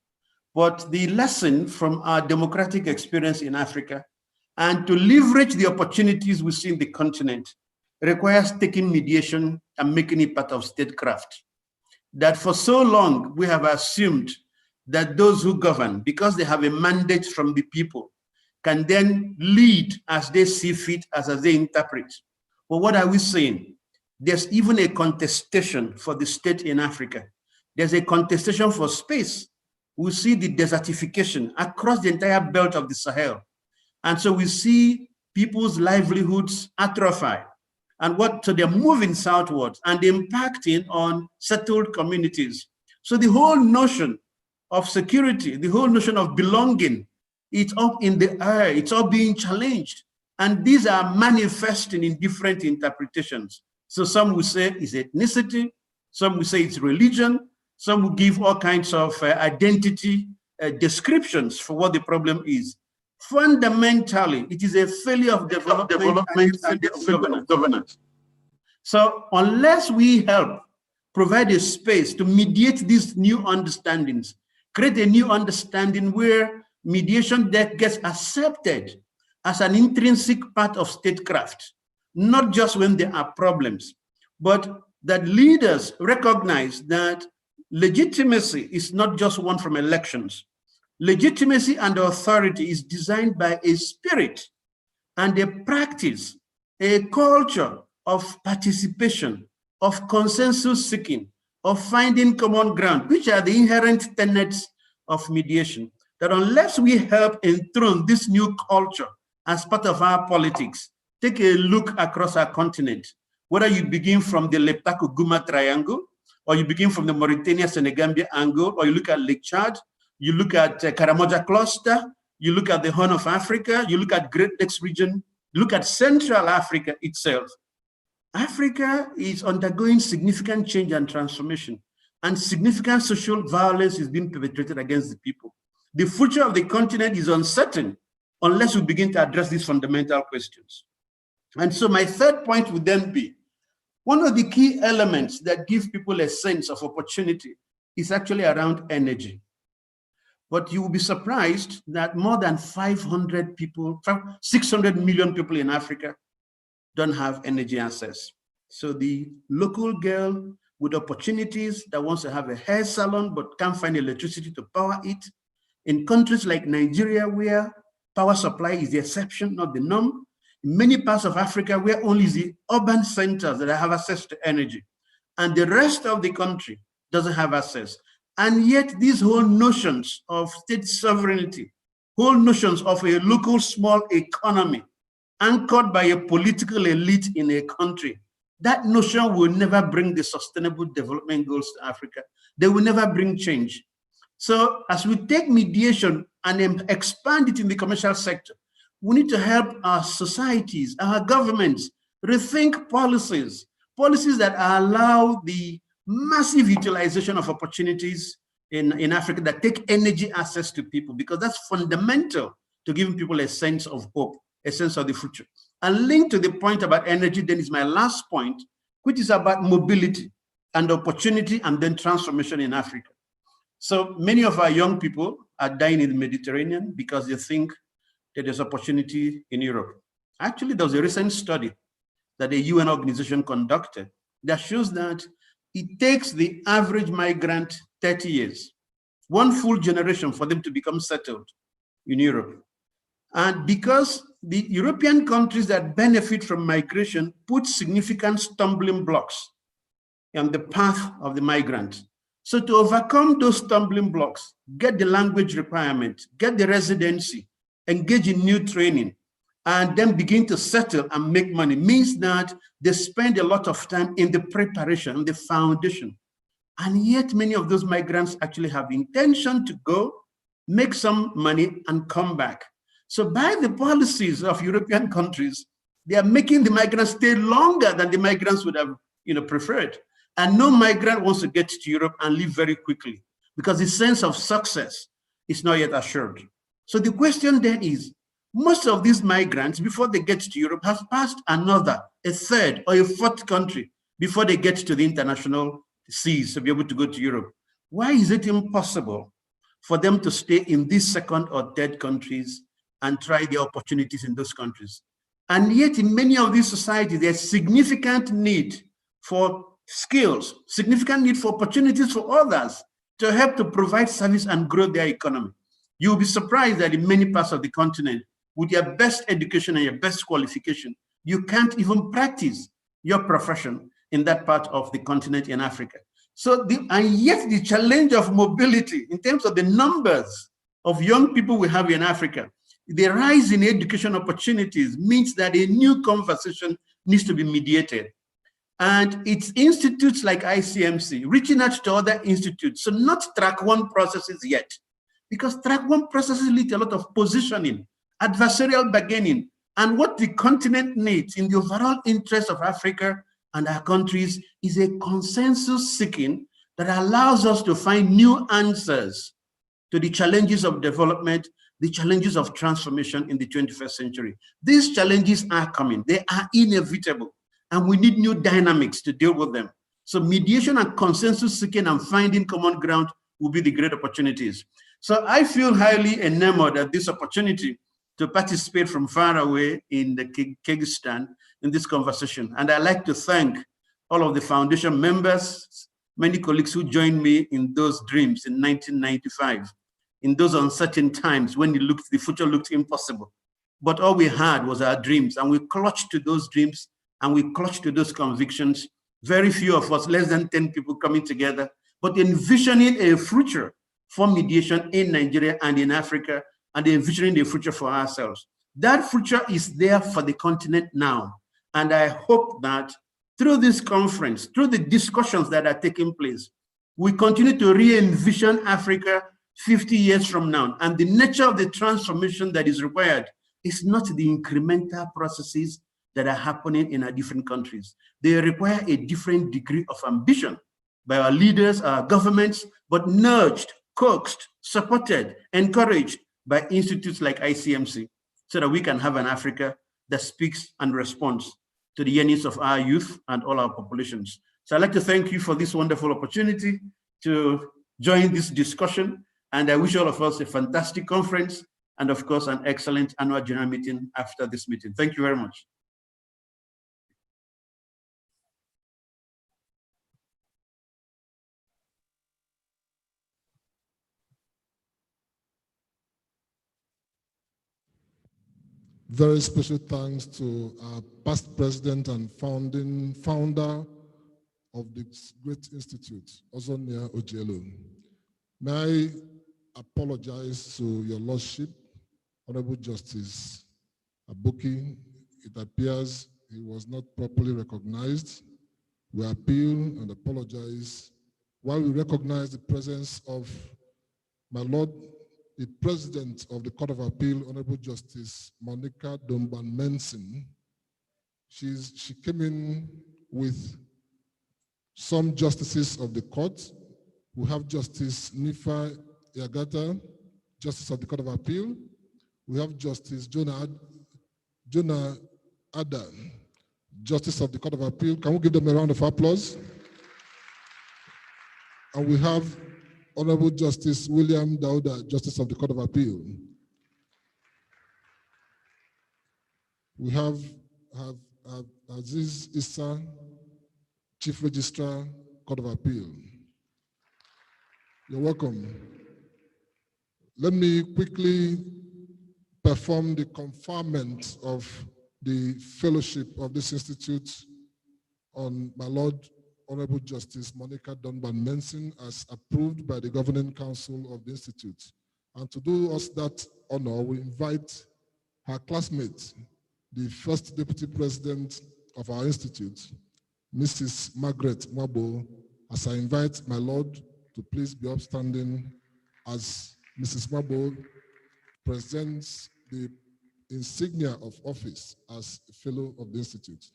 but the lesson from our democratic experience in Africa, and to leverage the opportunities we see in the continent, requires taking mediation and making it part of statecraft. That for so long, we have assumed that those who govern, because they have a mandate from the people, can then lead as they see fit, as they interpret. But what are we saying? There's even a contestation for the state in Africa. There's a contestation for space. We see the desertification across the entire belt of the Sahel. And so we see people's livelihoods atrophy. So they're moving southwards and impacting on settled communities. So the whole notion of security, the whole notion of belonging, it's up in the air, it's all being challenged. And these are manifesting in different interpretations. So some will say it's ethnicity, some will say it's religion, some will give all kinds of identity descriptions for what the problem is. Fundamentally, it is a failure of development and governance. So unless we help provide a space to mediate these new understandings, create a new understanding where mediation that gets accepted as an intrinsic part of statecraft, not just when there are problems, but that leaders recognize that legitimacy is not just one from elections. Legitimacy and authority is designed by a spirit and a practice, a culture of participation, of consensus seeking, of finding common ground, which are the inherent tenets of mediation. That unless we help enthrone this new culture as part of our politics, take a look across our continent, whether you begin from the Lepta-Koguma triangle, or you begin from the Mauritania-Senegambia angle, or you look at Lake Chad, you look at Karamoja cluster, you look at the Horn of Africa, you look at Great Lakes region, you look at Central Africa itself. Africa is undergoing significant change and transformation, and significant social violence is being perpetrated against the people. The future of the continent is uncertain unless we begin to address these fundamental questions. And so my third point would then be, one of the key elements that give people a sense of opportunity is actually around energy. But you will be surprised that more than 500 people, 600 million people in Africa don't have energy access. So the local girl with opportunities that wants to have a hair salon but can't find electricity to power it. In countries like Nigeria, where power supply is the exception, not the norm. In many parts of Africa, where only the urban centers that have access to energy, and the rest of the country doesn't have access. And yet these whole notions of state sovereignty, whole notions of a local small economy anchored by a political elite in a country, that notion will never bring the sustainable development goals to Africa. They will never bring change. So as we take mediation and expand it in the commercial sector, we need to help our societies, our governments, rethink policies that allow the massive utilization of opportunities in Africa that take energy access to people, because that's fundamental to giving people a sense of hope, a sense of the future. And linked to the point about energy then is my last point, which is about mobility and opportunity and then transformation in Africa. So many of our young people are dying in the Mediterranean because they think that there's opportunity in Europe. Actually, there was a recent study that a UN organization conducted that shows that it takes the average migrant 30 years, one full generation for them to become settled in Europe. And because the European countries that benefit from migration put significant stumbling blocks on the path of the migrant. So to overcome those stumbling blocks, get the language requirement, get the residency, engage in new training, and then begin to settle and make money means that they spend a lot of time in the preparation, the foundation. And yet many of those migrants actually have intention to go, make some money, and come back. So by the policies of European countries, they are making the migrants stay longer than the migrants would have preferred. And no migrant wants to get to Europe and leave very quickly because the sense of success is not yet assured. So the question then is, most of these migrants, before they get to Europe, have passed another, a third, or a fourth country before they get to the international seas to be able to go to Europe. Why is it impossible for them to stay in these second or third countries and try the opportunities in those countries? And yet in many of these societies, there's significant need for skills, significant need for opportunities for others to help to provide service and grow their economy. You'll be surprised that in many parts of the continent, with your best education and your best qualification, you can't even practice your profession in that part of the continent in Africa. So, and yet the challenge of mobility in terms of the numbers of young people we have in Africa, the rise in education opportunities means that a new conversation needs to be mediated. And it's institutes like Icmc reaching out to other institutes, so not track one processes yet, because track one processes lead to a lot of positioning, adversarial bargaining, and what the continent needs in the overall interest of Africa and our countries is a consensus seeking that allows us to find new answers to the challenges of development, the challenges of transformation in the 21st century. These challenges are coming, they are inevitable, and we need new dynamics to deal with them. So mediation and consensus seeking and finding common ground will be the great opportunities. So I feel highly enamored at this opportunity to participate from far away in the Kyrgyzstan in this conversation. And I'd like to thank all of the foundation members, many colleagues who joined me in those dreams in 1995, in those uncertain times when the future looked impossible. But all we had was our dreams, and we clutched to those dreams and we clutched to those convictions. Very few of us, less than 10 people coming together, but envisioning a future for mediation in Nigeria and in Africa, and envisioning a future for ourselves. That future is there for the continent now. And I hope that through this conference, through the discussions that are taking place, we continue to re-envision Africa 50 years from now. And the nature of the transformation that is required is not the incremental processes that are happening in our different countries. They require a different degree of ambition by our leaders, our governments, but nudged, coaxed, supported, encouraged by institutes like Icmc, so that we can have an Africa that speaks and responds to the yearnings of our youth and all our populations. So I'd like to thank you for this wonderful opportunity to join this discussion. And I wish all of us a fantastic conference and of course, an excellent annual general meeting after this meeting. Thank you very much.
Very special thanks to our past president and founder of this great institute, Ozonia Ojelo. May I apologize to your lordship, Honorable Justice Abuki. It appears he was not properly recognized. We appeal and apologize. While we recognize the presence of my Lord, the President of the Court of Appeal, Honorable Justice Monica Domban-Menson, she came in with some justices of the court. We have Justice Nifa Yagata, Justice of the Court of Appeal. We have Justice Jonah Adan, Justice of the Court of Appeal. Can we give them a round of applause? And we have Honorable Justice William Dauda, Justice of the Court of Appeal. We have Aziz Issa, Chief Registrar, Court of Appeal. You're welcome. Let me quickly perform the conferment of the fellowship of this institute on my Lord Honorable Justice Monica Domban-Menson as approved by the Governing Council of the Institute. And to do us that honor, we invite her classmate, the first Deputy President of our Institute, Mrs. Margaret Mwabo, as I invite my Lord to please be upstanding as Mrs. Mabo presents the insignia of office as a fellow of the Institute.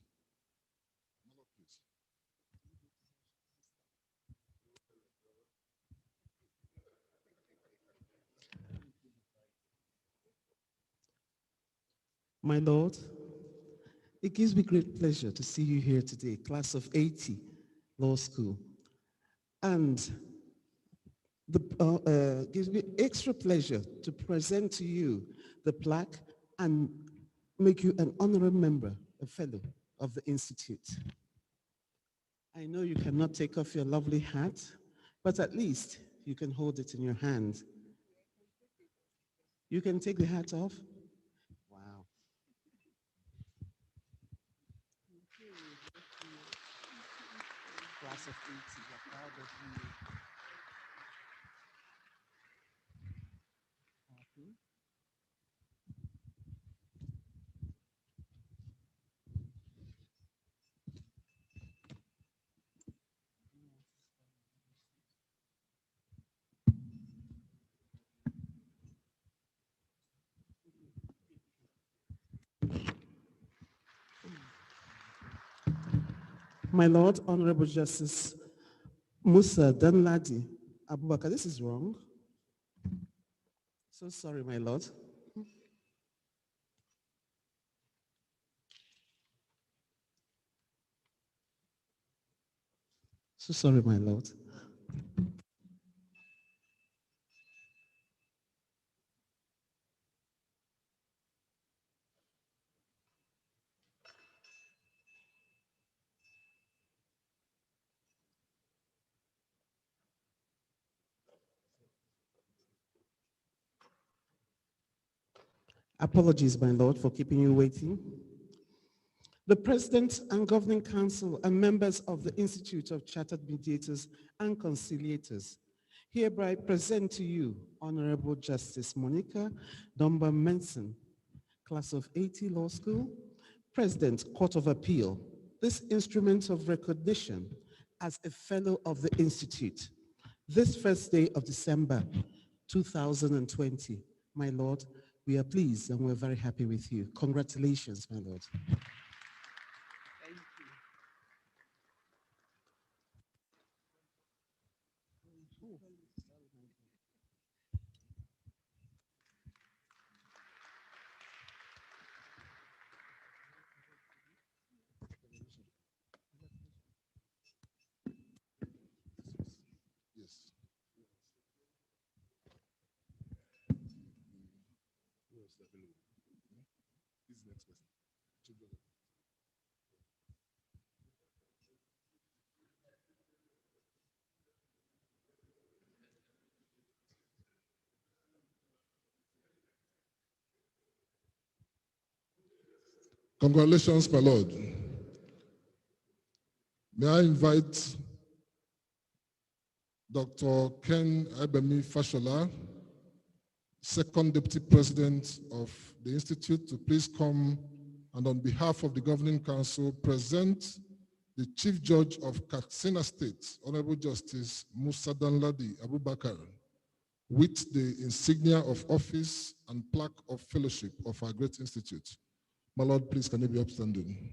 My Lord, it gives me great pleasure to see you here today, class of 80, law school. And gives me extra pleasure to present to you the plaque and make you an honorary member, a fellow of the Institute. I know you cannot take off your lovely hat, but at least you can hold it in your hand. You can take the hat off. Wow. Class of 80, we're proud of you. My Lord, Honorable Justice Musa Danladi Abubakar, this is wrong. So sorry, my Lord. So sorry, my Lord. Apologies, my Lord, for keeping you waiting. The President and Governing Council and members of the Institute of Chartered Mediators and Conciliators hereby present to you Honorable Justice Monica Domba Menson, class of 80 law school, President, Court of Appeal, this instrument of recognition as a fellow of the Institute, this first day of December 2020. My Lord, we are pleased and we're very happy with you. Congratulations, my Lord.
Congratulations, my Lord. May I invite Dr. Ken Ibemi Fashola, Second Deputy President of the Institute, to please come and on behalf of the Governing Council present the Chief Judge of Katsina State, Honorable Justice Musa Danladi Abubakar, with the insignia of office and plaque of fellowship of our great institute. My Lord, please, can you be upstanding?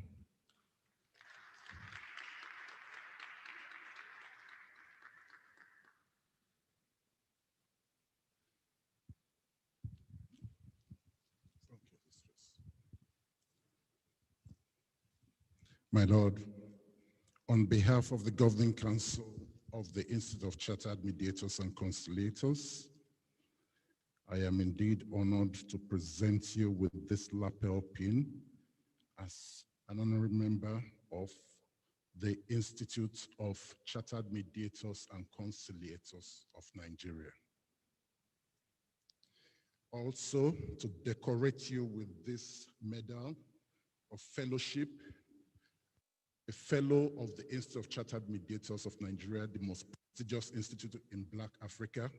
My Lord, on behalf of the Governing Council of the Institute of Chartered Mediators and Conciliators, I am indeed honored to present you with this lapel pin as an honorary member of the Institute of Chartered Mediators and Conciliators of Nigeria. Also, to decorate you with this medal of fellowship, a fellow of the Institute of Chartered Mediators of Nigeria, the most prestigious institute in Black Africa.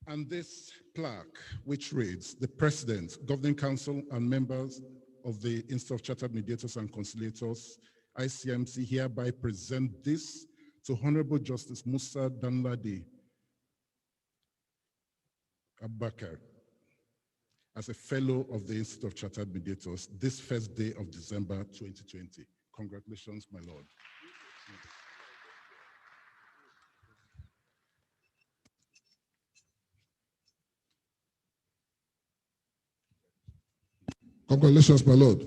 And this plaque, which reads, the President, Governing Council, and members of the Institute of Chartered Mediators and Conciliators ICMC hereby present this to Honorable Justice Musa Danladi Abakar as a fellow of the Institute of Chartered Mediators this first day of December 2020. Congratulations, my lord.
Congratulations, my lord.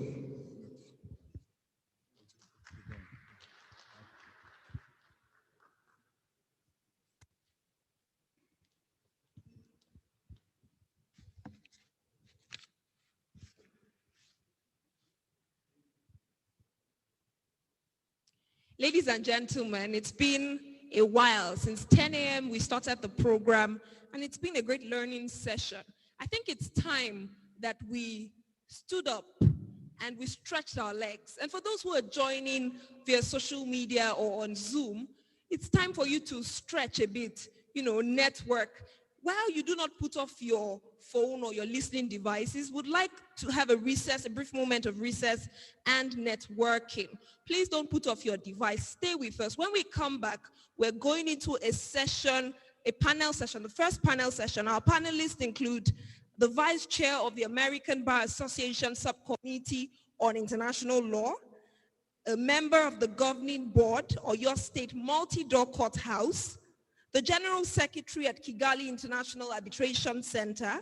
Ladies and gentlemen, it's been a while. Since 10 a.m. we started the program, and it's been a great learning session. I think it's time that we stood up and we stretched our legs. And for those who are joining via social media or on Zoom, it's time for you to stretch a bit, network. While you do not put off your phone or your listening devices, would like to have a brief moment of recess and networking. Please don't put off your device. Stay with us. When we come back, we're going into a session, a panel session, the first panel session. Our panelists include the Vice Chair of the American Bar Association Subcommittee on International Law, a member of the Governing Board or your state multi-door courthouse, the General Secretary at Kigali International Arbitration Center,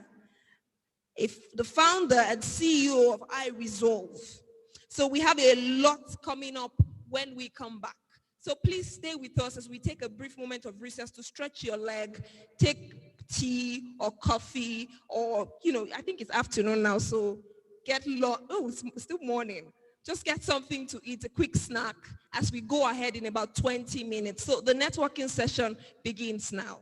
the founder and CEO of iResolve. So we have a lot coming up when we come back. So please stay with us as we take a brief moment of recess to stretch your leg, take tea or coffee or, I think it's afternoon now, so it's still morning. Just get something to eat, a quick snack as we go ahead in about 20 minutes. So the networking session begins now.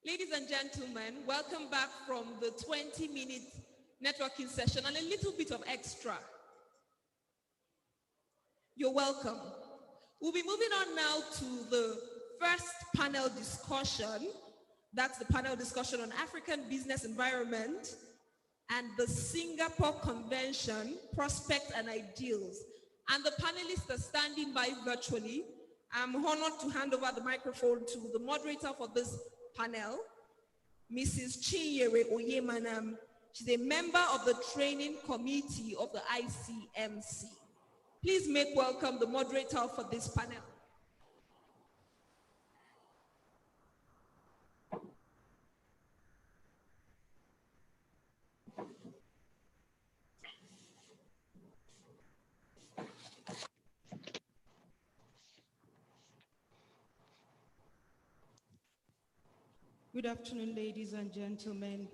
Ladies and gentlemen, welcome back from the 20-minute networking session and a little bit of extra. You're welcome. We'll be moving on now to the first panel discussion. That's the panel discussion on African business environment and the Singapore Convention, prospects and ideals. And the panelists are standing by virtually. I'm honored to hand over the microphone to the moderator for this panel, Mrs. Chinyere Oyemanam. She's a member of the training committee of the Icmc. Please make welcome the moderator for this panel.
Good afternoon, ladies and gentlemen.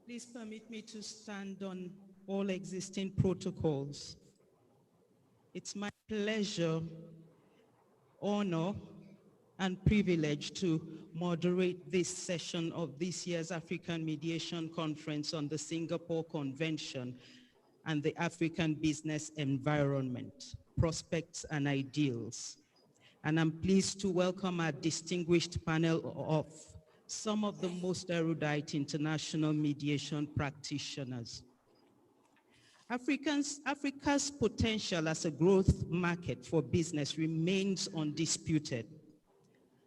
Please permit me to stand on all existing protocols. It's my pleasure, honor, and privilege to moderate this session of this year's African Mediation Conference on the Singapore Convention and the African business environment, prospects and ideals. And I'm pleased to welcome our distinguished panel of some of the most erudite international mediation practitioners. Africa's potential as a growth market for business remains undisputed.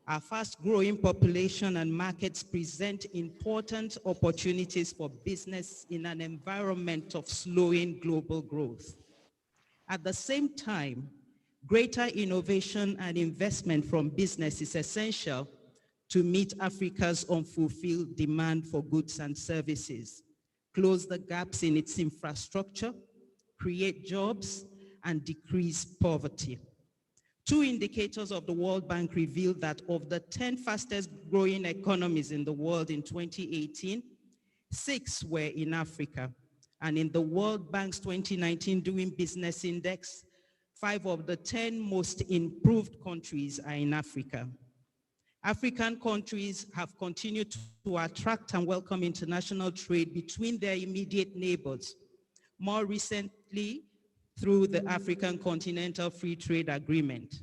Our fast-growing population and markets present important opportunities for business in an environment of slowing global growth. At the same time, greater innovation and investment from business is essential to meet Africa's unfulfilled demand for goods and services, close the gaps in its infrastructure, create jobs, and decrease poverty. Two indicators of the World Bank revealed that of the 10 fastest growing economies in the world in 2018, 6 were in Africa. And in the World Bank's 2019 Doing Business Index, 5 of the 10 most improved countries are in Africa. African countries have continued to attract and welcome international trade between their immediate neighbors, more recently through the African Continental Free Trade Agreement,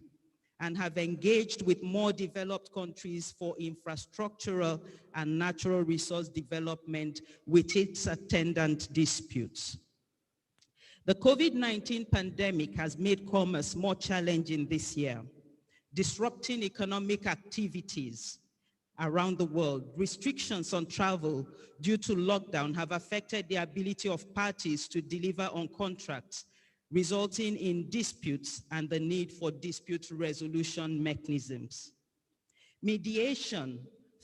and have engaged with more developed countries for infrastructural and natural resource development with its attendant disputes. The COVID-19 pandemic has made commerce more challenging this year, disrupting economic activities around the world. Restrictions on travel due to lockdown have affected the ability of parties to deliver on contracts, resulting in disputes and the need for dispute resolution mechanisms. Mediation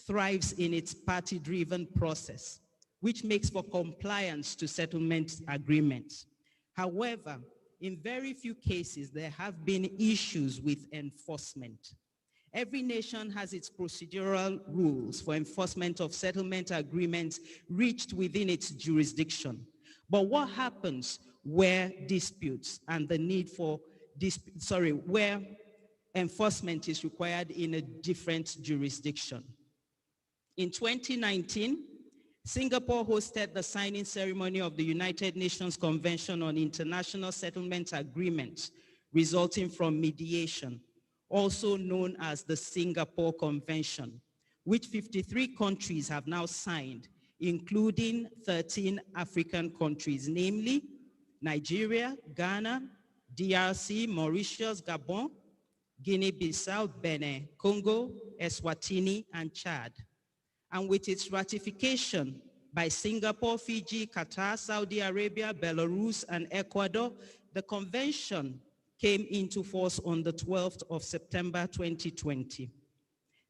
thrives in its party-driven process, which makes for compliance to settlement agreements. However, in very few cases, there have been issues with enforcement. Every nation has its procedural rules for enforcement of settlement agreements reached within its jurisdiction. But what happens where disputes and the need for where enforcement is required in a different jurisdiction? In 2019, Singapore hosted the signing ceremony of the United Nations Convention on International Settlement Agreements resulting from mediation, also known as the Singapore Convention, which 53 countries have now signed, including 13 African countries, namely Nigeria, Ghana, DRC, Mauritius, Gabon, Guinea-Bissau, Benin, Congo, Eswatini, and Chad. And with its ratification by Singapore, Fiji, Qatar, Saudi Arabia, Belarus, and Ecuador, the convention came into force on the 12th of September 2020.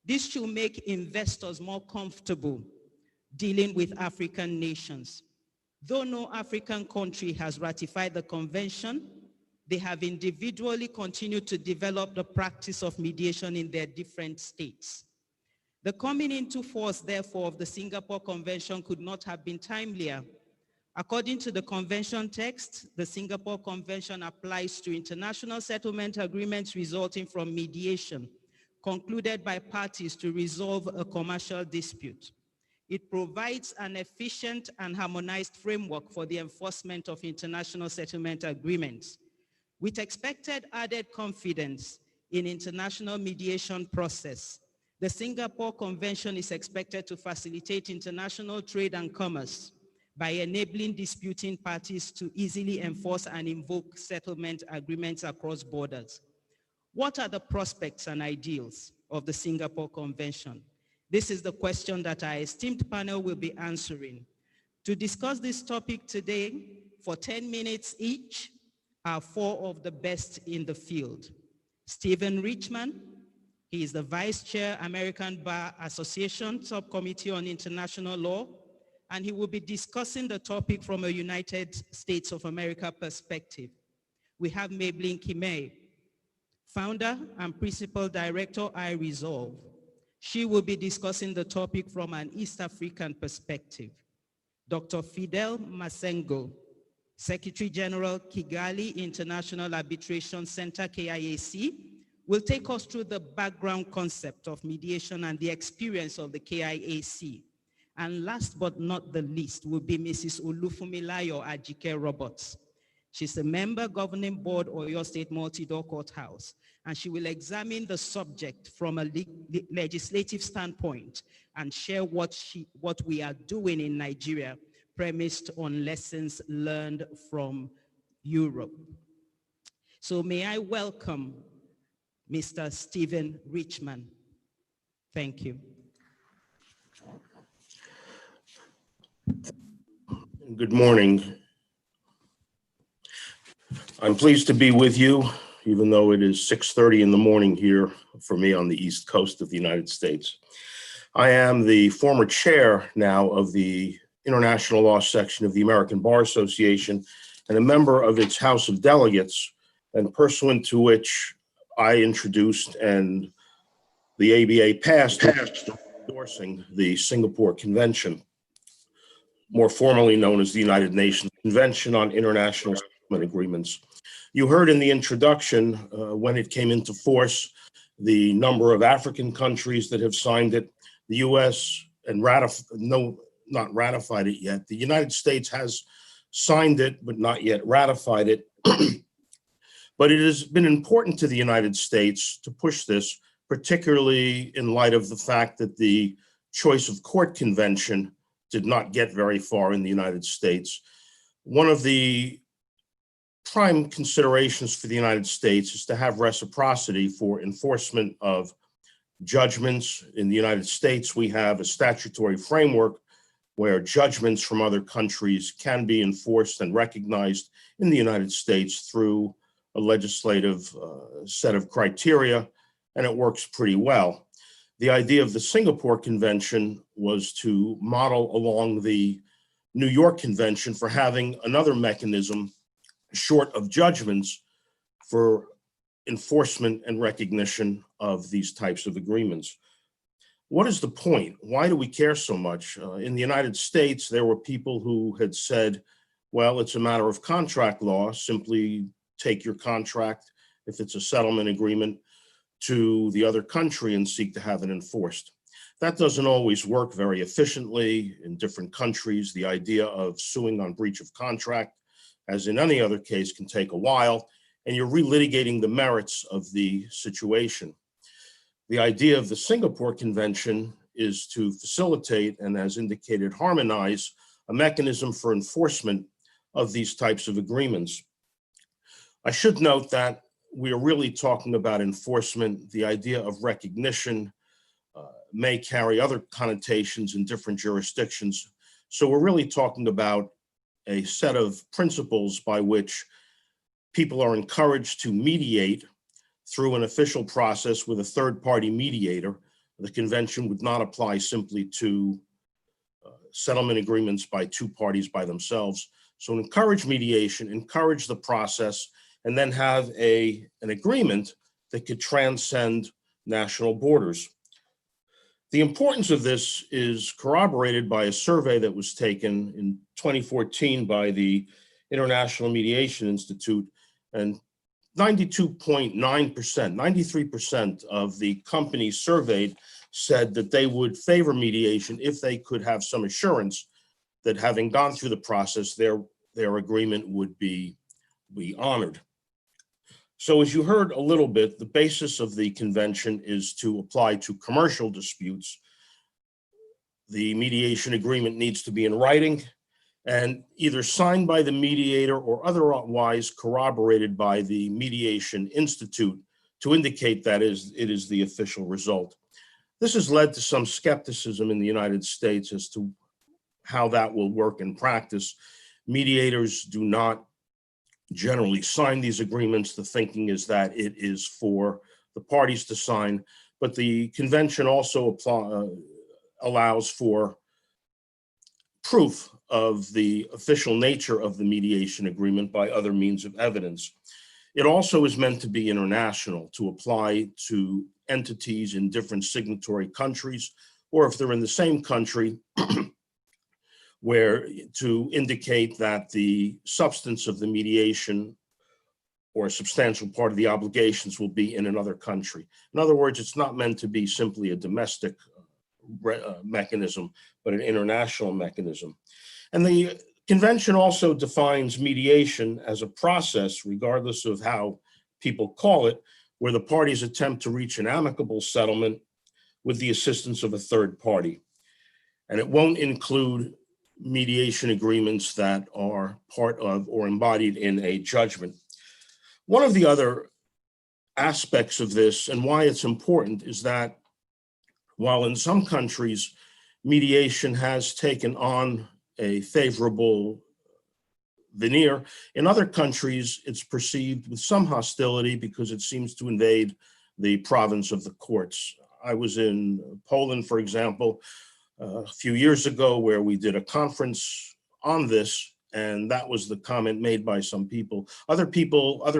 This should make investors more comfortable dealing with African nations. Though no African country has ratified the convention, they have individually continued to develop the practice of mediation in their different states. The coming into force, therefore, of the Singapore Convention could not have been timelier. According to the convention text, the Singapore Convention applies to international settlement agreements resulting from mediation, concluded by parties to resolve a commercial dispute. It provides an efficient and harmonized framework for the enforcement of international settlement agreements. With expected added confidence in international mediation process, the Singapore Convention is expected to facilitate international trade and commerce by enabling disputing parties to easily enforce and invoke settlement agreements across borders. What are the prospects and ideals of the Singapore Convention? This is the question that our esteemed panel will be answering. To discuss this topic today, for 10 minutes each, are four of the best in the field. Stephen Richman, he is the Vice Chair, American Bar Association Subcommittee on International Law, and he will be discussing the topic from a United States of America perspective. We have Maybelline Kimei, Founder and Principal Director, iResolve. She will be discussing the topic from an East African perspective. Dr. Fidel Masengo, Secretary General, Kigali International Arbitration Center, KIAC, will take us through the background concept of mediation and the experience of the KIAC. And last but not the least will be Mrs. Olufumilayo Ajike Roberts. She's a member governing board Oyo State Multi-Door Courthouse, and she will examine the subject from a legislative standpoint and share what we are doing in Nigeria, premised on lessons learned from Europe. So may I welcome Mr. Stephen Richman. Thank you.
Good morning. I'm pleased to be with you, even though it is 6:30 in the morning here for me on the East Coast of the United States. I am the former chair now of the International Law Section of the American Bar Association and a member of its House of Delegates, and pursuant to which I introduced and the ABA passed endorsing the Singapore Convention, more formally known as the United Nations Convention on International Settlement Agreements. You heard in the introduction when it came into force, the number of African countries that have signed it. The US and not ratified it yet. The United States has signed it, but not yet ratified it. But it has been important to the United States to push this, particularly in light of the fact that the choice of court convention did not get very far in the United States. One of the prime considerations for the United States is to have reciprocity for enforcement of judgments. In the United States, we have a statutory framework where judgments from other countries can be enforced and recognized in the United States through a legislative set of criteria, and it works pretty well. The idea of the Singapore Convention was to model along the New York Convention for having another mechanism short of judgments for enforcement and recognition of these types of agreements. What is the point? Why do we care so much? In the United States, there were people who had said, well, it's a matter of contract law, simply take your contract, if it's a settlement agreement, to the other country and seek to have it enforced. That doesn't always work very efficiently in different countries. The idea of suing on breach of contract, as in any other case, can take a while, and you're relitigating the merits of the situation. The idea of the Singapore Convention is to facilitate and, as indicated, harmonize a mechanism for enforcement of these types of agreements. I should note that we are really talking about enforcement. The idea of recognition may carry other connotations in different jurisdictions. So we're really talking about a set of principles by which people are encouraged to mediate through an official process with a third-party mediator. The convention would not apply simply to settlement agreements by two parties by themselves. So encourage mediation, encourage the process, and then have an agreement that could transcend national borders. The importance of this is corroborated by a survey that was taken in 2014 by the International Mediation Institute, and 92.9%, 93% of the companies surveyed said that they would favor mediation if they could have some assurance that having gone through the process, their agreement would be honored. So as you heard a little bit, the basis of the convention is to apply to commercial disputes. The mediation agreement needs to be in writing and either signed by the mediator or otherwise corroborated by the Mediation Institute to indicate that it is the official result. This has led to some skepticism in the United States as to how that will work in practice. Mediators do not generally sign these agreements. The thinking is that it is for the parties to sign, but the convention also allows for proof of the official nature of the mediation agreement by other means of evidence. It also is meant to be international, to apply to entities in different signatory countries, or if they're in the same country, where to indicate that the substance of the mediation or a substantial part of the obligations will be in another country. In other words, it's not meant to be simply a domestic mechanism, but an international mechanism. And the convention also defines mediation as a process, regardless of how people call it, where the parties attempt to reach an amicable settlement with the assistance of a third party. And it won't include mediation agreements that are part of or embodied in a judgment. One of the other aspects of this and why it's important is that while in some countries mediation has taken on a favorable veneer, in other countries it's perceived with some hostility because it seems to invade the province of the courts. I was in Poland, for example, a few years ago where we did a conference on this, and that was the comment made by some people. Other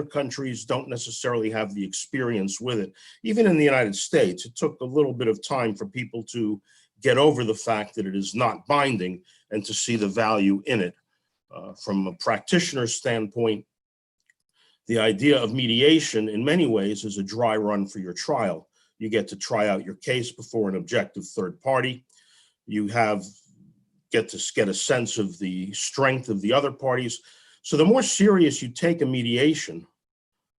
countries don't necessarily have the experience with it. Even in the United States, it took a little bit of time for people to get over the fact that it is not binding and to see the value in it. From a practitioner's standpoint, the idea of mediation in many ways is a dry run for your trial. You get to try out your case before an objective third party. You get to get a sense of the strength of the other parties. So the more serious you take a mediation,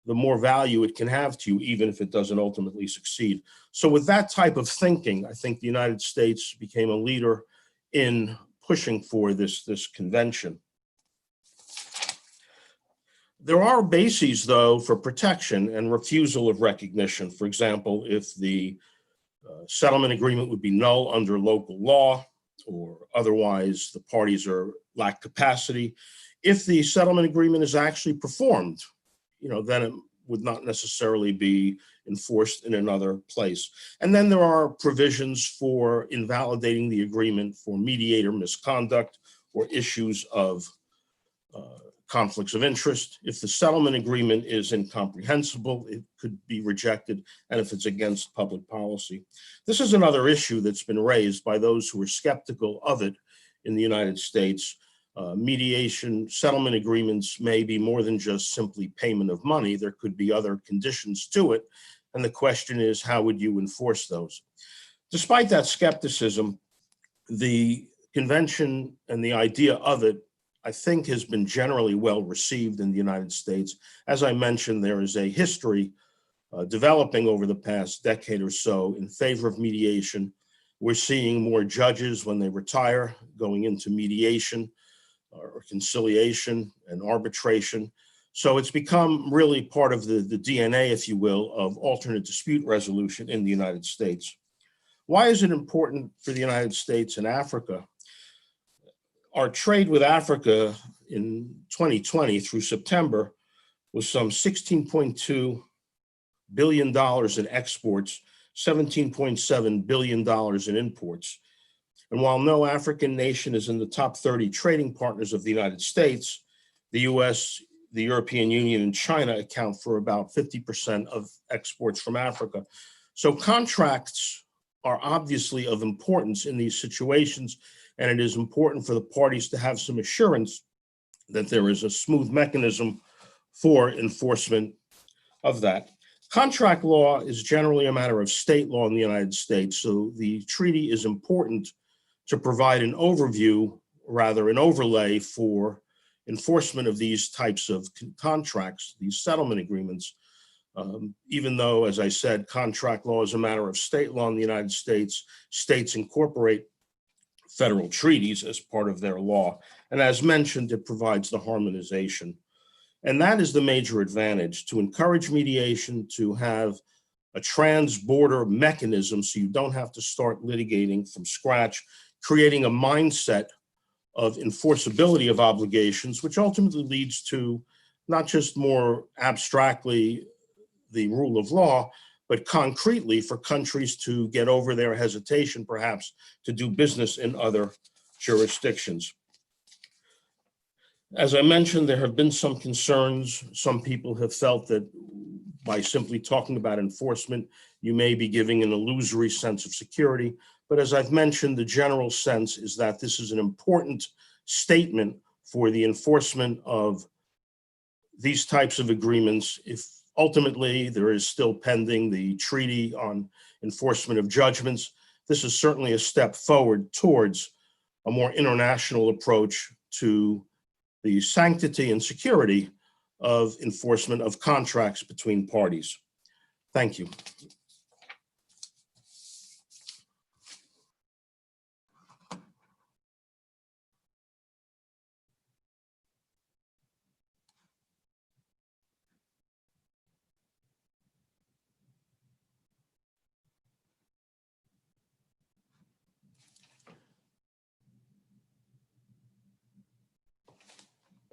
the more value it can have to you, even if it doesn't ultimately succeed. So with that type of thinking, I think the United States became a leader in pushing for this convention. There are bases, though, for protection and refusal of recognition. For example, if the settlement agreement would be null under local law, or otherwise the parties lack capacity. If the settlement agreement is actually performed, then it would not necessarily be enforced in another place. And then there are provisions for invalidating the agreement for mediator misconduct or issues of conflicts of interest. If the settlement agreement is incomprehensible, it could be rejected, and if it's against public policy. This is another issue that's been raised by those who are skeptical of it in the United States. Mediation settlement agreements may be more than just simply payment of money. There could be other conditions to it, and the question is, how would you enforce those? Despite that skepticism, the convention and the idea of it, I think, has been generally well received in the United States. As I mentioned, there is a history developing over the past decade or so in favor of mediation. We're seeing more judges when they retire going into mediation or conciliation and arbitration. So it's become really part of the DNA, if you will, of alternate dispute resolution in the United States. Why is it important for the United States and Africa? Our trade with Africa in 2020 through September was some $16.2 billion in exports, $17.7 billion in imports. And while no African nation is in the top 30 trading partners of the United States, the US, the European Union, and China account for about 50% of exports from Africa. So contracts are obviously of importance in these situations, and it is important for the parties to have some assurance that there is a smooth mechanism for enforcement of that. Contract law is generally a matter of state law in the United States, so the treaty is important to provide an overview, rather an overlay for enforcement of these types of contracts, these settlement agreements. Even though, as I said, contract law is a matter of state law in the United States, states incorporate federal treaties as part of their law. And as mentioned, it provides the harmonization. And that is the major advantage, to encourage mediation, to have a trans-border mechanism so you don't have to start litigating from scratch, creating a mindset of enforceability of obligations, which ultimately leads to not just more abstractly the rule of law, but concretely for countries to get over their hesitation, perhaps, to do business in other jurisdictions. As I mentioned, there have been some concerns. Some people have felt that by simply talking about enforcement, you may be giving an illusory sense of security. But as I've mentioned, the general sense is that this is an important statement for the enforcement of these types of agreements. If ultimately there is still pending the Treaty on Enforcement of Judgments, this is certainly a step forward towards a more international approach to the sanctity and security of enforcement of contracts between parties. Thank you.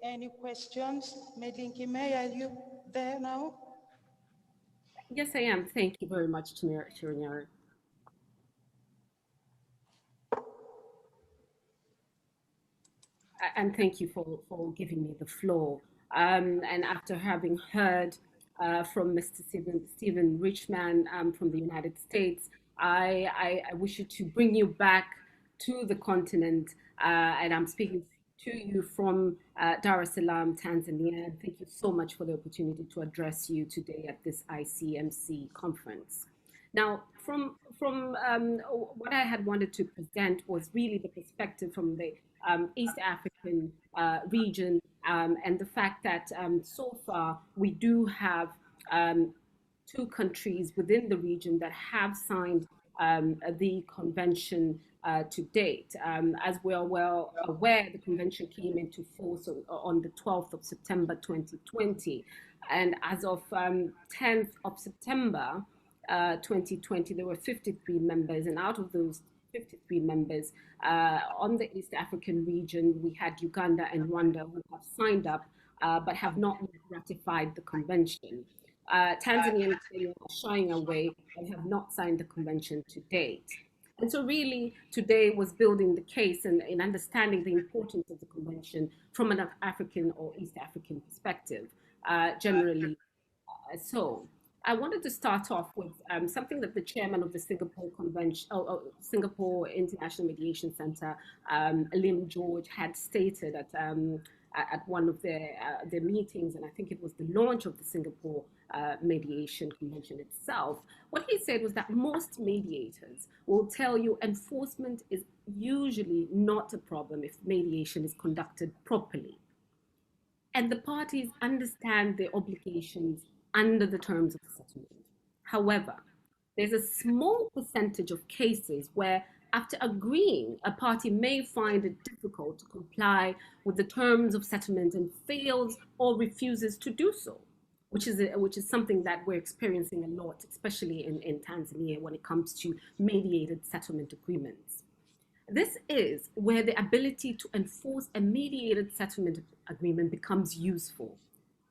Any questions? Icmc, are you there now?
Yes, I am. Thank you very much, Chair. And thank you for giving me the floor. And after having heard from Mr. Stephen Richman from the United States, I wish to bring you back to the continent, and I'm speaking to you from Dar es Salaam, Tanzania. And thank you so much for the opportunity to address you today at this Icmc conference. Now, from what I had wanted to present was really the perspective from the East African region, and the fact that so far we do have 2 countries within the region that have signed the convention to date. As we are well aware, the convention came into force on the 12th of September 2020. And as of 10th of September 2020, there were 53 members. And out of those 53 members on the East African region, we had Uganda and Rwanda who have signed up but have not ratified the convention. Tanzania and Kenya are shying away and have not signed the convention to date. And so really today was building the case and in understanding the importance of the convention from an African or East African perspective, generally. So I wanted to start off with something that the chairman of the Singapore Convention, Singapore International Mediation Center, Lim George, had stated at one of their meetings, and I think it was the launch of the Singapore Mediation Convention itself. What he said was that most mediators will tell you enforcement is usually not a problem if mediation is conducted properly. And the parties understand their obligations under the terms of the settlement. However, there's a small percentage of cases where after agreeing, a party may find it difficult to comply with the terms of settlement and fails or refuses to do so, which is something that we're experiencing a lot, especially in Tanzania when it comes to mediated settlement agreements. This is where the ability to enforce a mediated settlement agreement becomes useful.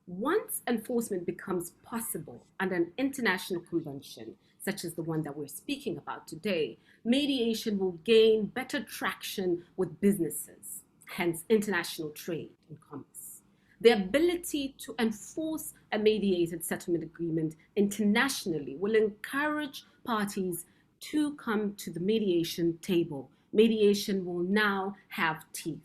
Once enforcement becomes possible under an international convention, such as the one that we're speaking about today, mediation will gain better traction with businesses, hence international trade and commerce. The ability to enforce a mediated settlement agreement internationally will encourage parties to come to the mediation table. Mediation will now have teeth.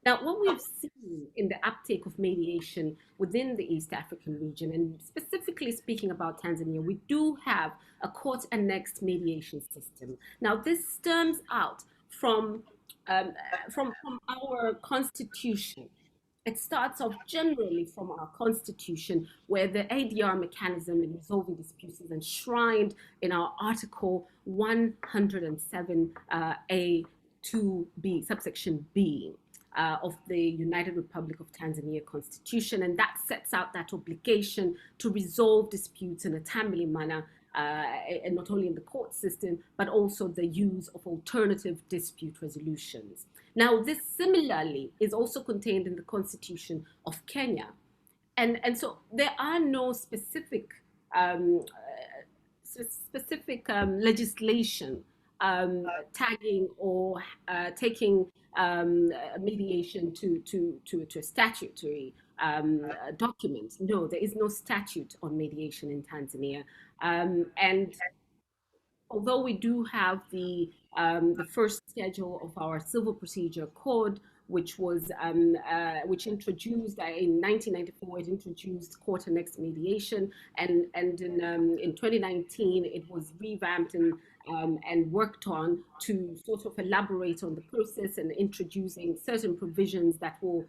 Now, what we've seen in the uptake of mediation within the East African region, and specifically speaking about Tanzania, we do have a court-annexed mediation system. Now, this stems out um, from our constitution. It starts off generally from our constitution, where the ADR mechanism in resolving disputes is enshrined in our Article 107 A 2B, subsection B. Of the United Republic of Tanzania Constitution, and that sets out that obligation to resolve disputes in a timely manner, and not only in the court system, but also the use of alternative dispute resolutions. Now, this similarly is also contained in the Constitution of Kenya. And so there are no specific legislation tagging or taking mediation to a statutory document. No, there is no statute on mediation in Tanzania. And although we do have the first schedule of our civil procedure code, which was which introduced in 1994, it introduced court-annexed mediation, and in 2019 it was revamped and worked on to sort of elaborate on the process and introducing certain provisions that will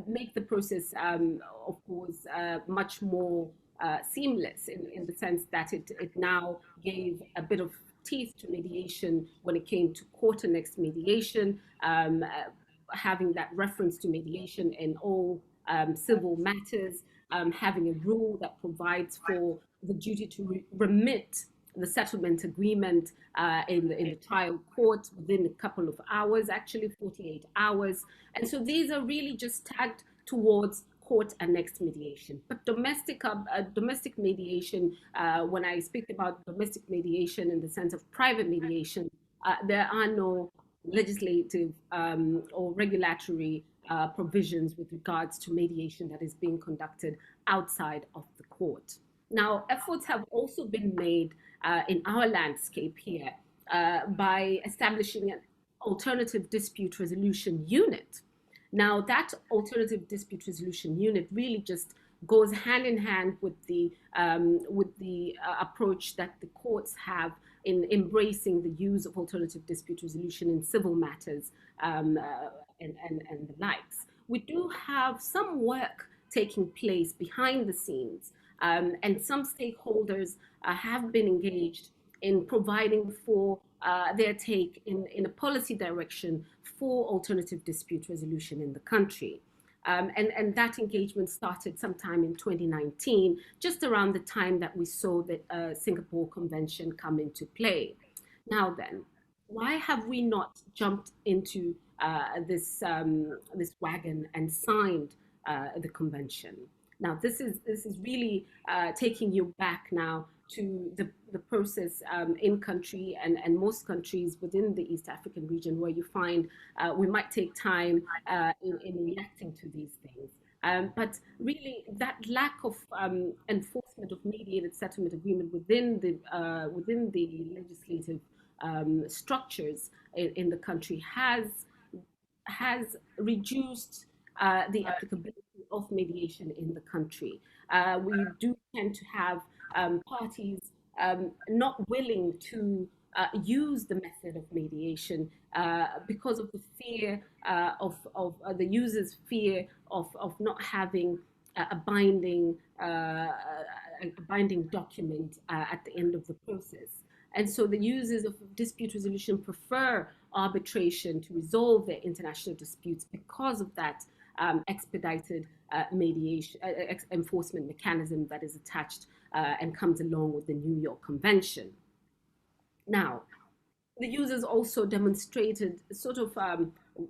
make the process, of course, much more seamless in the sense that it now gave a bit of teeth to mediation when it came to court-annexed mediation, having that reference to mediation in all civil matters, having a rule that provides for the duty to remit the settlement agreement in the trial court within a couple of hours, actually 48 hours. And so these are really just tagged towards court-annexed mediation. But domestic mediation, when I speak about domestic mediation in the sense of private mediation, there are no legislative or regulatory provisions with regards to mediation that is being conducted outside of the court. Now, efforts have also been made in our landscape here by establishing an alternative dispute resolution unit. Now, that alternative dispute resolution unit really just goes hand in hand with the approach that the courts have in embracing the use of alternative dispute resolution in civil matters and the likes. We do have some work taking place behind the scenes, and some stakeholders have been engaged in providing for their take in a policy direction for alternative dispute resolution in the country. And that engagement started sometime in 2019, just around the time that we saw the Singapore Convention come into play. Now then, why have we not jumped into this wagon and signed the convention? Now, this is really taking you back now to the process in country and most countries within the East African region, where you find we might take time in reacting to these things. But really, that lack of enforcement of mediated settlement agreement within the legislative structures in the country has reduced the applicability of mediation in the country. We do tend to have parties not willing to use the method of mediation because of the fear of the user's fear of not having a binding document at the end of the process. And so the users of dispute resolution prefer arbitration to resolve their international disputes because of that expedited mediation enforcement mechanism that is attached and comes along with the New York Convention. Now, the users also demonstrated sort of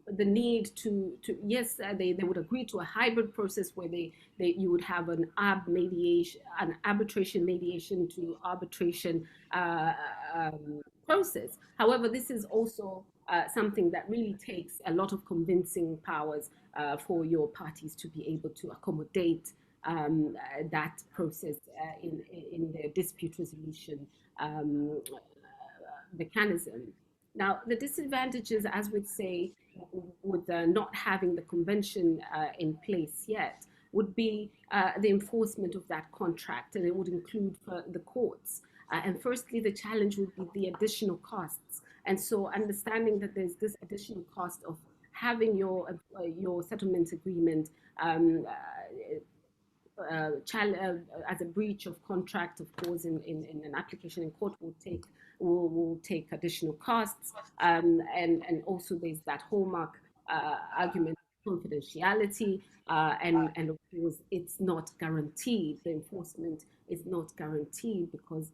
the need to yes, they would agree to a hybrid process where you would have an arbitration mediation to arbitration process. However, this is also something that really takes a lot of convincing powers for your parties to be able to accommodate that process in their dispute resolution mechanism. Now, the disadvantages, as we'd say, not having the convention in place yet would be the enforcement of that contract, and it would include the courts. And firstly, the challenge would be the additional costs. And so understanding that there's this additional cost of having your settlement agreement as a breach of contract, of course, in an application in court will take additional costs. And also there's that hallmark argument of confidentiality, and of course it's not guaranteed. The enforcement is not guaranteed because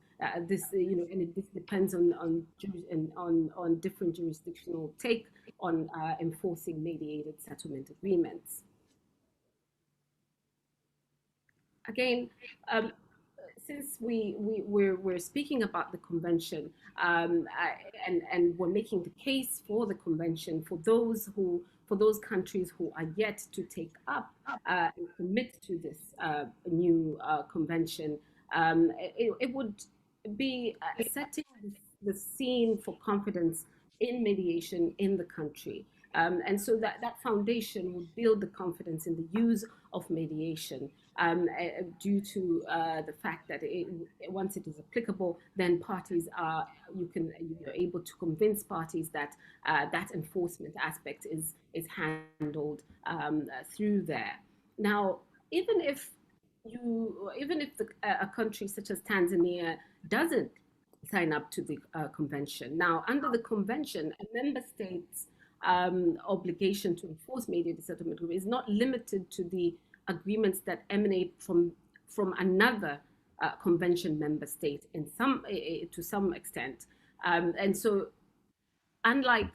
this, and this depends on different jurisdictional take on enforcing mediated settlement agreements. Again, since we're speaking about the convention, and we're making the case for the convention for those countries who are yet to take up and commit to this new convention, it would be setting the scene for confidence in mediation in the country. And so that foundation would build the confidence in the use of mediation, due to the fact that once it is applicable, then parties you're able to convince parties that that enforcement aspect is handled through there. Now, even if a country such as Tanzania doesn't sign up to the convention, now under the convention, a member state's obligation to enforce mediated settlement agreement is not limited to the agreements that emanate from another convention member state to some extent, and so unlike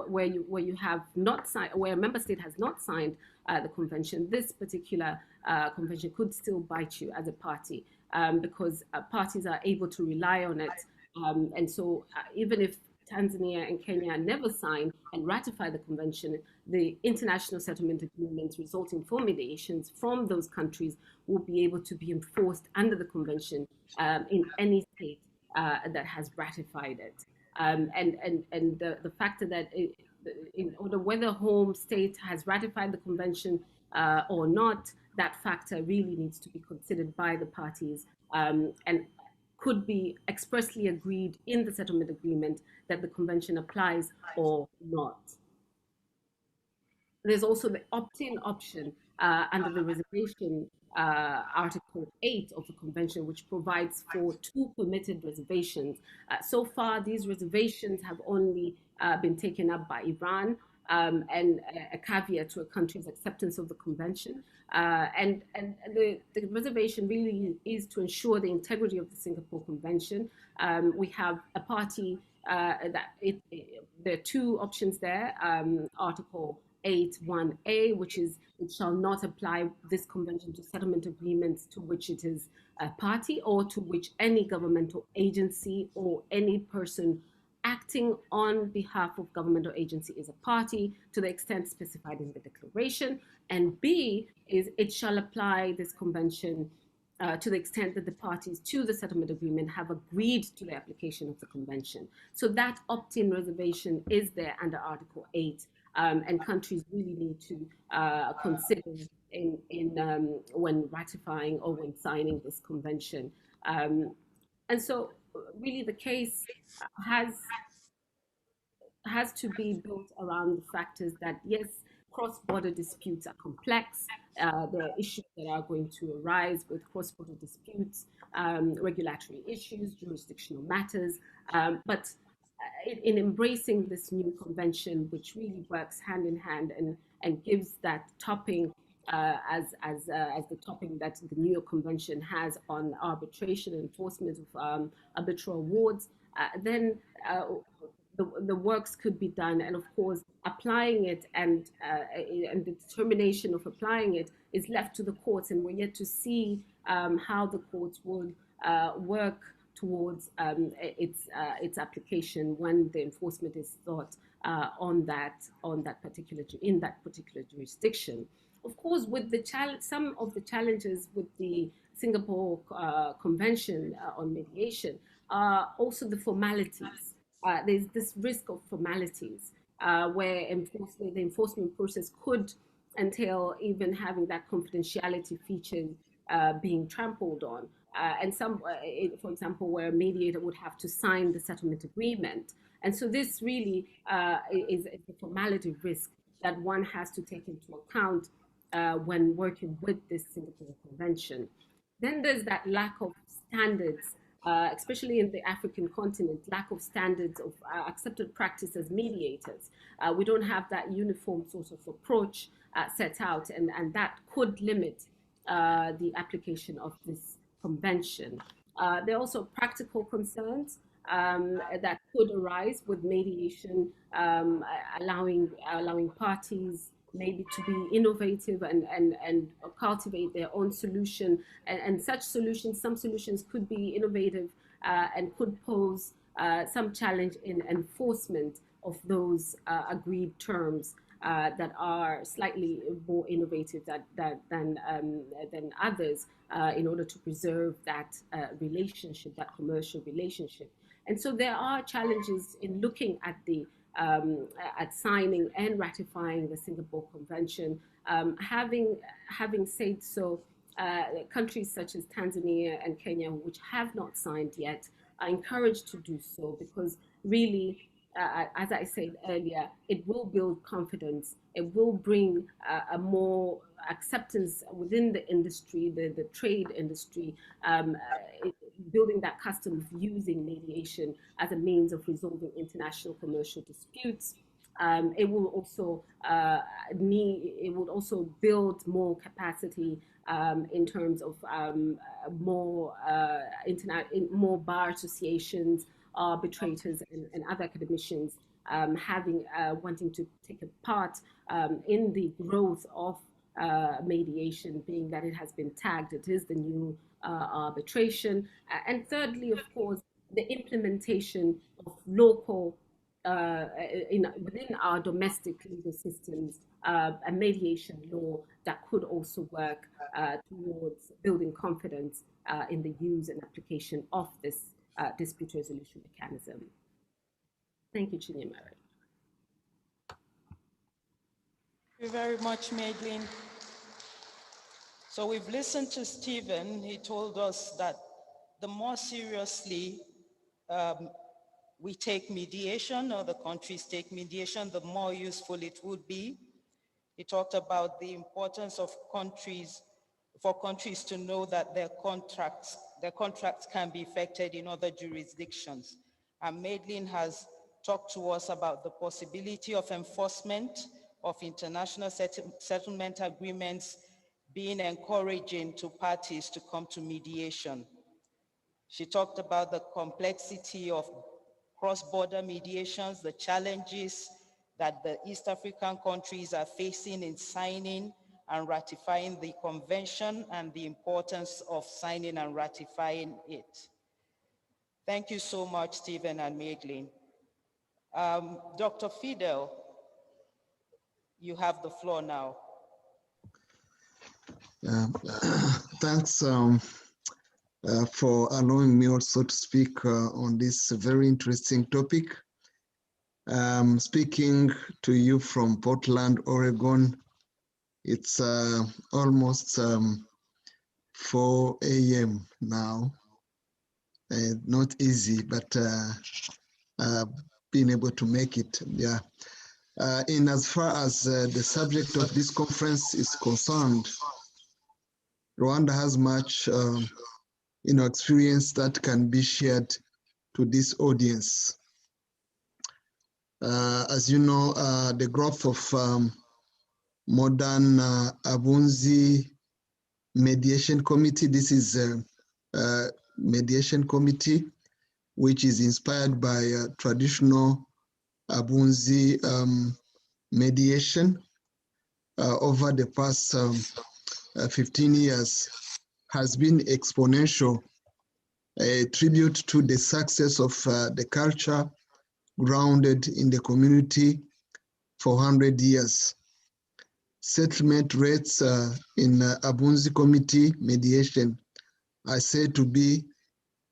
where you have not signed, where a member state has not signed the convention, this particular convention could still bite you as a party, because parties are able to rely on it, and so even if Tanzania and Kenya never sign and ratify the convention, the international settlement agreements resulting from mediations from those countries will be able to be enforced under the convention in any state that has ratified it. And the factor that in order whether home state has ratified the convention or not, that factor really needs to be considered by the parties, and could be expressly agreed in the settlement agreement that the convention applies or not. There's also the opt-in option under the reservation Article 8 of the convention, which provides for 2 permitted reservations. So far, these reservations have only been taken up by Iran, and a caveat to a country's acceptance of the convention. And the reservation really is to ensure the integrity of the Singapore Convention. We have a party there are 2 options there. Article 8(1)(a), which is it shall not apply this convention to settlement agreements to which it is a party or to which any governmental agency or any person acting on behalf of government or agency is a party to the extent specified in the declaration. And B is it shall apply this convention to the extent that the parties to the settlement agreement have agreed to the application of the convention. So that opt-in reservation is there under Article 8, and countries really need to consider when ratifying or when signing this convention. And so really the case has to be built around the factors that, yes, cross-border disputes are complex. There are issues that are going to arise with cross-border disputes, regulatory issues, jurisdictional matters. But in embracing this new convention, which really works hand in hand and gives that topping as the topping that the New York Convention has on arbitration and enforcement of arbitral awards, then the works could be done, and of course applying it and the determination of applying it is left to the courts, and we're yet to see how the courts would work towards its application when the enforcement is thought in that particular jurisdiction. Of course, with the some of the challenges with the Singapore Convention on mediation are also the formalities. There's this risk of formalities where the enforcement process could entail even having that confidentiality feature being trampled on. And for example, where a mediator would have to sign the settlement agreement. And so this really is a formality risk that one has to take into account when working with this Singapore Convention. Then there's that lack of standards, especially in the African continent, lack of standards of accepted practice as mediators. We don't have that uniform sort of approach set out, and that could limit the application of this convention. There are also practical concerns that could arise with mediation, allowing parties maybe to be innovative and cultivate their own solution. And such solutions, some solutions could be innovative and could pose some challenge in enforcement of those agreed terms that are slightly more innovative than others in order to preserve that relationship, that commercial relationship. And so there are challenges in looking at at signing and ratifying the Singapore Convention. Having said so, countries such as Tanzania and Kenya, which have not signed yet, are encouraged to do so because really, as I said earlier, it will build confidence. It will bring a more acceptance within the industry, the trade industry, building that custom of using mediation as a means of resolving international commercial disputes. It will also build more capacity in terms of more bar associations, arbitrators, and other academicians wanting to take a part in the growth of mediation, being that it has been tagged, it is the new arbitration. And thirdly, of course, the implementation of local, within our domestic legal systems, a mediation law that could also work towards building confidence in the use and application of this dispute resolution mechanism. Thank you, Chinyamere.
Thank you very much, Madeline. So we've listened to Stephen. He told us that the more seriously we take mediation, or the countries take mediation, the more useful it would be. He talked about the importance of for countries to know that their contracts can be effected in other jurisdictions. And Madeline has talked to us about the possibility of enforcement of international settlement agreements being encouraging to parties to come to mediation. She talked about the complexity of cross-border mediations, the challenges that the East African countries are facing in signing and ratifying the convention, and the importance of signing and ratifying it. Thank you so much, Stephen and Madeline. Dr. Fidel, you have the floor now.
Thanks for allowing me also to speak on this very interesting topic. Speaking to you from Portland, Oregon. It's almost 4 a.m. now. Not easy, but being able to make it, yeah. In as far as the subject of this conference is concerned, Rwanda has much experience that can be shared to this audience. As you know, the growth of modern Abunzi Mediation Committee, this is a mediation committee which is inspired by traditional Abunzi mediation over the past 15 years has been exponential, a tribute to the success of the culture grounded in the community for 100 years. Settlement rates in Abunzi committee mediation are said to be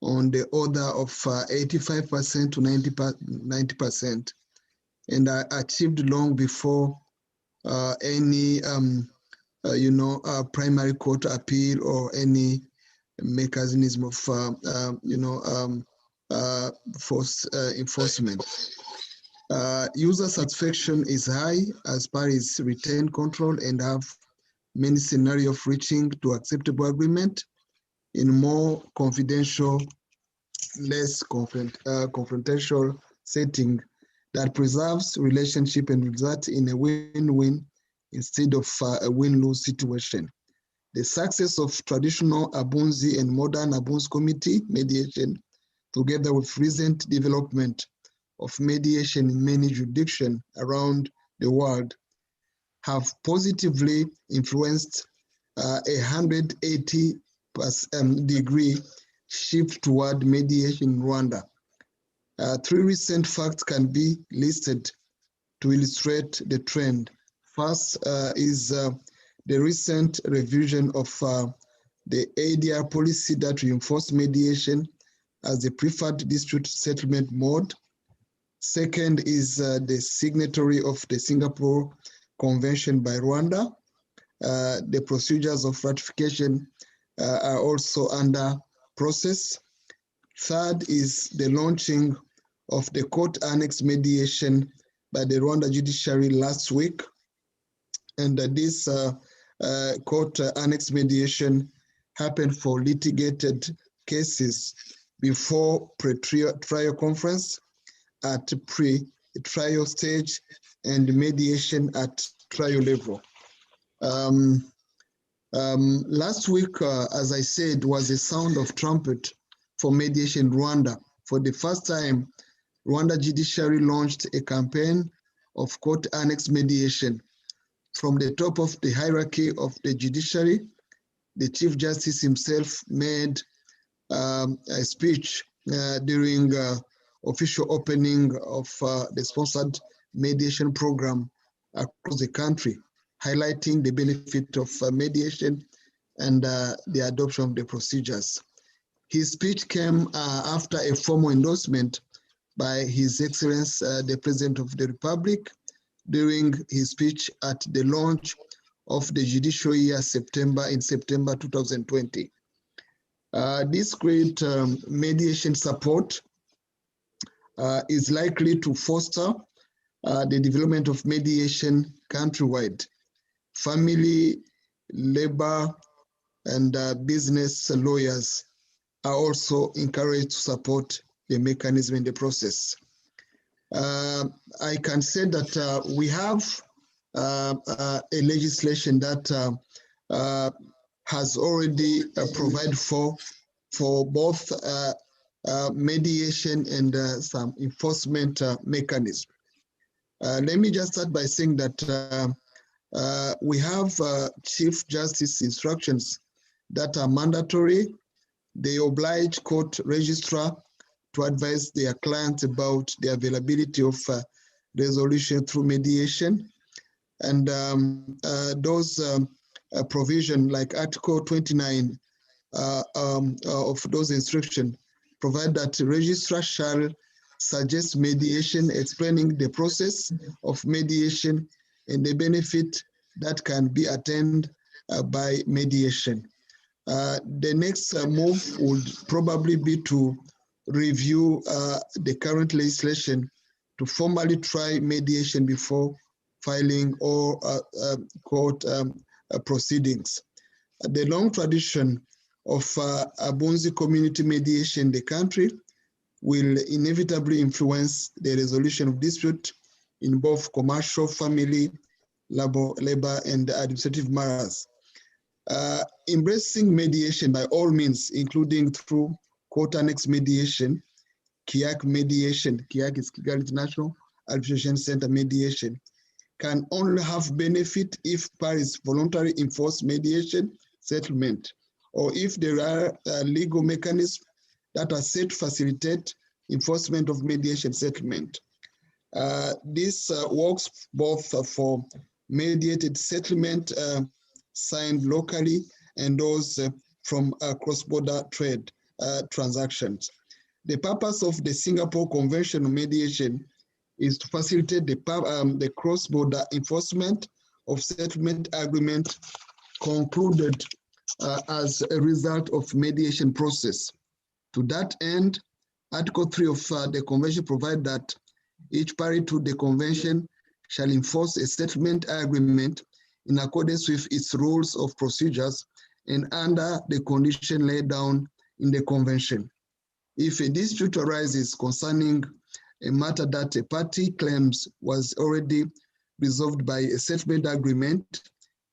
on the order of 85% to 90%. and are achieved long before any primary court appeal or any mechanism of force enforcement. User satisfaction is high as far as retain control and have many scenarios of reaching to acceptable agreement in more confidential, less confrontational setting that preserves relationship and results in a win-win instead of a win-lose situation. The success of traditional Abunzi and modern Abunzi committee mediation, together with recent development of mediation in many jurisdictions around the world, have positively influenced a 180 degree shift toward mediation in Rwanda. Three recent facts can be listed to illustrate the trend. First is the recent revision of the ADR policy that reinforced mediation as the preferred dispute settlement mode. Second is the signatory of the Singapore Convention by Rwanda. The procedures of ratification are also under process. Third is the launching of the court annex mediation by the Rwanda judiciary last week. And this court annex mediation happened for litigated cases before pre-trial conference, at pre-trial stage, and mediation at trial level. Last week, as I said, was a sound of trumpet for mediation in Rwanda. For the first time, Rwanda judiciary launched a campaign of court annex mediation. From the top of the hierarchy of the judiciary, the Chief Justice himself made a speech during official opening of the sponsored mediation program across the country, highlighting the benefit of mediation and the adoption of the procedures. His speech came after a formal endorsement by His Excellency, the President of the Republic, during his speech at the launch of the judicial year in September 2020. This great mediation support is likely to foster the development of mediation countrywide. Family, labor, and business lawyers are also encouraged to support the mechanism in the process. I can say that we have a legislation that has already provided for both mediation and some enforcement mechanism. Let me just start by saying that we have Chief Justice instructions that are mandatory. They oblige court registrar to advise their clients about the availability of resolution through mediation. And those provisions, like Article 29 of those instructions, provide that the registrar shall suggest mediation, explaining the process of mediation and the benefit that can be attained by mediation. The next move would probably be to review the current legislation to formally try mediation before filing or court proceedings. The long tradition of Abunzi community mediation in the country will inevitably influence the resolution of dispute in both commercial, family, labor, and administrative matters. Embracing mediation by all means, including through court annex mediation, KIAC mediation, KIAC is Kigali International Arbitration Center mediation, can only have benefit if parties voluntarily enforce mediation settlement, or if there are legal mechanisms that are set to facilitate enforcement of mediation settlement. This works both for mediated settlement signed locally and those from cross-border trade transactions. The purpose of the Singapore Convention on Mediation is to facilitate the cross-border enforcement of settlement agreement concluded as a result of mediation process. To that end, Article 3 of the Convention provides that each party to the Convention shall enforce a settlement agreement in accordance with its rules of procedures and under the condition laid down in the Convention. If a dispute arises concerning a matter that a party claims was already resolved by a settlement agreement,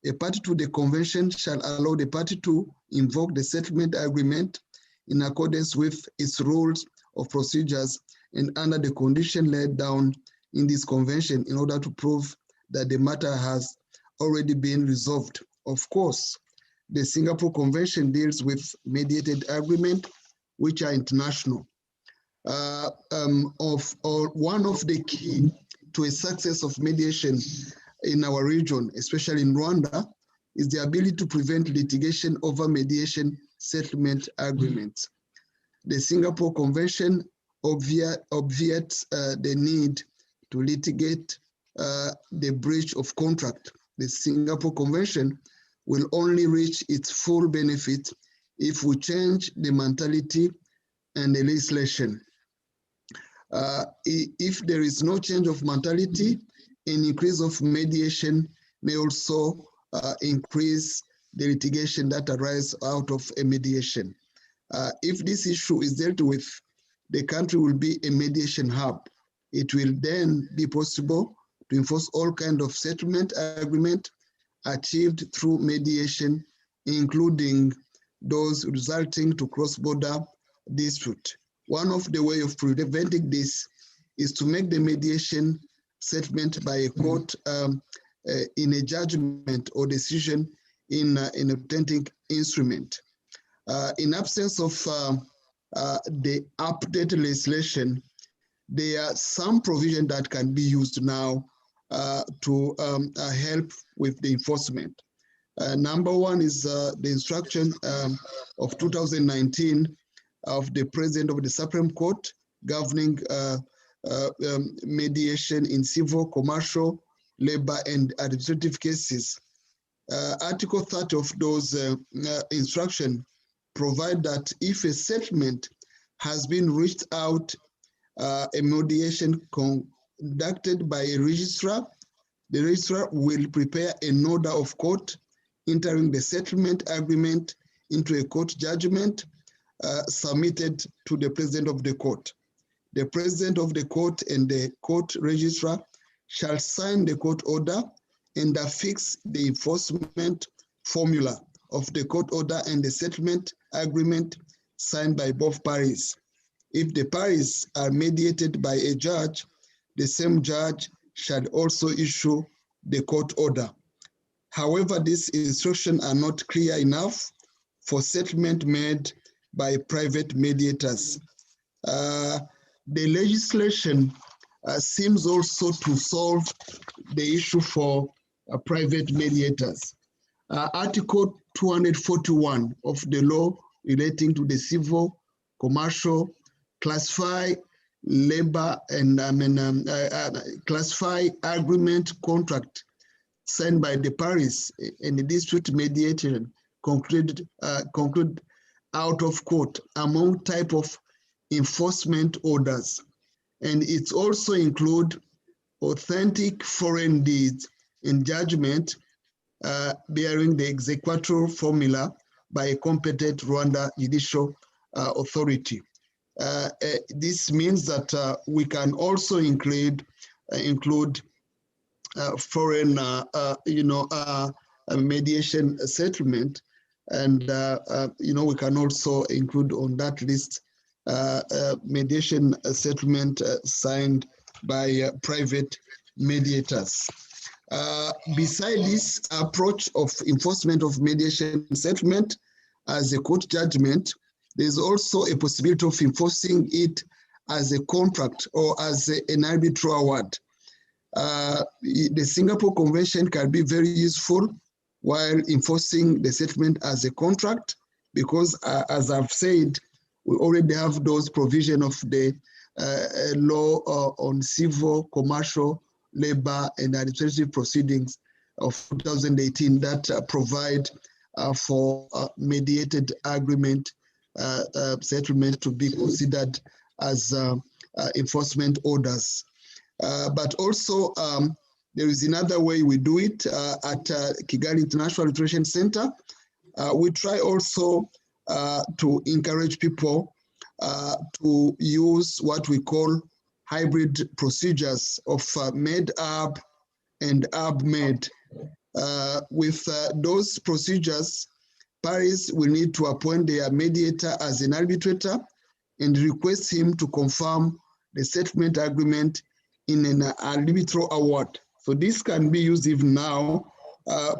a party to the Convention shall allow the party to invoke the settlement agreement in accordance with its rules of procedures and under the condition laid down in this convention in order to prove that the matter has already been resolved. Of course, the Singapore Convention deals with mediated agreement, which are international. One of the key to a success of mediation in our region, especially in Rwanda, is the ability to prevent litigation over mediation settlement agreements. The Singapore Convention obviates the need to litigate the breach of contract. The Singapore Convention will only reach its full benefit if we change the mentality and the legislation. If there is no change of mentality, an increase of mediation may also increase the litigation that arises out of a mediation. If this issue is dealt with, the country will be a mediation hub. It will then be possible to enforce all kinds of settlement agreement achieved through mediation, including those resulting to cross-border dispute. One of the ways of preventing this is to make the mediation settlement by a court in a judgment or decision in an authentic instrument. In absence of the updated legislation, there are some provisions that can be used now to help with the enforcement. Number one is the instruction of 2019 of the President of the Supreme Court governing mediation in civil, commercial, labor, and administrative cases. Article 30 of those instructions provide that if a settlement has been reached out, a mediation conducted by a registrar, the registrar will prepare an order of court entering the settlement agreement into a court judgment submitted to the president of the court. The president of the court and the court registrar shall sign the court order and affix the enforcement formula of the court order and the settlement agreement signed by both parties. If the parties are mediated by a judge, the same judge shall also issue the court order. However, these instructions are not clear enough for settlement made by private mediators. The legislation seems also to solve the issue for private mediators. Article 241 of the law relating to the civil, commercial, classify labor and classify agreement contract signed by the parties in the dispute mediation conclude out of court among type of enforcement orders. And it also include authentic foreign deeds in judgment bearing the exequatur formula by a competent Rwanda judicial authority. This means that we can also include foreign, mediation settlement, and we can also include on that list mediation settlement signed by private mediators. Beside this approach of enforcement of mediation settlement as a court judgment, there's also a possibility of enforcing it as a contract or as an arbitral award. The Singapore Convention can be very useful while enforcing the settlement as a contract, because as I've said, we already have those provisions of the law on civil, commercial, labor, and administrative proceedings of 2018 that provide for mediated agreement settlement to be considered as enforcement orders. But also, there is another way we do it at Kigali International Arbitration Center. We try also to encourage people to use what we call hybrid procedures of made-up and up-made. With those procedures, parties will need to appoint their mediator as an arbitrator and request him to confirm the settlement agreement in an arbitral award. So this can be used even now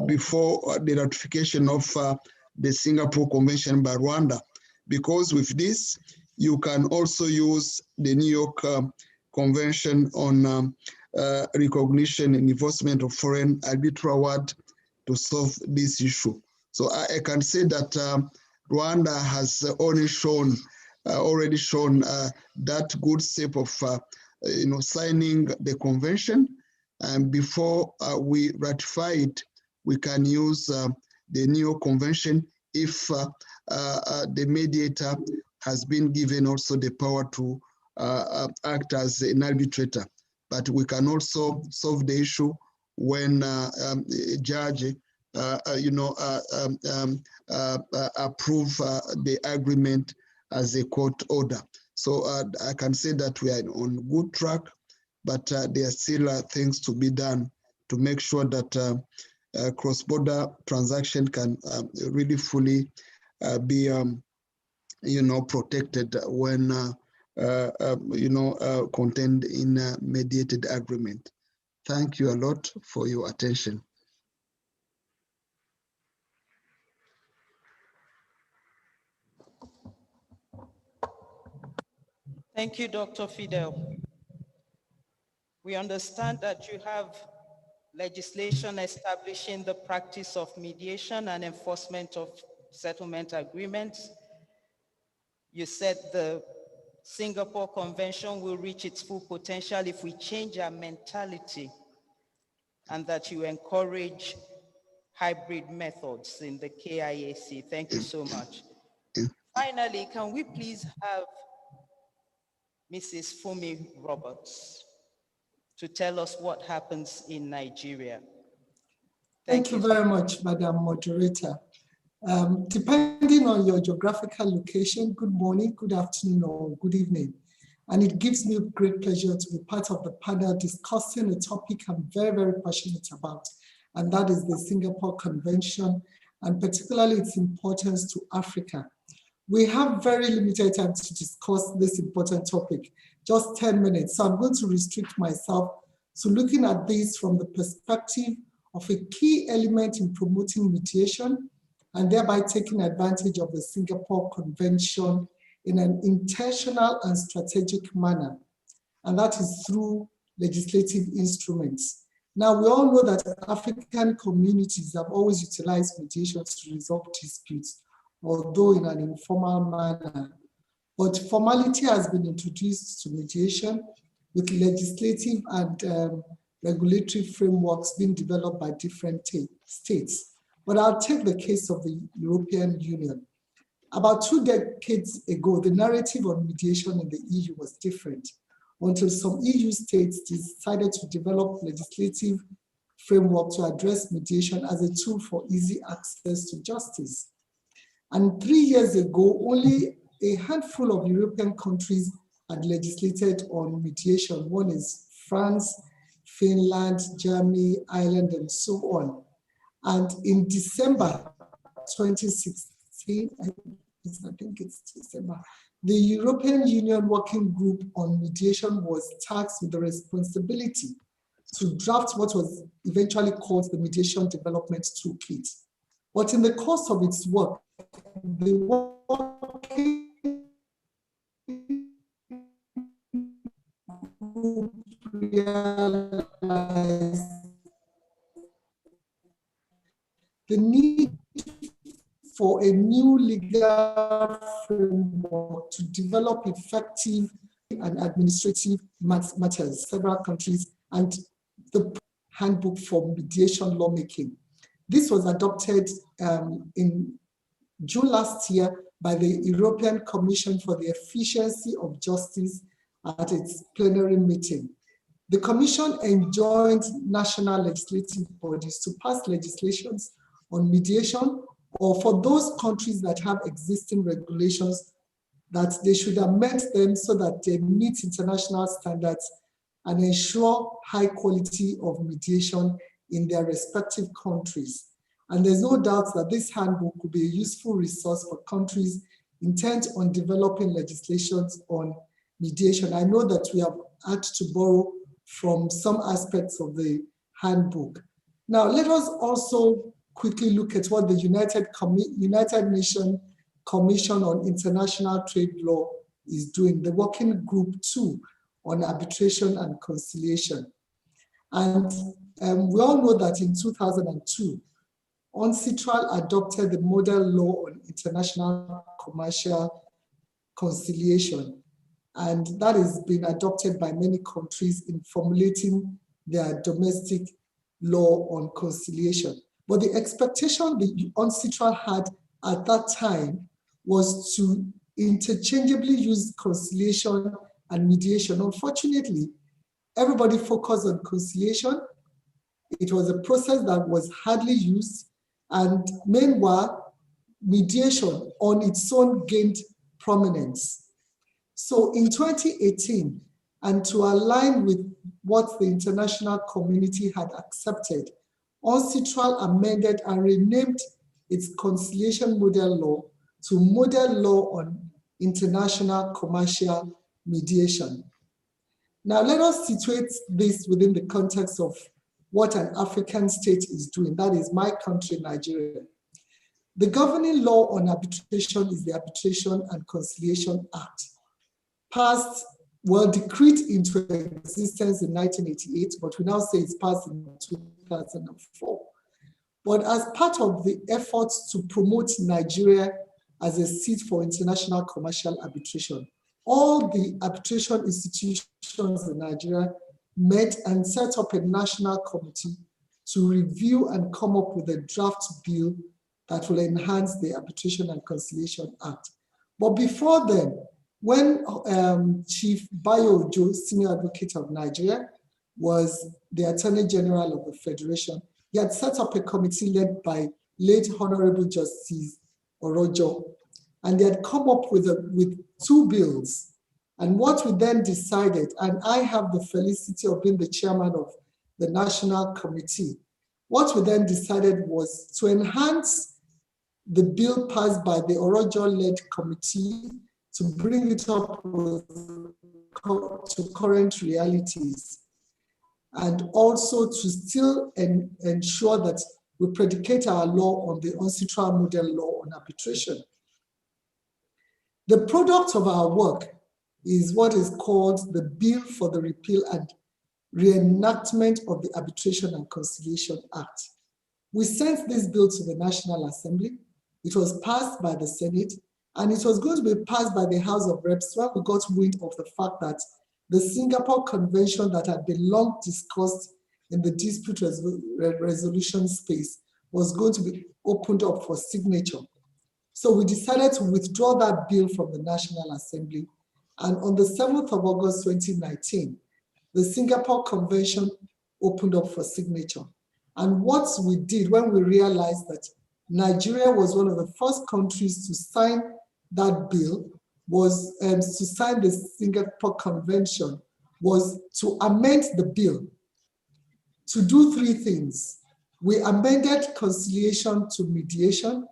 before the ratification of the Singapore Convention by Rwanda, because with this, you can also use the New York Convention on recognition and enforcement of foreign arbitral award to solve this issue. So I can say that Rwanda has already shown that good step of signing the convention, and before we ratify it, we can use the New York Convention if the mediator has been given also the power to act as an arbitrator. But we can also solve the issue when a judge approve the agreement as a court order. So I can say that we are on good track, but there are still things to be done to make sure that cross-border transaction can really fully be protected when contained in a mediated agreement. Thank you a lot for your attention.
Thank you, Dr. Fidel. We understand that you have legislation establishing the practice of mediation and enforcement of settlement agreements. You said the Singapore Convention will reach its full potential if we change our mentality, and that you encourage hybrid methods in the KIAC. Thank you so much. Finally, can we please have Mrs. Fumi Roberts to tell us what happens in Nigeria?
Thank you very much, Madam Moderator. Depending on your geographical location, good morning, good afternoon, or good evening. And it gives me great pleasure to be part of the panel discussing a topic I'm very, very passionate about, and that is the Singapore Convention, and particularly its importance to Africa. We have very limited time to discuss this important topic, just 10 minutes. So I'm going to restrict myself to looking at this from the perspective of a key element in promoting mediation and thereby taking advantage of the Singapore Convention in an intentional and strategic manner. And that is through legislative instruments. Now, we all know that African communities have always utilized mediation to resolve disputes, although in an informal manner. But formality has been introduced to mediation with legislative and regulatory frameworks being developed by different states. But I'll take the case of the European Union. About 2 decades ago, the narrative on mediation in the EU was different, until some EU states decided to develop legislative framework to address mediation as a tool for easy access to justice. And 3 years ago, only a handful of European countries had legislated on mediation. One is France, Finland, Germany, Ireland, and so on. And in December 2016, I think it's December, the European Union Working Group on Mediation was tasked with the responsibility to draft what was eventually called the Mediation Development Toolkit. But in the course of its work, the working group realized the need for a new legal framework to develop effective and administrative matters, several countries, and the handbook for mediation lawmaking. This was adopted in June last year by the European Commission for the Efficiency of Justice at its plenary meeting. The Commission enjoined national legislative bodies to pass legislations on mediation, or for those countries that have existing regulations, that they should amend them so that they meet international standards and ensure high quality of mediation in their respective countries. And there's no doubt that this handbook could be a useful resource for countries intent on developing legislations on mediation. I know that we have had to borrow from some aspects of the handbook. Now, let us also quickly look at what the United Nations Commission on International Trade Law is doing, the Working Group 2 on Arbitration and Conciliation. And we all know that in 2002, UNCITRAL adopted the model law on international commercial conciliation. And that has been adopted by many countries in formulating their domestic law on conciliation. But the expectation the UNCITRAL had at that time was to interchangeably use conciliation and mediation. Unfortunately, everybody focused on conciliation. It was a process that was hardly used, and meanwhile, mediation on its own gained prominence. So in 2018, and to align with what the international community had accepted, UNCITRAL amended and renamed its conciliation model law to Model Law on International Commercial Mediation. Now let us situate this within the context of what an African state is doing. That is my country, Nigeria. The governing law on arbitration is the Arbitration and Conciliation Act, passed, well, decreed into existence in 1988, but we now say it's passed in 2004. But as part of the efforts to promote Nigeria as a seat for international commercial arbitration, all the arbitration institutions in Nigeria met and set up a national committee to review and come up with a draft bill that will enhance the Arbitration and Conciliation Act. But before then, when Chief Bayo Ojo, Senior Advocate of Nigeria, was the Attorney General of the Federation, he had set up a committee led by late Honorable Justice Orojo, and they had come up with two bills. And what we then decided, and I have the felicity of being the chairman of the National Committee, what we then decided was to enhance the bill passed by the Orojo-led committee to bring it up to current realities, and also to still ensure that we predicate our law on the UNCITRAL model law on arbitration. The product of our work is what is called the Bill for the Repeal and Reenactment of the Arbitration and Conciliation Act. We sent this bill to the National Assembly. It was passed by the Senate, and it was going to be passed by the House of Reps when we got wind of the fact that the Singapore Convention that had been long discussed in the dispute resolution space was going to be opened up for signature. So we decided to withdraw that bill from the National Assembly. And on the 7th of August 2019, the Singapore Convention opened up for signature. And what we did when we realized that Nigeria was one of the first countries to sign that bill, was to sign the Singapore Convention, was to amend the bill to do three things. We amended conciliation to mediation,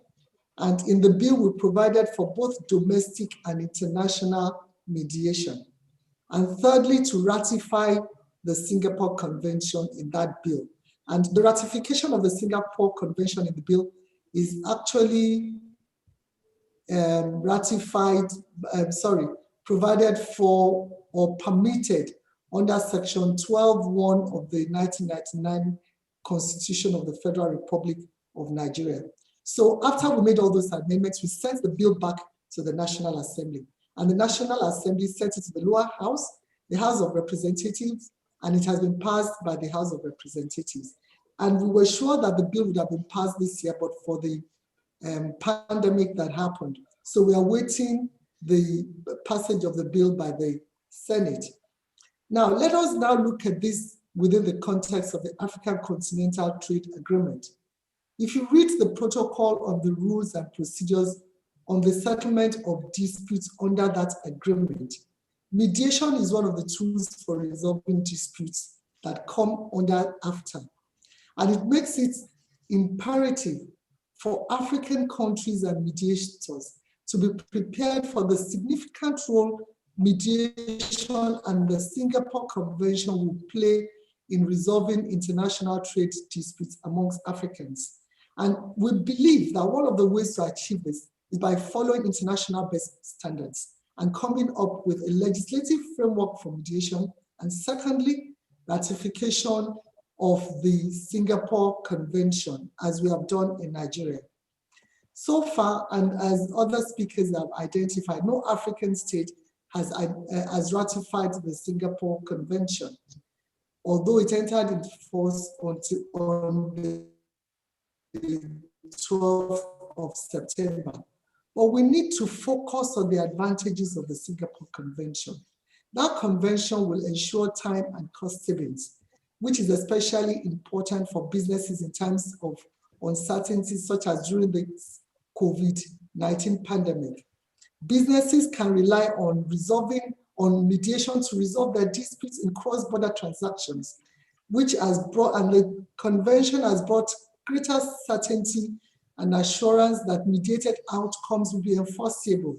and in the bill we provided for both domestic and international mediation. And thirdly, to ratify the Singapore Convention in that bill. And the ratification of the Singapore Convention in the bill is actually provided for or permitted under Section 12(1) of the 1999 Constitution of the Federal Republic of Nigeria. So after we made all those amendments, we sent the bill back to the National Assembly. and the National Assembly sent it to the lower house, the House of Representatives, and it has been passed by the House of Representatives. And we were sure that the bill would have been passed this year, but for the pandemic that happened. So we are waiting the passage of the bill by the Senate. Now, let us now look at this within the context of the African Continental Trade Agreement. If you read the protocol of the rules and procedures on the settlement of disputes under that agreement, mediation is one of the tools for resolving disputes that come under AFTA. And it makes it imperative for African countries and mediators to be prepared for the significant role mediation and the Singapore Convention will play in resolving international trade disputes amongst Africans. And we believe that one of the ways to achieve this is by following international best standards and coming up with a legislative framework for mediation, and secondly, ratification of the Singapore Convention, as we have done in Nigeria. So far, and as other speakers have identified, no African state has ratified the Singapore Convention, although it entered into force on the 12th of September. But we need to focus on the advantages of the Singapore Convention. That convention will ensure time and cost savings, which is especially important for businesses in times of uncertainty, such as during the COVID-19 pandemic. Businesses can rely on mediation to resolve their disputes in cross-border transactions, which has brought, and the convention has brought greater certainty and assurance that mediated outcomes will be enforceable.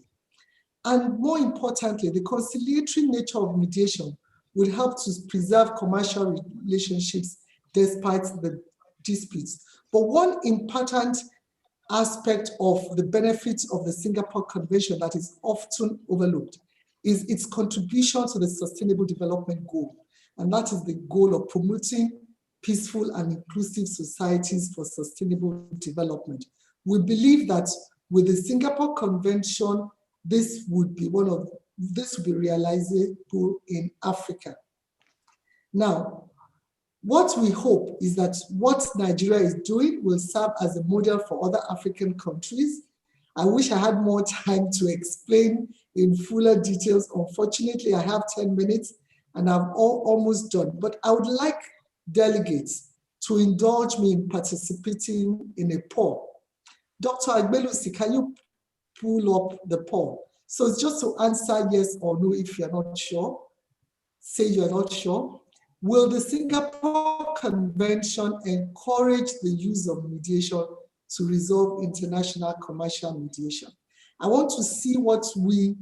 And more importantly, the conciliatory nature of mediation will help to preserve commercial relationships despite the disputes. But one important aspect of the benefits of the Singapore Convention that is often overlooked is its contribution to the Sustainable Development Goal. And that is the goal of promoting peaceful and inclusive societies for sustainable development. We believe that with the Singapore Convention, this would be realizable in Africa. Now, what we hope is that what Nigeria is doing will serve as a model for other African countries. I wish I had more time to explain in fuller details. Unfortunately, I have 10 minutes and I'm almost done, but I would like delegates to indulge me in participating in a poll. Dr. Agbelusi, can you pull up the poll? So it's just to answer yes or no if you're not sure. Say you're not sure. Will the Singapore Convention encourage the use of mediation to resolve international commercial mediation? I want to see what we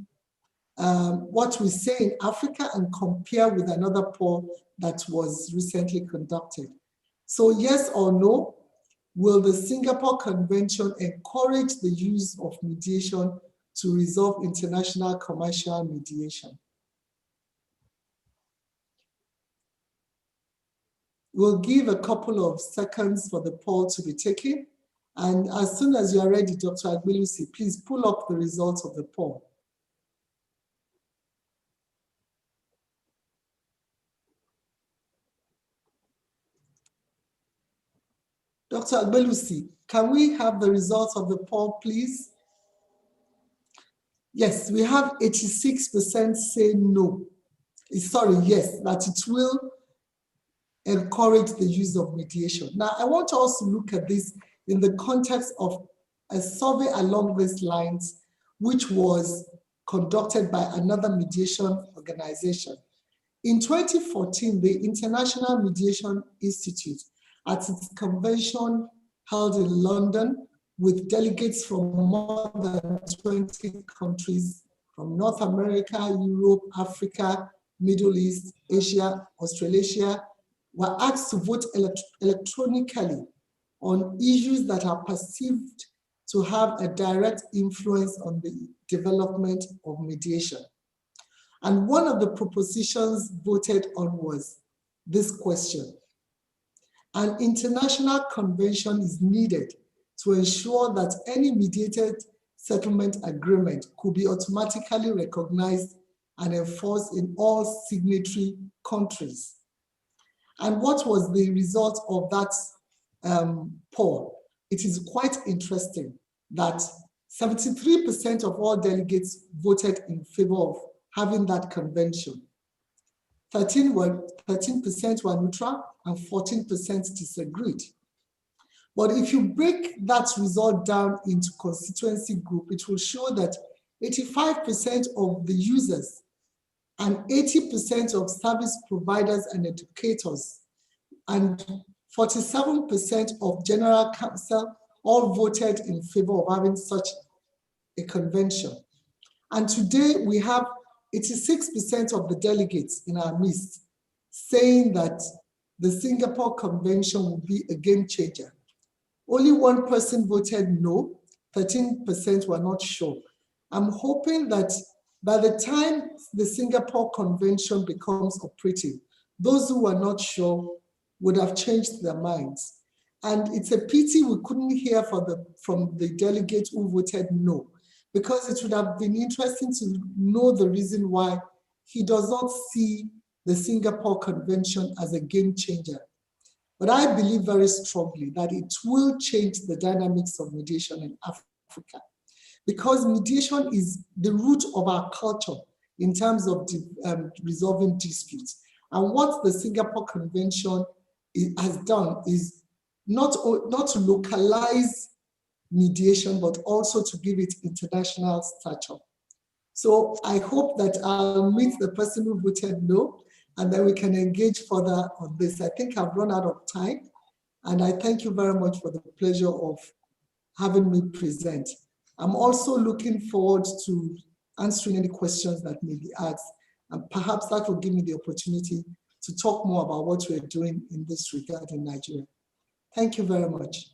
say in Africa and compare with another poll that was recently conducted. So yes or no, will the Singapore Convention encourage the use of mediation to resolve international commercial mediation? We'll give a couple of seconds for the poll to be taken. And as soon as you are ready, Dr. Agbelusi, please pull up the results of the poll. Dr. Agbelusi, can we have the results of the poll, please? Yes, we have 86% say no. Sorry, yes, that it will encourage the use of mediation. Now, I want to also look at this in the context of a survey along these lines, which was conducted by another mediation organization. In 2014, the International Mediation Institute, at its convention held in London with delegates from more than 20 countries from North America, Europe, Africa, Middle East, Asia, Australasia, were asked to vote electronically on issues that are perceived to have a direct influence on the development of mediation. And one of the propositions voted on was this question: an international convention is needed to ensure that any mediated settlement agreement could be automatically recognized and enforced in all signatory countries. And what was the result of that poll? It is quite interesting that 73% of all delegates voted in favor of having that convention. 13% were neutral and 14% disagreed. But if you break that result down into constituency group, it will show that 85% of the users and 80% of service providers and educators and 47% of general council all voted in favor of having such a convention. And today we have 86% of the delegates in our midst saying that the Singapore Convention will be a game changer. Only one person voted no, 13% were not sure. I'm hoping that by the time the Singapore Convention becomes operative, those who were not sure would have changed their minds. And it's a pity we couldn't hear from the delegate who voted no, because it would have been interesting to know the reason why he does not see the Singapore Convention as a game changer. But I believe very strongly that it will change the dynamics of mediation in Africa, because mediation is the root of our culture in terms of resolving disputes. And what the Singapore Convention has done is not to localize mediation, but also to give it international stature. So I hope that I'll meet the person who voted no, and then we can engage further on this. I think I've run out of time, and I thank you very much for the pleasure of having me present. I'm also looking forward to answering any questions that may be asked, and perhaps that will give me the opportunity to talk more about what we're doing in this regard in Nigeria. Thank you very much.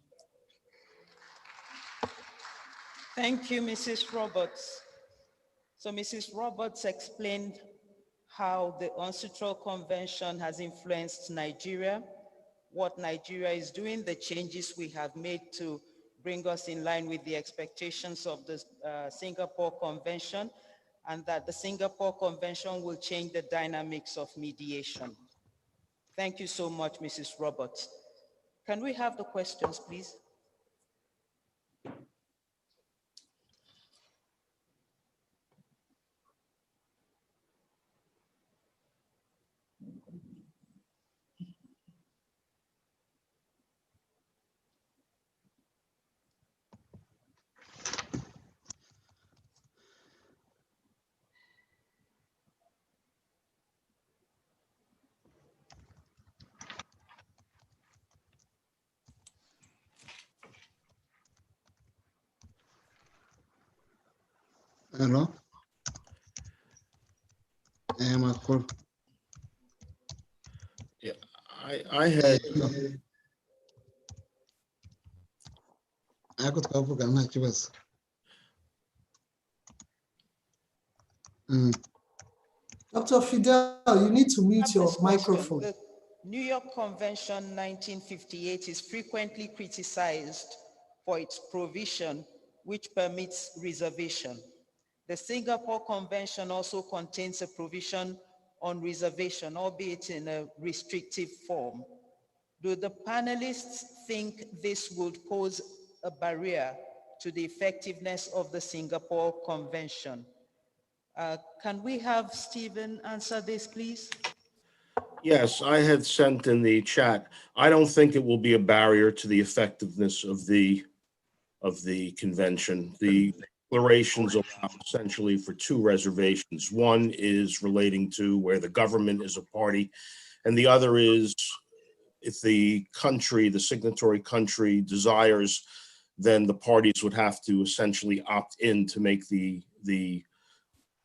Thank you, Mrs. Roberts. So Mrs. Roberts explained how the UNCITRAL Convention has influenced Nigeria, what Nigeria is doing, the changes we have made to bring us in line with the expectations of the Singapore Convention, and that the Singapore Convention will change the dynamics of mediation. Thank you so much, Mrs. Roberts. Can we have the questions, please?
Hello?
Yeah, I had.
Dr. Fidel, you need to mute your microphone.
The New York Convention 1958 is frequently criticized for its provision which permits reservation. The Singapore Convention also contains a provision on reservation, albeit in a restrictive form. Do the panelists think this would pose a barrier to the effectiveness of the Singapore Convention? Can we have Stephen answer this, please?
Yes, I had sent in the chat. I don't think it will be a barrier to the effectiveness of the convention. The declarations allow essentially for two reservations. One is relating to where the government is a party, and the other is if the country, the signatory country, desires, then the parties would have to essentially opt in to make the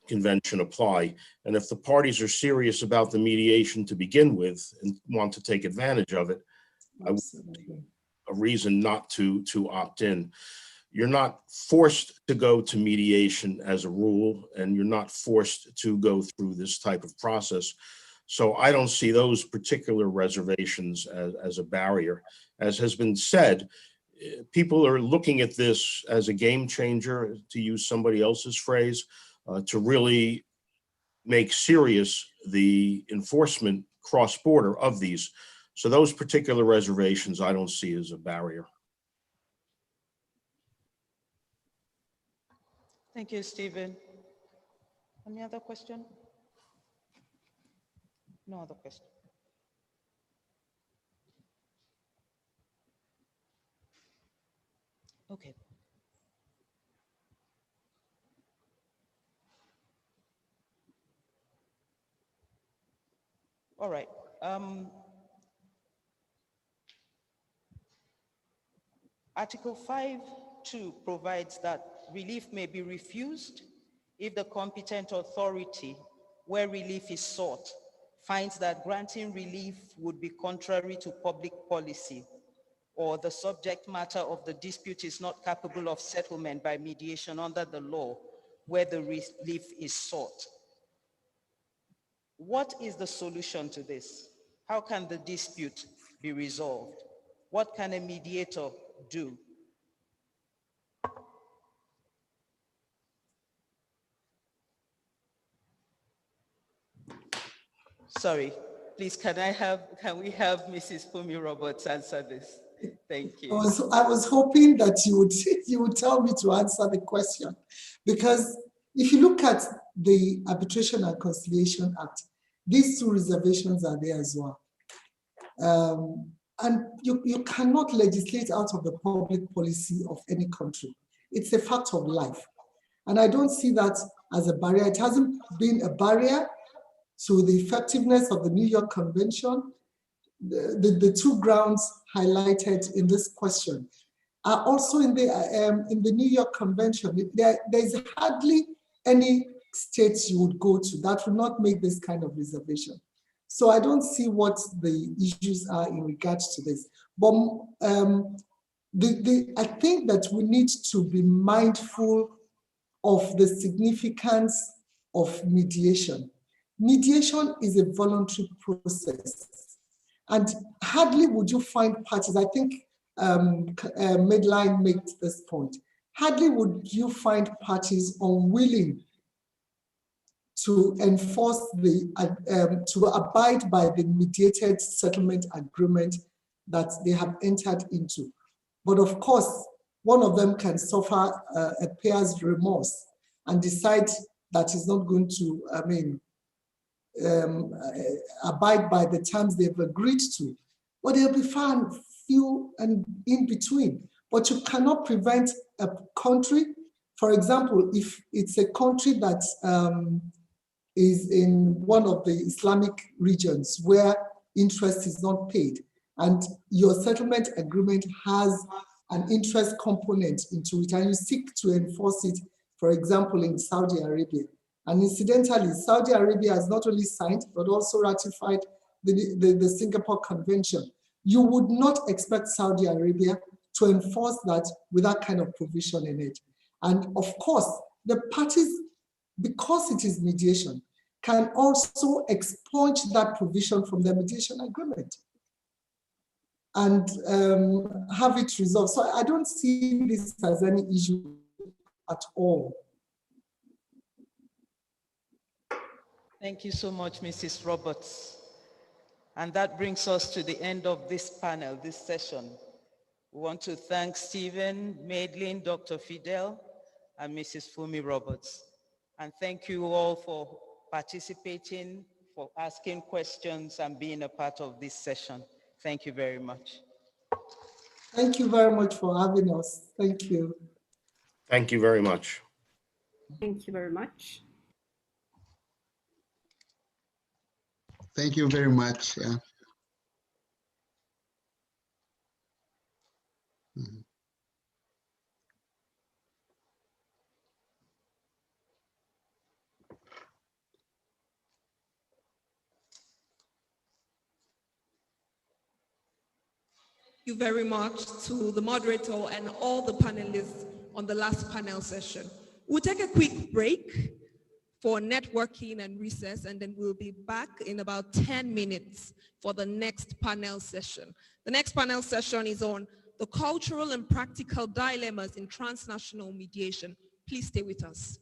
convention apply. And if the parties are serious about the mediation to begin with and want to take advantage of it, I would see a reason not to opt in. You're not forced to go to mediation as a rule, and you're not forced to go through this type of process. So I don't see those particular reservations as a barrier. As has been said, people are looking at this as a game changer, to use somebody else's phrase, to really make serious the enforcement cross-border of these. So those particular reservations I don't see as a barrier.
Thank you, Stephen. Any other question? No other question. Okay. All right. Article 5(2) provides that relief may be refused if the competent authority where relief is sought finds that granting relief would be contrary to public policy, or the subject matter of the dispute is not capable of settlement by mediation under the law where the relief is sought. What is the solution to this? How can the dispute be resolved? What can a mediator do? Sorry, please, can we have Mrs. Fumi Roberts answer this? Thank you.
I was hoping that you would tell me to answer the question, because if you look at the Arbitration and Conciliation Act, these two reservations are there as well. And you cannot legislate out of the public policy of any country. It's a fact of life. And I don't see that as a barrier. It hasn't been a barrier to the effectiveness of the New York Convention. The two grounds highlighted in this question are also in the New York Convention. There's hardly any states you would go to that would not make this kind of reservation. So I don't see what the issues are in regards to this. But I think that we need to be mindful of the significance of mediation. Mediation is a voluntary process. And hardly would you find parties, I think Medline made this point, hardly would you find parties unwilling to enforce to abide by the mediated settlement agreement that they have entered into. But of course, one of them can suffer a payer's remorse and decide that he's not going to, abide by the terms they've agreed to. But they'll be far and few and in between. But you cannot prevent a country, for example, if it's a country that is in one of the Islamic regions where interest is not paid, and your settlement agreement has an interest component into it, and you seek to enforce it, for example, in Saudi Arabia. And incidentally, Saudi Arabia has not only signed, but also ratified the Singapore Convention. You would not expect Saudi Arabia to enforce that with that kind of provision in it. And of course, the parties, because it is mediation, can also expunge that provision from the mediation agreement and have it resolved. So I don't see this as any issue at all.
Thank you so much, Mrs. Roberts. And that brings us to the end of this panel, this session. We want to thank Stephen, Madeline, Dr. Fidel, and Mrs. Fumi Roberts. And thank you all for participating, for asking questions, and being a part of this session. Thank you very much.
Thank you very much for having us. Thank you.
Thank you very much.
Thank you very much.
Thank you very much. Yeah. Mm-hmm.
Thank you very much to the moderator and all the panelists on the last panel session. We'll take a quick break for networking and recess, and then we'll be back in about 10 minutes for the next panel session. The next panel session is on the cultural and practical dilemmas in transnational mediation. Please stay with us.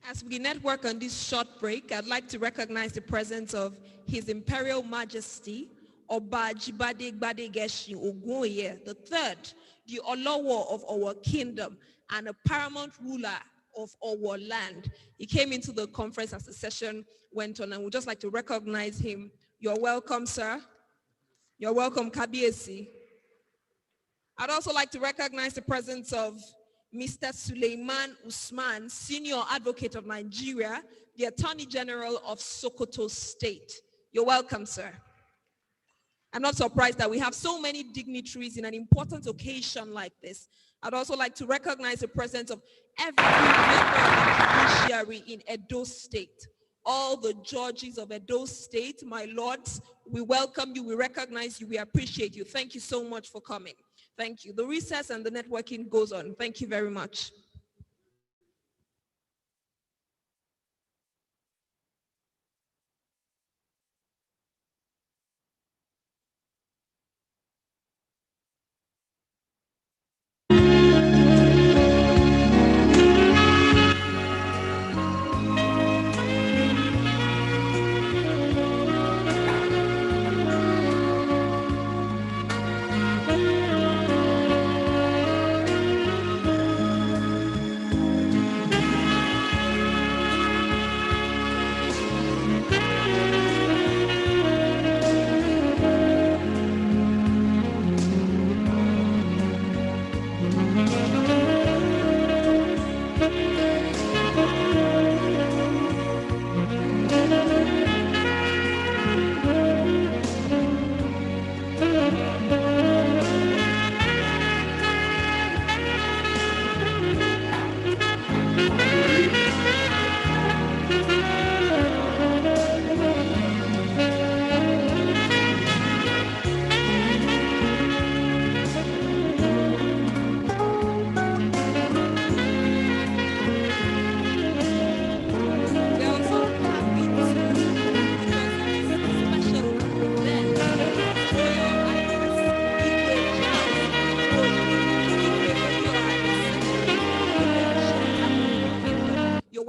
As we network on this short break, I'd like to recognize the presence of His Imperial Majesty, Oba Jibade Gbadegeshi Ogunye III, the Olowo of our kingdom and a paramount ruler of our land. He came into the conference as the session went on, and we'd just like to recognize him. You're welcome, sir. You're welcome, Kabiesi. I'd also like to recognize the presence of Mr. Suleiman Usman, Senior Advocate of Nigeria, the Attorney General of Sokoto State. You're welcome, sir. I'm not surprised that we have so many dignitaries in an important occasion like this. I'd also like to recognize the presence of every member of the judiciary in Edo State. All the judges of Edo State, my lords, we welcome you, we recognize you, we appreciate you. Thank you so much for coming. Thank you. The recess and the networking goes on. Thank you very much.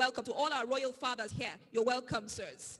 Welcome to all our royal fathers here. You're welcome, sirs.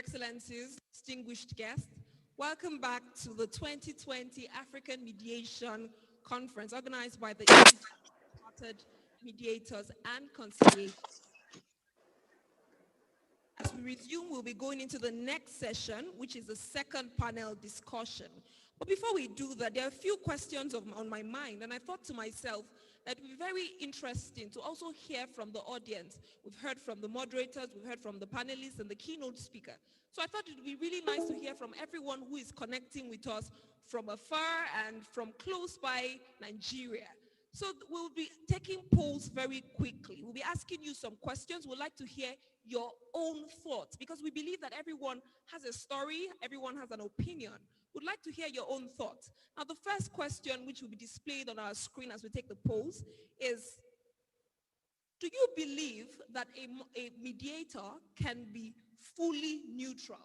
Excellencies, distinguished guests, welcome back to the 2020 African Mediation Conference organized by the Institute of Chartered Mediators and Conciliators. As we resume, we'll be going into the next session, which is the second panel discussion. But before we do that, there are a few questions on my mind, and I thought to myself that it would be very interesting to also hear from the audience. We've heard from the moderators, we've heard from the panelists and the keynote speaker. So I thought it would be really nice to hear from everyone who is connecting with us from afar and from close by Nigeria. So we'll be taking polls very quickly. We'll be asking you some questions. We'd like to hear your own thoughts because we believe that everyone has a story, everyone has an opinion. We'd like to hear your own thoughts. Now, the first question, which will be displayed on our screen as we take the polls, is, do you believe that a mediator can be fully neutral?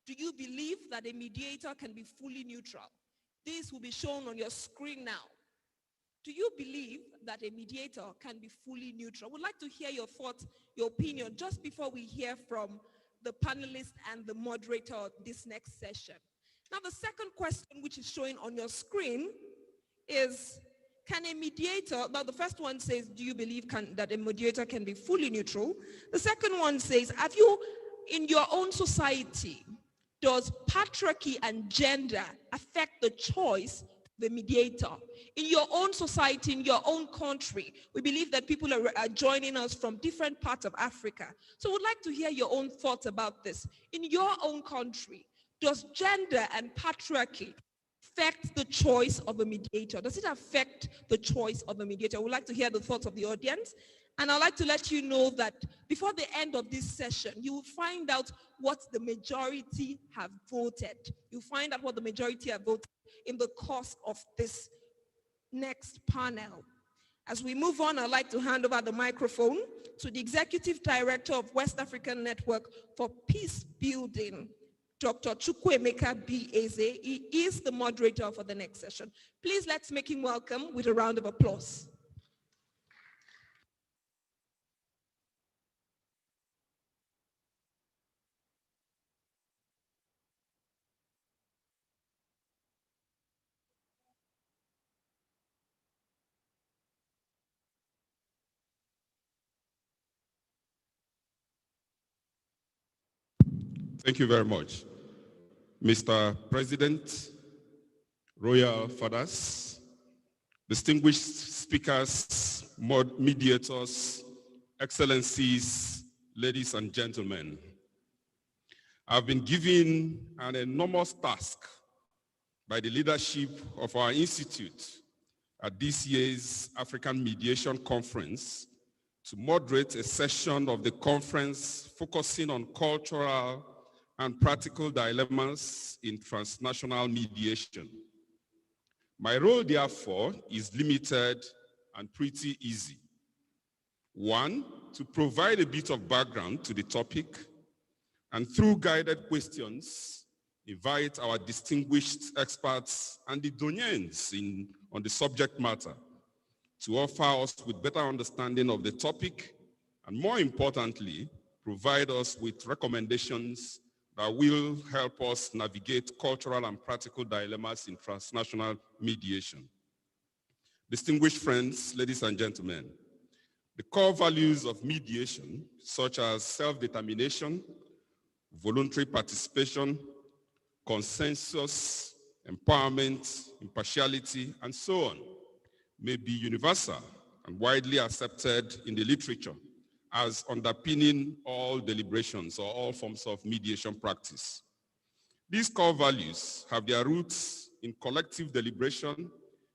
Do you believe that a mediator can be fully neutral? This will be shown on your screen now. Do you believe that a mediator can be fully neutral? We'd like to hear your thoughts, your opinion, just before we hear from the panelists and the moderator of this next session. Now, the second question, which is showing on your screen, is, can a mediator, now the first one says, do you believe that a mediator can be fully neutral? The second one says, have you, in your own society, does patriarchy and gender affect the choice of the mediator? In your own society, in your own country, we believe that people are joining us from different parts of Africa. So we'd like to hear your own thoughts about this. In your own country, does gender and patriarchy affect the choice of a mediator? Does it affect the choice of a mediator? We'd like to hear the thoughts of the audience. And I'd like to let you know that before the end of this session, you will find out what the majority have voted. You'll find out what the majority have voted in the course of this next panel. As we move on, I'd like to hand over the microphone to the Executive Director of West African Network for Peace Building, Dr. Chukwuemeka B. Eze. He is the moderator for the next session. Please let's make him welcome with a round of applause.
Thank you very much. Mr. President, Royal Fathers, distinguished speakers, mediators, excellencies, ladies and gentlemen, I've been given an enormous task by the leadership of our institute at this year's African Mediation Conference to moderate a session of the conference focusing on cultural and practical dilemmas in transnational mediation. My role, therefore, is limited and pretty easy. One, to provide a bit of background to the topic, and through guided questions, invite our distinguished experts and the doniens on the subject matter to offer us with better understanding of the topic, and more importantly, provide us with recommendations that will help us navigate cultural and practical dilemmas in transnational mediation. Distinguished friends, ladies and gentlemen, the core values of mediation, such as self-determination, voluntary participation, consensus, empowerment, impartiality, and so on, may be universal and widely accepted in the literature as underpinning all deliberations or all forms of mediation practice. These core values have their roots in collective deliberation,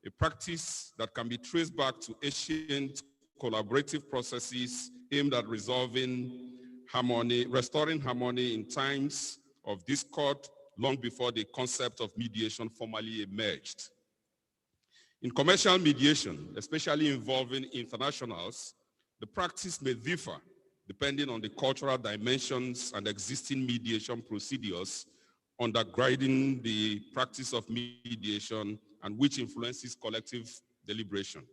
a practice that can be traced back to ancient collaborative processes aimed at resolving harmony, restoring harmony in times of discord long before the concept of mediation formally emerged. In commercial mediation, especially involving internationals, the practice may differ depending on the cultural dimensions and existing mediation procedures undergirding the practice of mediation and which influences collective deliberation.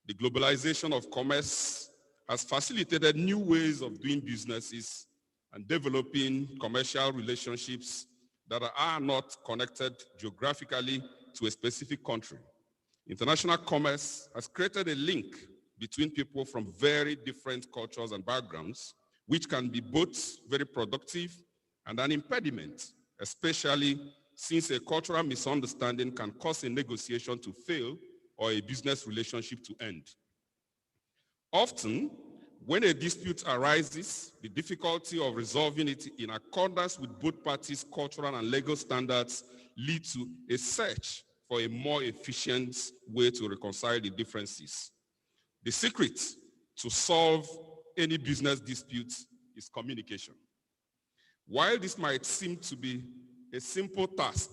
The globalization of commerce has facilitated new ways of doing businesses and developing commercial relationships that are not connected geographically to a specific country. International commerce has created a link between people from very different cultures and backgrounds, which can be both very productive and an impediment, especially since a cultural misunderstanding can cause a negotiation to fail or a business relationship to end. Often, when a dispute arises, the difficulty of resolving it in accordance with both parties' cultural and legal standards lead to a search for a more efficient way to reconcile the differences. The secret to solve any business dispute is communication. While this might seem to be a simple task,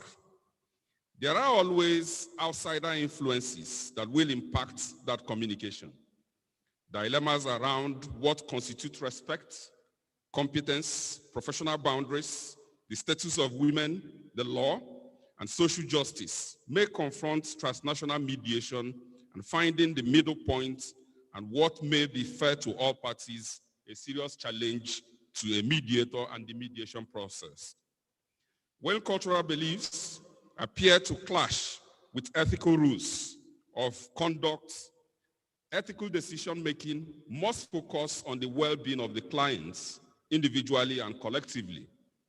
there are always outsider influences that will impact that communication. Dilemmas around what constitutes respect, competence, professional boundaries, the status of women, the law, and social justice may confront transnational mediation and finding the middle point and what may be fair to all parties, a serious challenge to a mediator and the mediation process. When cultural beliefs appear to clash with ethical rules of conduct, ethical decision-making must focus on the well-being of the clients individually and collectively.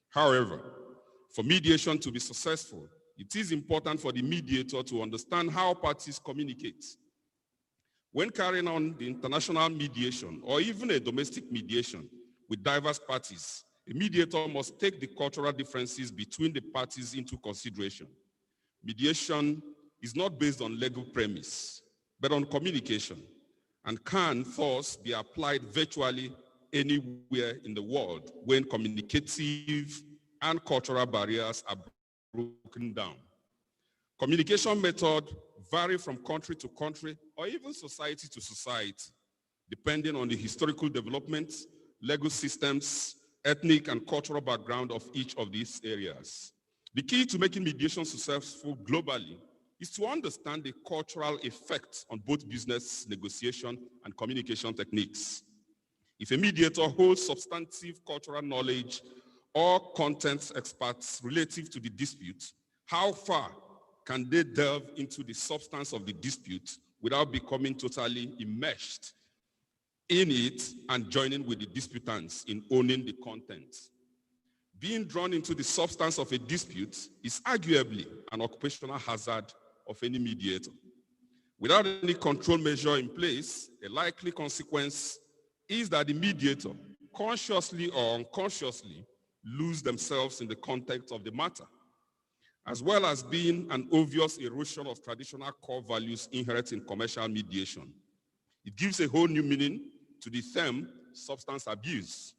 However, for mediation to be successful, it is important for the mediator to understand how parties communicate. When carrying on the international mediation or even a domestic mediation with diverse parties, a mediator must take the cultural differences between the parties into consideration. Mediation is not based on legal premise, but on communication, and can thus be applied virtually anywhere in the world when communicative and cultural barriers are broken down. Communication methods vary from country to country or even society to society, depending on the historical development, legal systems, ethnic and cultural background of each of these areas. The key to making mediation successful globally is to understand the cultural effect on both business negotiation and communication techniques. If a mediator holds substantive cultural knowledge or content experts relative to the dispute, how far can they delve into the substance of the dispute without becoming totally immersed in it and joining with the disputants in owning the content? Being drawn into the substance of a dispute is arguably an occupational hazard of any mediator. Without any control measure in place, a likely consequence is that the mediator, consciously or unconsciously, lose themselves in the context of the matter, as well as being an obvious erosion of traditional core values inherent in commercial mediation. It gives a whole new meaning to the term substance abuse,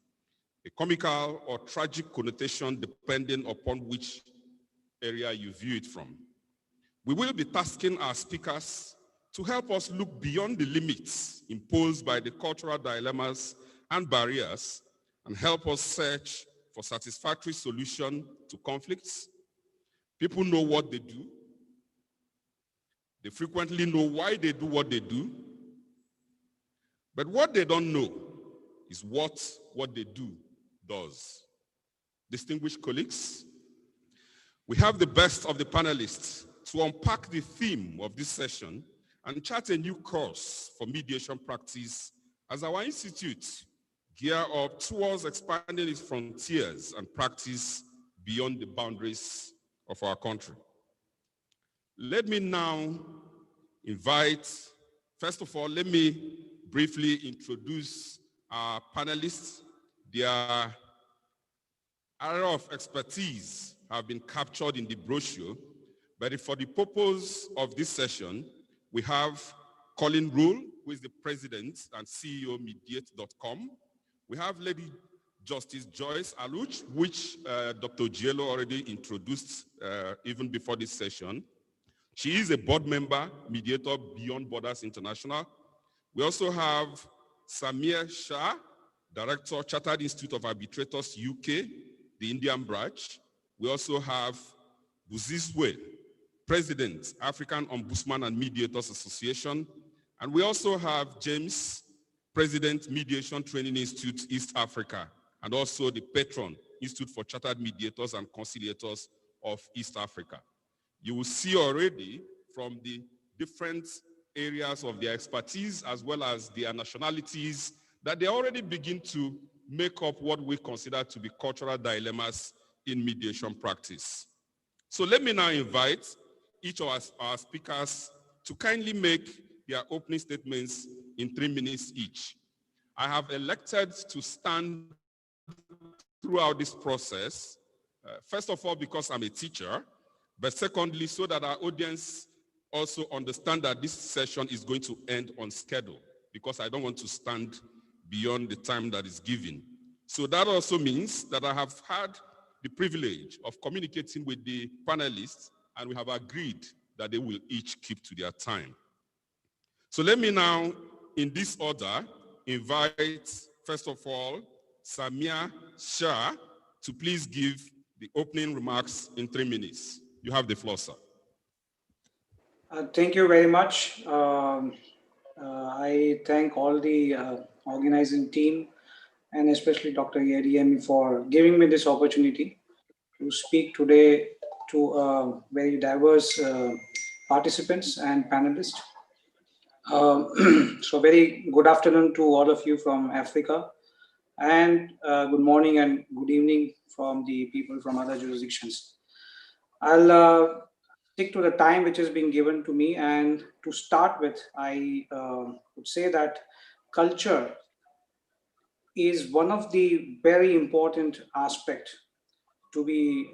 a comical or tragic connotation depending upon which area you view it from. We will be tasking our speakers to help us look beyond the limits imposed by the cultural dilemmas and barriers and help us search for satisfactory solution to conflicts. People know what they do. They frequently know why they do what they do. But what they don't know is what they do does. Distinguished colleagues, we have the best of the panelists to unpack the theme of this session and chart a new course for mediation practice as our institute gear up towards expanding its frontiers and practice beyond the boundaries of our country. Let me now invite, first of all, let me briefly introduce our panelists. Their area of expertise have been captured in the brochure, but for the purpose of this session, we have Colin Rule, who is the president and CEO of Mediate.com. We have Lady Justice Joyce Aluch, which Dr. Giello already introduced even before this session. She is a board member, mediator Beyond Borders International. We also have Samir Shah, Director, Chartered Institute of Arbitrators UK, the Indian branch. We also have Buzizwe, President, African Ombudsman and Mediators Association. And we also have James, President, Mediation Training Institute, East Africa. and also the patron, Institute for Chartered Mediators and Conciliators of East Africa. You will see already from the different areas of their expertise as well as their nationalities that they already begin to make up what we consider to be cultural dilemmas in mediation practice. So let me now invite each of our speakers to kindly make their opening statements in 3 minutes each. I have elected to stand throughout this process, first of all, because I'm a teacher, but secondly, so that our audience also understand that this session is going to end on schedule, because I don't want to stand beyond the time that is given. So that also means that I have had the privilege of communicating with the panelists, and we have agreed that they will each keep to their time. So let me now, in this order, invite, first of all, Samia Shah to please give the opening remarks in 3 minutes. You have the floor, sir.
Thank you very much. I thank all the organizing team and especially Dr. Icmc for giving me this opportunity to speak today to very diverse participants and panelists. So very good afternoon to all of you from Africa, and good morning and good evening from the people from other jurisdictions. I'll stick to the time which has been given to me, and to start with, I would say that culture is one of the very important aspects to be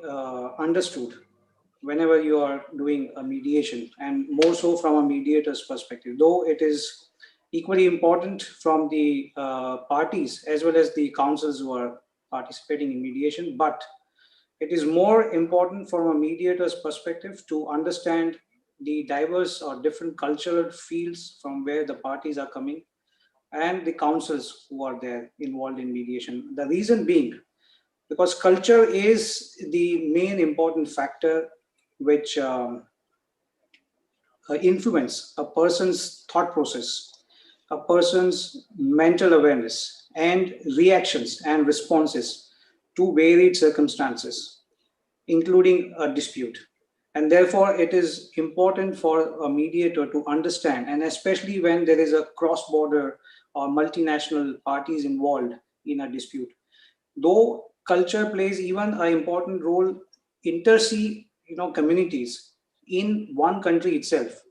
understood whenever you are doing a mediation, and more so from a mediator's perspective, though it is equally important from the parties as well as the counsels who are participating in mediation. But it is more important from a mediator's perspective to understand the diverse or different cultural fields from where the parties are coming and the counsels who are there involved in mediation. The reason being, because culture is the main important factor which influence a person's thought process, a person's mental awareness and reactions and responses to varied circumstances, including a dispute. And therefore, it is important for a mediator to understand, and especially when there is a cross-border or multinational parties involved in a dispute. Though culture plays even an important role, inter-sea communities in one country itself,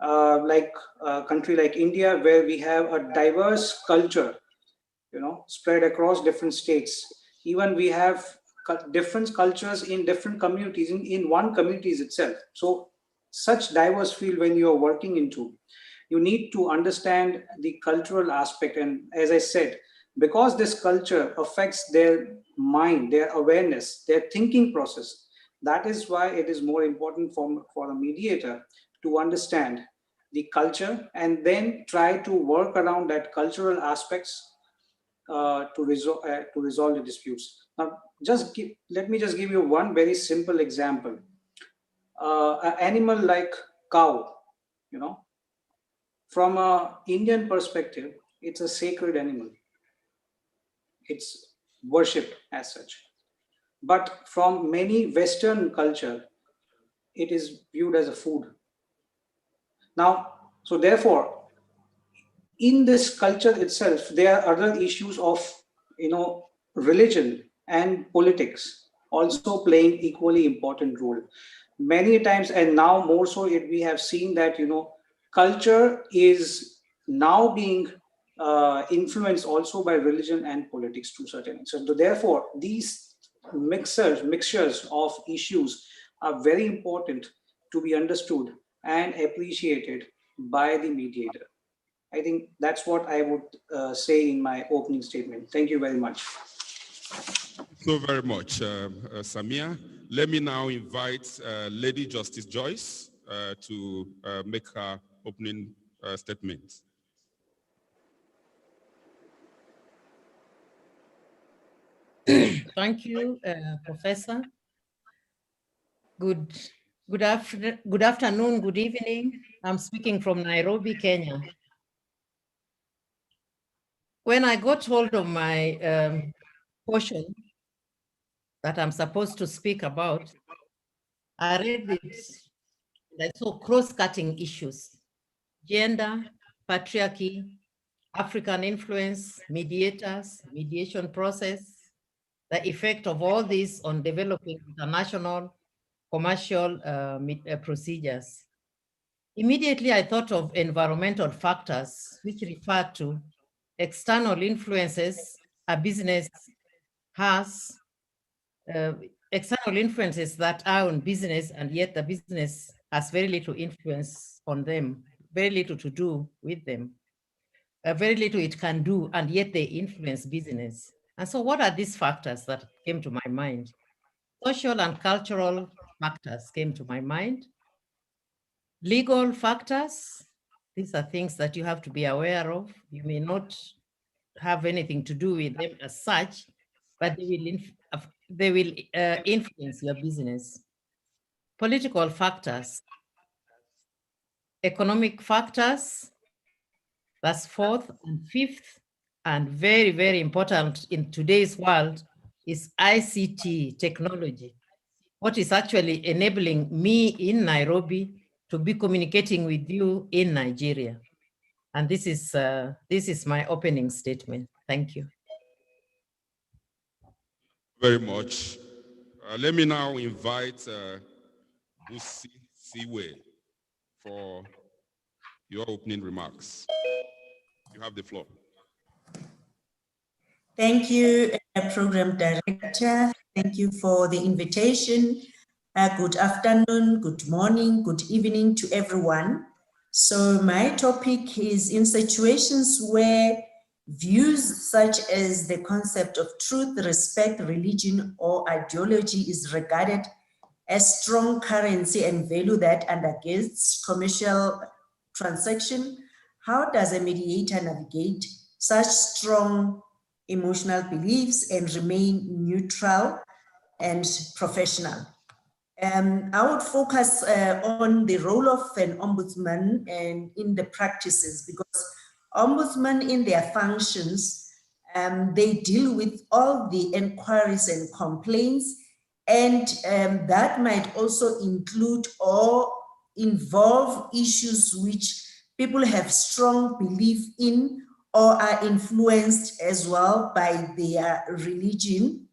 like a country like India, where we have a diverse culture, spread across different states. Even we have different cultures in different communities, in one communities itself. So such diverse field when you are working into, you need to understand the cultural aspect. And as I said, because this culture affects their mind, their awareness, their thinking process, that is why it is more important for a mediator to understand the culture and then try to work around that cultural aspects to resolve the disputes. Now, let me just give you one very simple example. An animal like cow, from an Indian perspective, it's a sacred animal. It's worshipped as such. But from many Western culture, it is viewed as a food. Now, so therefore, in this culture itself, there are other issues of, religion and politics also playing equally important role. Many times, and now more so, we have seen that, culture is now being influenced also by religion and politics to a certain extent. So therefore, these mixtures of issues are very important to be understood and appreciated by the mediator. I think that's what I would say in my opening statement. Thank you very much.
So very much, Samia. Let me now invite Lady Justice Joyce to make her opening statement.
Thank you, Professor. Good afternoon, good evening. I'm speaking from Nairobi, Kenya. When I got hold of my portion that I'm supposed to speak about, I read it and I saw cross-cutting issues: gender, patriarchy, African influence, mediators, mediation process, the effect of all this on developing international commercial procedures. Immediately, I thought of environmental factors, which refer to external influences a business has, external influences that are on business, and yet the business has very little influence on them, very little to do with them. Very little it can do, and yet they influence business. And so what are these factors that came to my mind? Social and cultural factors came to my mind. Legal factors, these are things that you have to be aware of. You may not have anything to do with them as such, but they will influence your business. Political factors, economic factors, that's fourth, and fifth, and very, very important in today's world, is ICT technology. What is actually enabling me in Nairobi to be communicating with you in Nigeria. And this is my opening statement. Thank you.
Very much. Let me now invite Busi Siwe for your opening remarks. You have the floor.
Thank you, Program Director. Thank you for the invitation. Good afternoon, good morning, good evening to everyone. So my topic is in situations where views such as the concept of truth, respect, religion, or ideology is regarded as strong currency and value that undergirding commercial transaction. How does a mediator navigate such strong emotional beliefs and remain neutral and professional? I would focus on the role of an ombudsman and in the practices, because ombudsmen in their functions, they deal with all the inquiries and complaints, and that might also include or involve issues which people have strong belief in or are influenced as well by their religion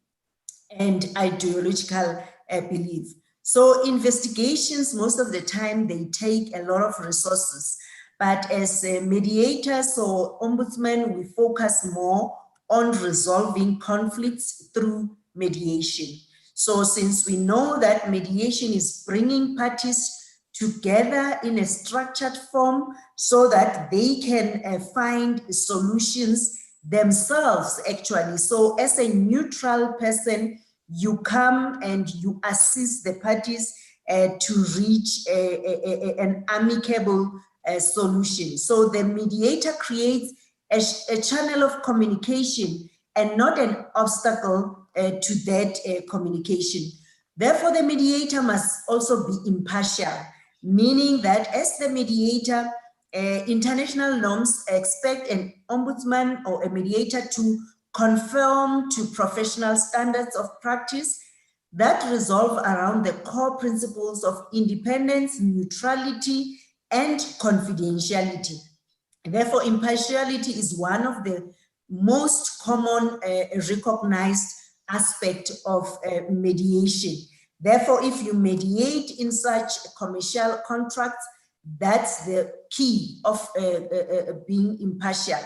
and ideological belief. So investigations, most of the time, they take a lot of resources. But as mediators or ombudsmen, we focus more on resolving conflicts through mediation. So since we know that mediation is bringing parties together in a structured form so that they can find solutions themselves, actually. So as a neutral person, you come and you assist the parties to reach an amicable solution. So the mediator creates a channel of communication and not an obstacle to that communication. Therefore, the mediator must also be impartial, meaning that as the mediator, international norms expect an ombudsman or a mediator to conform to professional standards of practice that resolve around the core principles of independence, neutrality, and confidentiality. And therefore, impartiality is one of the most common recognized aspect of mediation. Therefore, if you mediate in such commercial contracts, that's the key of being impartial.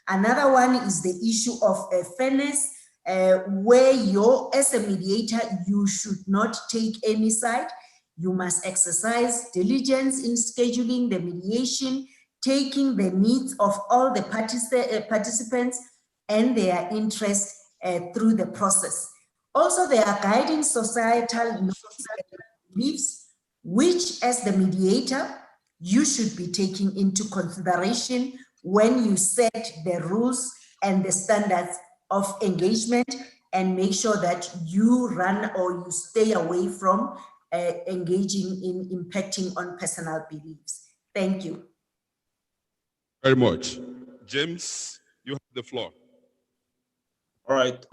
Another one is the issue of fairness, where as a mediator, you should not take any side. You must exercise diligence in scheduling the mediation, taking the needs of all the participants and their interests through the process. Also, there are guiding societal norms and beliefs, which as the mediator, you should be taking into consideration when you set the rules and the standards of engagement, and make sure that you run or you stay away from engaging in impacting on personal beliefs. Thank you.
Very much. James, you have the floor.
All right.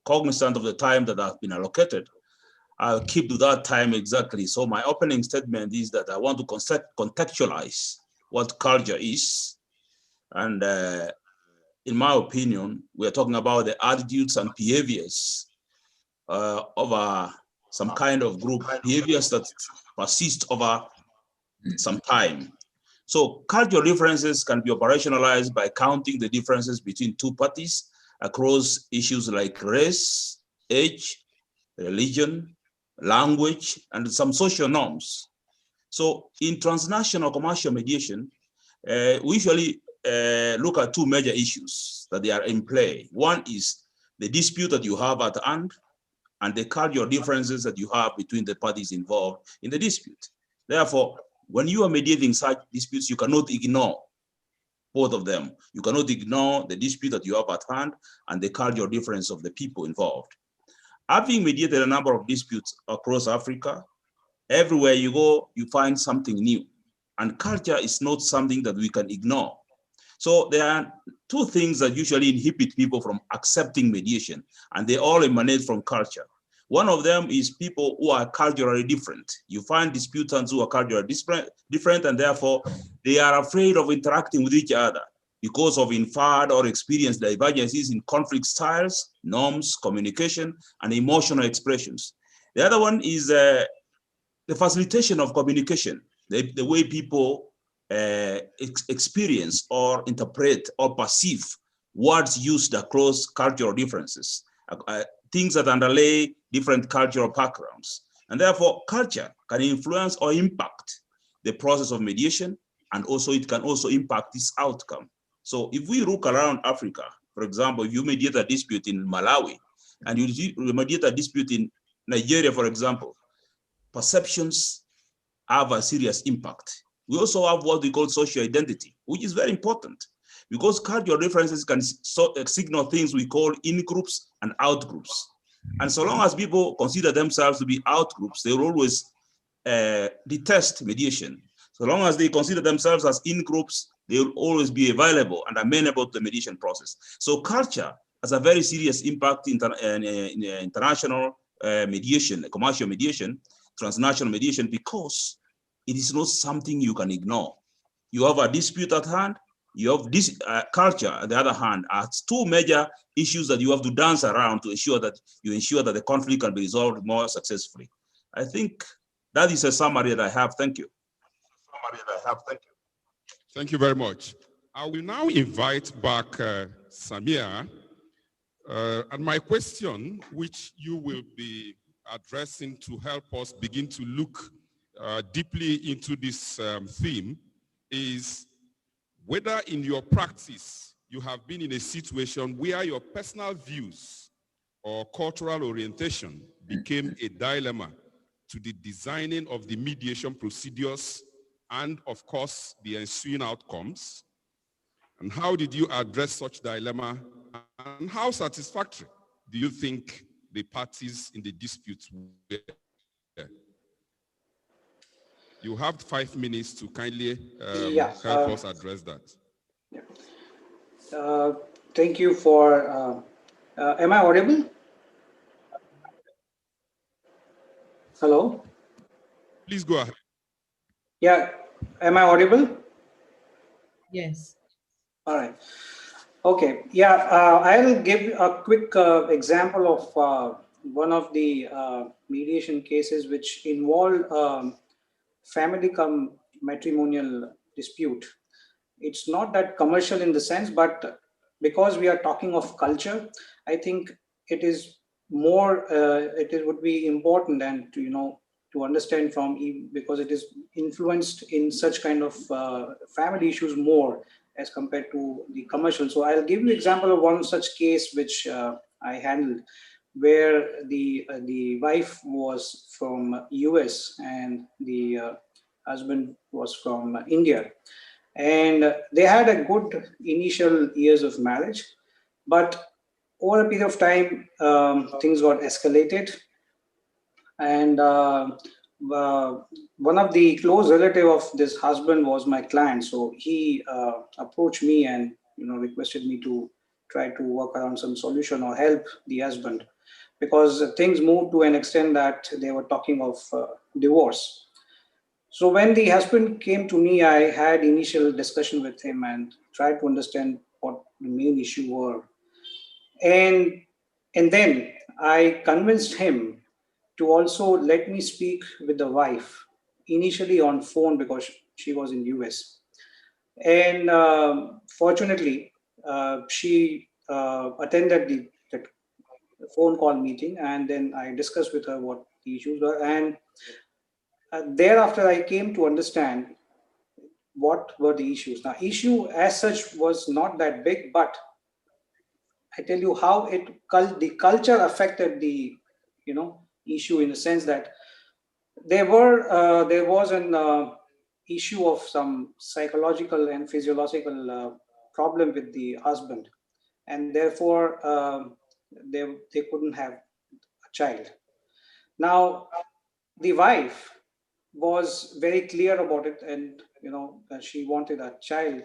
Cognizant of the time that has been allocated, I'll keep to that time exactly. So my opening statement is that I want to contextualize what culture is. And in my opinion, we are talking about the attitudes and behaviors of some kind of group, behaviors that persist over some time. So cultural differences can be operationalized by counting the differences between two parties across issues like race, age, religion, language, and some social norms. So in transnational commercial mediation, we usually look at two major issues that they are in play. One is the dispute that you have at hand and the cultural differences that you have between the parties involved in the dispute. Therefore, when you are mediating such disputes, you cannot ignore both of them. You cannot ignore the dispute that you have at hand and the cultural difference of the people involved. Having mediated a number of disputes across Africa, everywhere you go, you find something new. And culture is not something that we can ignore. So there are two things that usually inhibit people from accepting mediation, and they all emanate from culture. One of them is people who are culturally different. You find disputants who are culturally different, and therefore they are afraid of interacting with each other because of inferred or experienced divergences in conflict styles, norms, communication, and emotional expressions. The other one is the facilitation of communication, the way people experience or interpret or perceive words used across cultural differences, things that underlay different cultural backgrounds. And therefore, culture can influence or impact the process of mediation, and also it can also impact this outcome. So if we look around Africa, for example, if you mediate a dispute in Malawi, and you mediate a dispute in Nigeria, for example, perceptions have a serious impact. We also have what we call social identity, which is very important because cultural differences can signal things we call in-groups and out-groups. And so long as people consider themselves to be out-groups, they will always detest mediation. So long as they consider themselves as in-groups, they will always be available and amenable to the mediation process. So culture has a very serious impact in international mediation, commercial mediation, transnational mediation, because it is not something you can ignore. You have a dispute at hand, you have this culture on the other hand as two major issues that you have to dance around to ensure that the conflict can be resolved more successfully. I think that is a summary that I have. Thank you.
Thank you very much. I will now invite back Samia. And my question, which you will be addressing to help us begin to look deeply into this theme, is whether in your practice you have been in a situation where your personal views or cultural orientation became a dilemma to the designing of the mediation procedures and, of course, the ensuing outcomes. And how did you address such dilemma, and how satisfactory do you think the parties in the dispute were? You have 5 minutes to kindly help us address that.
Thank you for, am I audible? Hello?
Please go ahead.
Yeah, am I audible?
Yes.
All right. Okay, yeah, I'll give a quick example of one of the mediation cases which involved family cum matrimonial dispute. It's not that commercial in the sense, but because we are talking of culture, I think it is more, it would be important and to understand from, because it is influenced in such kind of family issues more as compared to the commercial. So I'll give you an example of one such case which I handled, where the wife was from US and the husband was from India. And they had a good initial years of marriage, but over a period of time, things got escalated. And one of the close relative of this husband was my client. So he approached me and requested me to try to work around some solution or help the husband, because things moved to an extent that they were talking of divorce. So when the husband came to me, I had initial discussion with him and tried to understand what the main issue were. And then I convinced him to also let me speak with the wife, initially on phone because she was in US. And fortunately, she attended the phone call meeting, and then I discussed with her what the issues were. And thereafter, I came to understand what were the issues. Now, issue as such was not that big, but I tell you how the culture affected the issue, in the sense that there was an issue of some psychological and physiological problem with the husband, and therefore they couldn't have a child. Now, the wife was very clear about it, and she wanted a child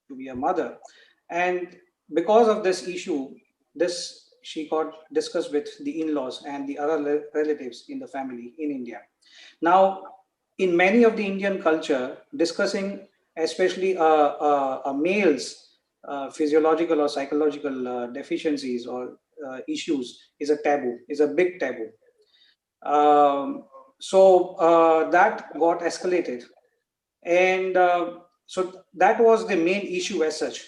to be a mother, and because of this issue, she got discussed with the in-laws and the other relatives in the family in India. Now, in many of the Indian culture, discussing especially a male's physiological or psychological deficiencies or issues is a taboo, is a big taboo. So that got escalated, and so that was the main issue as such.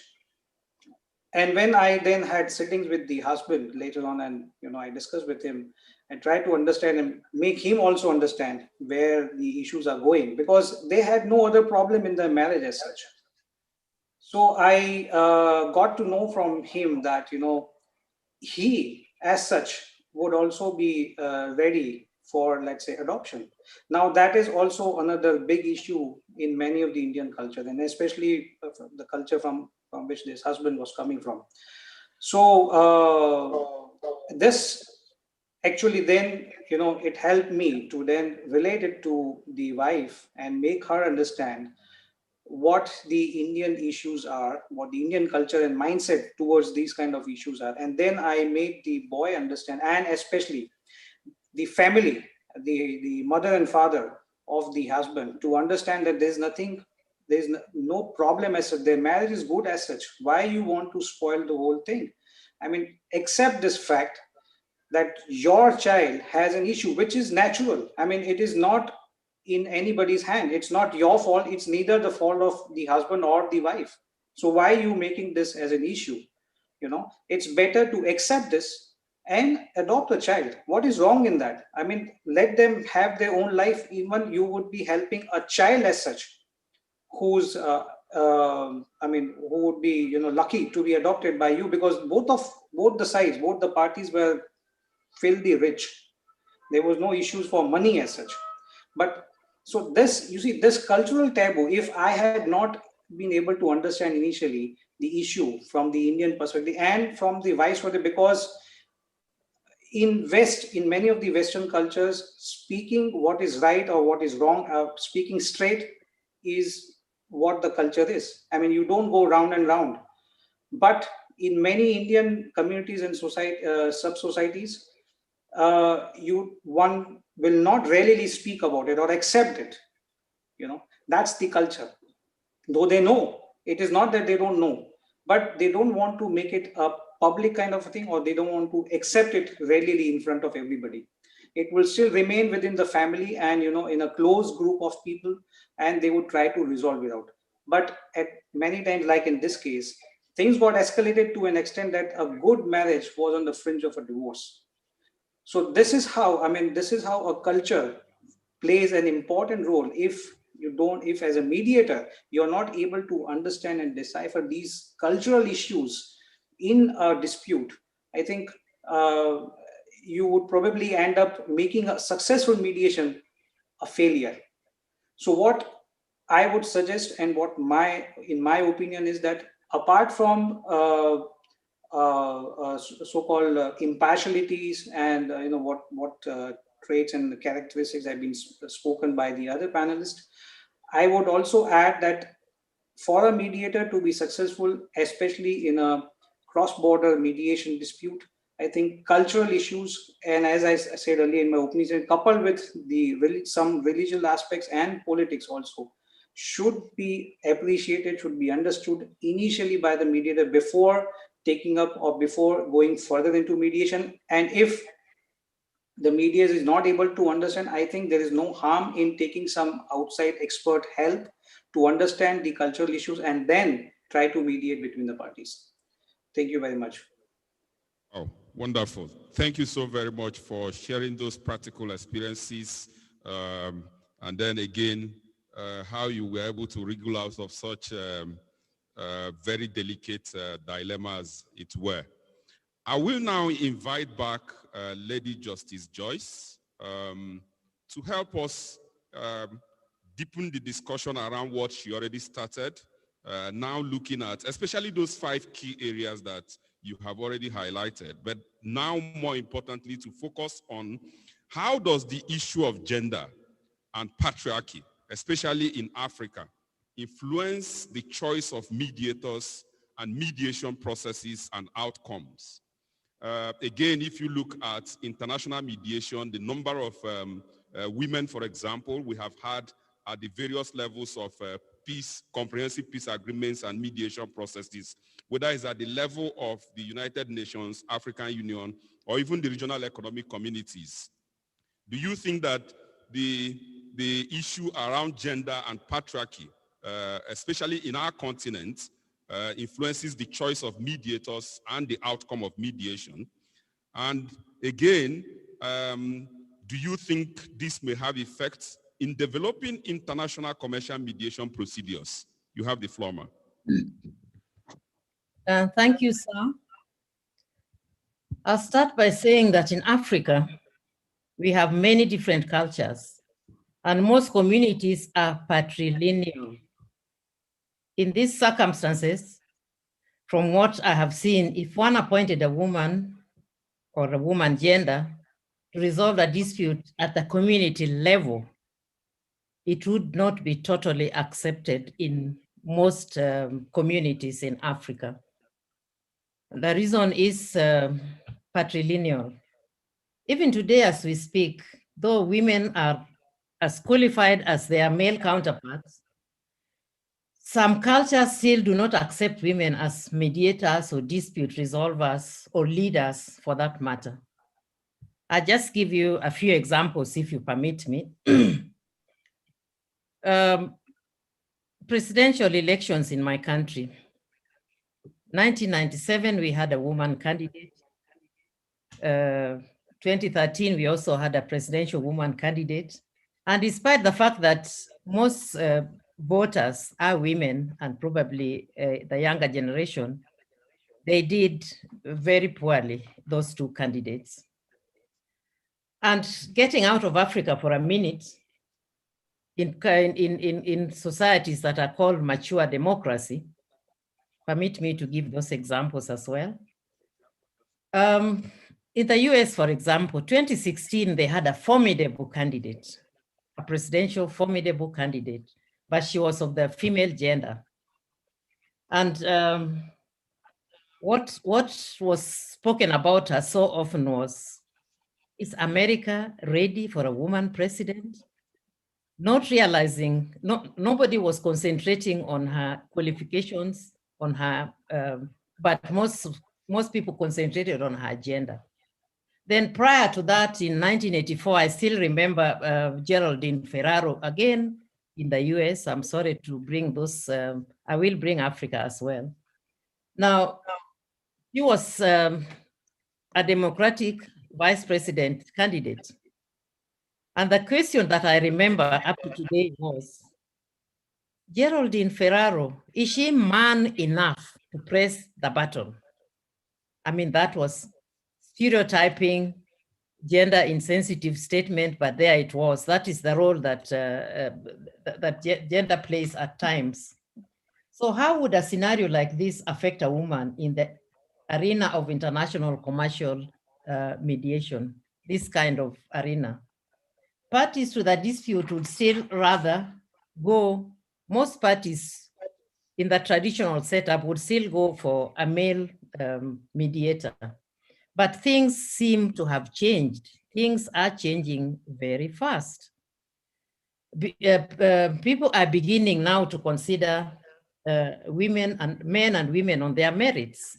And when I then had sittings with the husband later on, and I discussed with him and tried to understand and make him also understand where the issues are going, because they had no other problem in their marriage as such. So I got to know from him that he as such would also be ready for, let's say, adoption. Now, that is also another big issue in many of the Indian culture, and especially the culture from which this husband was coming from. So this actually then, it helped me to then relate it to the wife and make her understand what the Indian issues are, what the Indian culture and mindset towards these kind of issues are. And then I made the boy understand, and especially the family, the mother and father of the husband, to understand that there's no problem as such. Their marriage is good as such. Why you want to spoil the whole thing? I mean, accept this fact that your child has an issue, which is natural. I mean, it is not in anybody's hand. It's not your fault. It's neither the fault of the husband or the wife. So why are you making this as an issue? It's better to accept this and adopt a child. What is wrong in that? I mean, let them have their own life. Even you would be helping a child as such, who's who would be lucky to be adopted by you, because both the sides, both the parties were filthy rich. There was no issues for money as such. But so this, you see, this cultural taboo, if I had not been able to understand initially the issue from the Indian perspective and from the vice versa, because in many of the Western cultures, speaking what is right or what is wrong, speaking straight is what the culture is. I mean, you don't go round and round. But in many Indian communities and sub-societies, one will not readily speak about it or accept it. That's the culture. Though they know, it is not that they don't know, but they don't want to make it a public kind of a thing, or they don't want to accept it readily in front of everybody. It will still remain within the family and in a close group of people, and they would try to resolve it out. But at many times, like in this case, things got escalated to an extent that a good marriage was on the fringe of a divorce. So this is how a culture plays an important role. If as a mediator, you're not able to understand and decipher these cultural issues in a dispute, I think you would probably end up making a successful mediation a failure. So what I would suggest, and in my opinion, is that apart from so-called impartialities and what traits and characteristics have been spoken by the other panelists, I would also add that for a mediator to be successful, especially in a cross-border mediation dispute. I think cultural issues, and as I said earlier in my opening statement, coupled with some religious aspects and politics also, should be appreciated, should be understood initially by the mediator before taking up or before going further into mediation. And if the mediator is not able to understand, I think there is no harm in taking some outside expert help to understand the cultural issues and then try to mediate between the parties. Thank you very much.
Oh, wonderful. Thank you so very much for sharing those practical experiences. And then again, how you were able to wriggle out of such very delicate dilemmas it were. I will now invite back Lady Justice Joyce to help us deepen the discussion around what she already started, now looking at especially those 5 key areas that you have already highlighted, but now more importantly to focus on how does the issue of gender and patriarchy, especially in Africa, influence the choice of mediators and mediation processes and outcomes. Again, if you look at international mediation, the number of women, for example, we have had at the various levels of peace, comprehensive peace agreements and mediation processes, whether it's at the level of the United Nations, African Union, or even the regional economic communities. Do you think that the issue around gender and patriarchy, especially in our continent, influences the choice of mediators and the outcome of mediation? And again, do you think this may have effects in developing international commercial mediation procedures? You have the floor, ma'am.
Thank you, sir. I'll start by saying that in Africa, we have many different cultures, and most communities are patrilineal. In these circumstances, from what I have seen, if one appointed a woman or a woman gender to resolve a dispute at the community level, it would not be totally accepted in most communities in Africa. The reason is patrilineal. Even today as we speak, though women are as qualified as their male counterparts, some cultures still do not accept women as mediators or dispute resolvers or leaders for that matter. I'll just give you a few examples if you permit me. Presidential elections in my country. 1997, we had a woman candidate. 2013, we also had a presidential woman candidate. And despite the fact that most voters are women and probably the younger generation, they did very poorly, those 2 candidates. And getting out of Africa for a minute, in societies that are called mature democracy, permit me to give those examples as well. In the US, for example, 2016, they had a formidable candidate, a presidential formidable candidate, but she was of the female gender. And what was spoken about her so often was, is America ready for a woman president? Not realizing, nobody was concentrating on her qualifications, on her, but most people concentrated on her gender. Then prior to that, in 1984, I still remember Geraldine Ferraro, again in the US. I'm sorry to bring those, I will bring Africa as well. Now, he was a Democratic vice president candidate. And the question that I remember up to today was, Geraldine Ferraro, is she man enough to press the button? I mean, that was stereotyping, gender insensitive statement, but there it was. That is the role that, that gender plays at times. So how would a scenario like this affect a woman in the arena of international commercial mediation, this kind of arena? Parties to the dispute would still rather go, most parties in the traditional setup would still go for a male mediator. But things seem to have changed. Things are changing very fast. People are beginning now to consider women and men and women on their merits.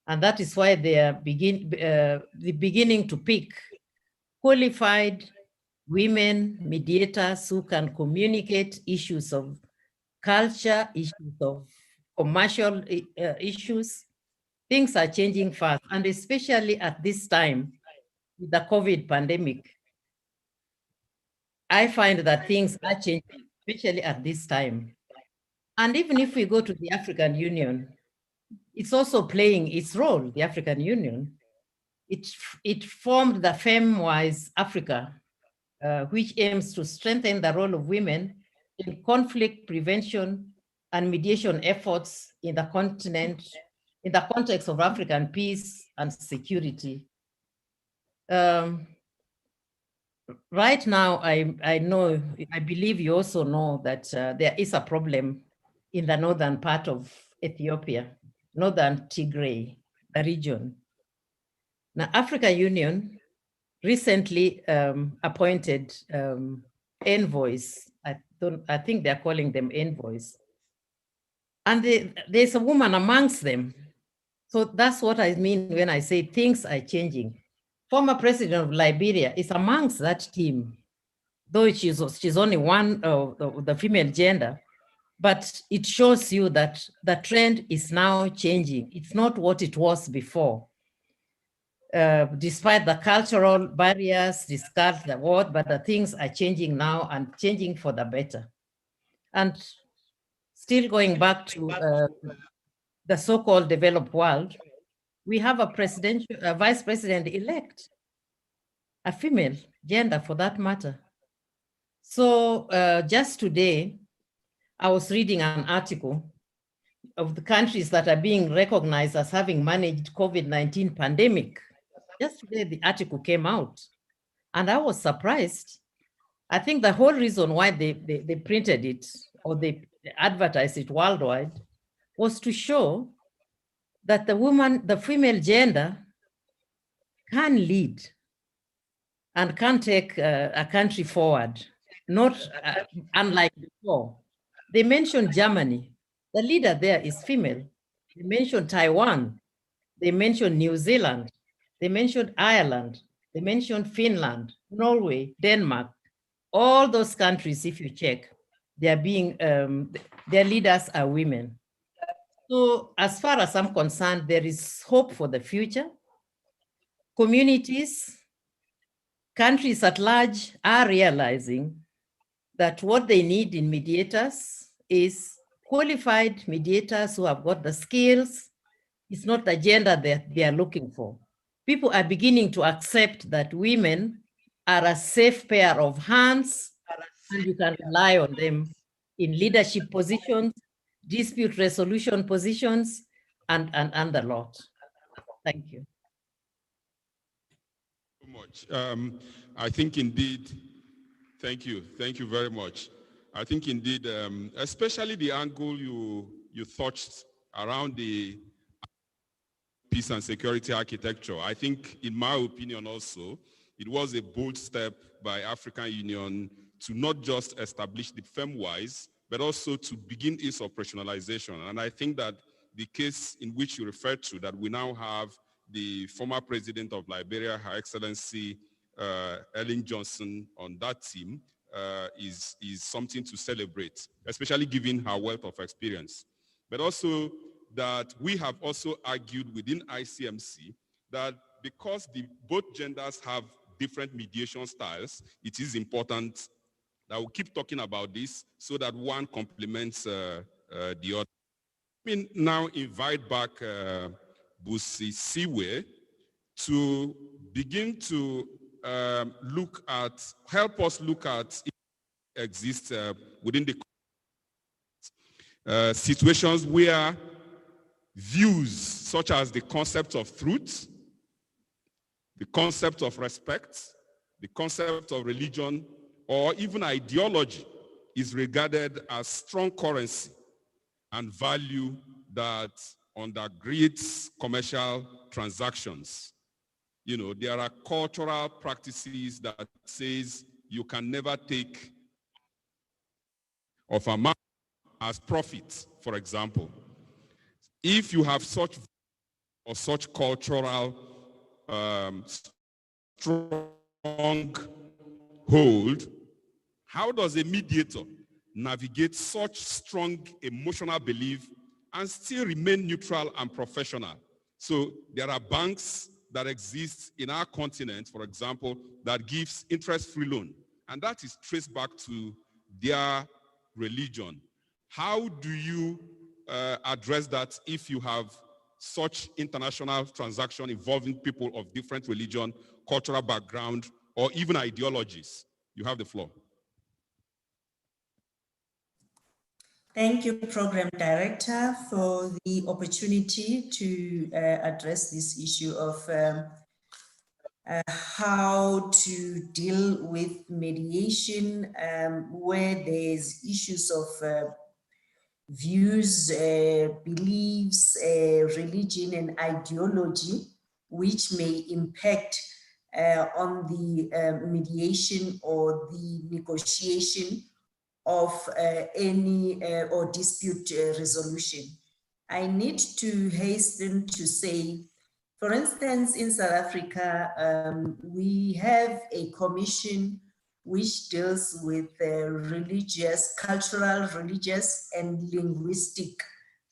And that is why they are beginning to pick qualified women mediators who can communicate issues of culture, issues of commercial issues. Things are changing fast, and especially at this time with the COVID pandemic, I find that things are changing, especially at this time. And even if we go to the African Union, it's also playing its role, the African Union. It formed the FemWise Africa, which aims to strengthen the role of women in conflict prevention and mediation efforts in the continent, in the context of African peace and security. Right now, I believe you also know that there is a problem in the northern part of Ethiopia, northern Tigray, the region. Now, African Union recently appointed envoys. I think they're calling them envoys. And there's a woman amongst them. So that's what I mean when I say things are changing. Former president of Liberia is amongst that team, though she's only one of the female gender, but it shows you that the trend is now changing. It's not what it was before. Despite the cultural barriers, despite the word, but the things are changing now and changing for the better. And still going back to the so-called developed world, we have a vice president-elect, a female gender for that matter. So just today, I was reading an article of the countries that are being recognized as having managed COVID-19 pandemic. Just today, the article came out, and I was surprised. I think the whole reason why they printed it or they advertised it worldwide was to show that the female gender can lead and can take a country forward, not unlike before. They mentioned Germany. The leader there is female. They mentioned Taiwan. They mentioned New Zealand. They mentioned Ireland. They mentioned Finland, Norway, Denmark. All those countries, if you check, they are being, their leaders are women. So as far as I'm concerned, there is hope for the future. Communities, countries at large are realizing that what they need in mediators is qualified mediators who have got the skills. It's not the gender that they are looking for. People are beginning to accept that women are a safe pair of hands and you can rely on them in leadership positions, dispute resolution positions, and a lot. Thank you.
So much. I think indeed, thank you very much. I think indeed, especially the angle you touched around the peace and security architecture. I think, in my opinion also, it was a bold step by African Union to not just establish the FemWise, but also to begin its operationalization. And I think that the case in which you referred to, that we now have the former president of Liberia, Her Excellency Ellen Johnson, on that team, is something to celebrate, especially given her wealth of experience. But also that we have also argued within ICMC that because both genders have different mediation styles, it is important that we keep talking about this so that one complements the other. Let me now invite back Busi Siwe to begin to help us look at exists within the situations where views such as the concept of truth, the concept of respect, the concept of religion, or even ideology is regarded as strong currency and value that undergirds commercial transactions. You know, there are cultural practices that says you can never take of a man as profit, for example. If you have such or such cultural strong hold, how does a mediator navigate such strong emotional belief and still remain neutral and professional? So there are banks that exist in our continent, for example, that gives interest-free loan, and that is traced back to their religion. How do you address that if you have such international transaction involving people of different religion, cultural background, or even ideologies? You have the floor.
Thank you, Program Director, for the opportunity to address this issue of how to deal with mediation where there's issues of views, beliefs, religion, and ideology, which may impact on the mediation or the negotiation of any or dispute resolution. I need to hasten to say, for instance, in South Africa, we have a commission which deals with religious, cultural, religious, and linguistic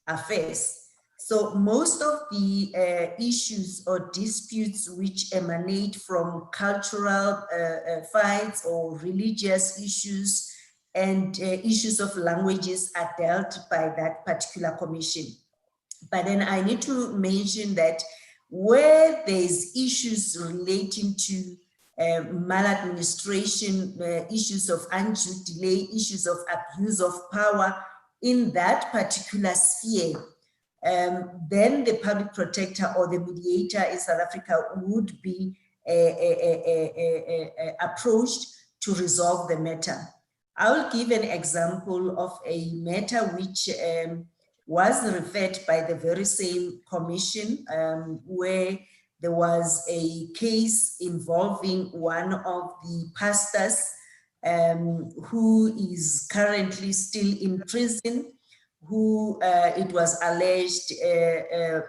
affairs. So most of the issues or disputes which emanate from cultural fights or religious issues and issues of languages are dealt by that particular commission. But then I need to mention that where there's issues relating to maladministration, issues of undue delay, issues of abuse of power in that particular sphere, then the public protector or the mediator in South Africa would be approached to resolve the matter. I will give an example of a matter which was referred by the very same commission where there was a case involving one of the pastors who is currently still in prison, who it was alleged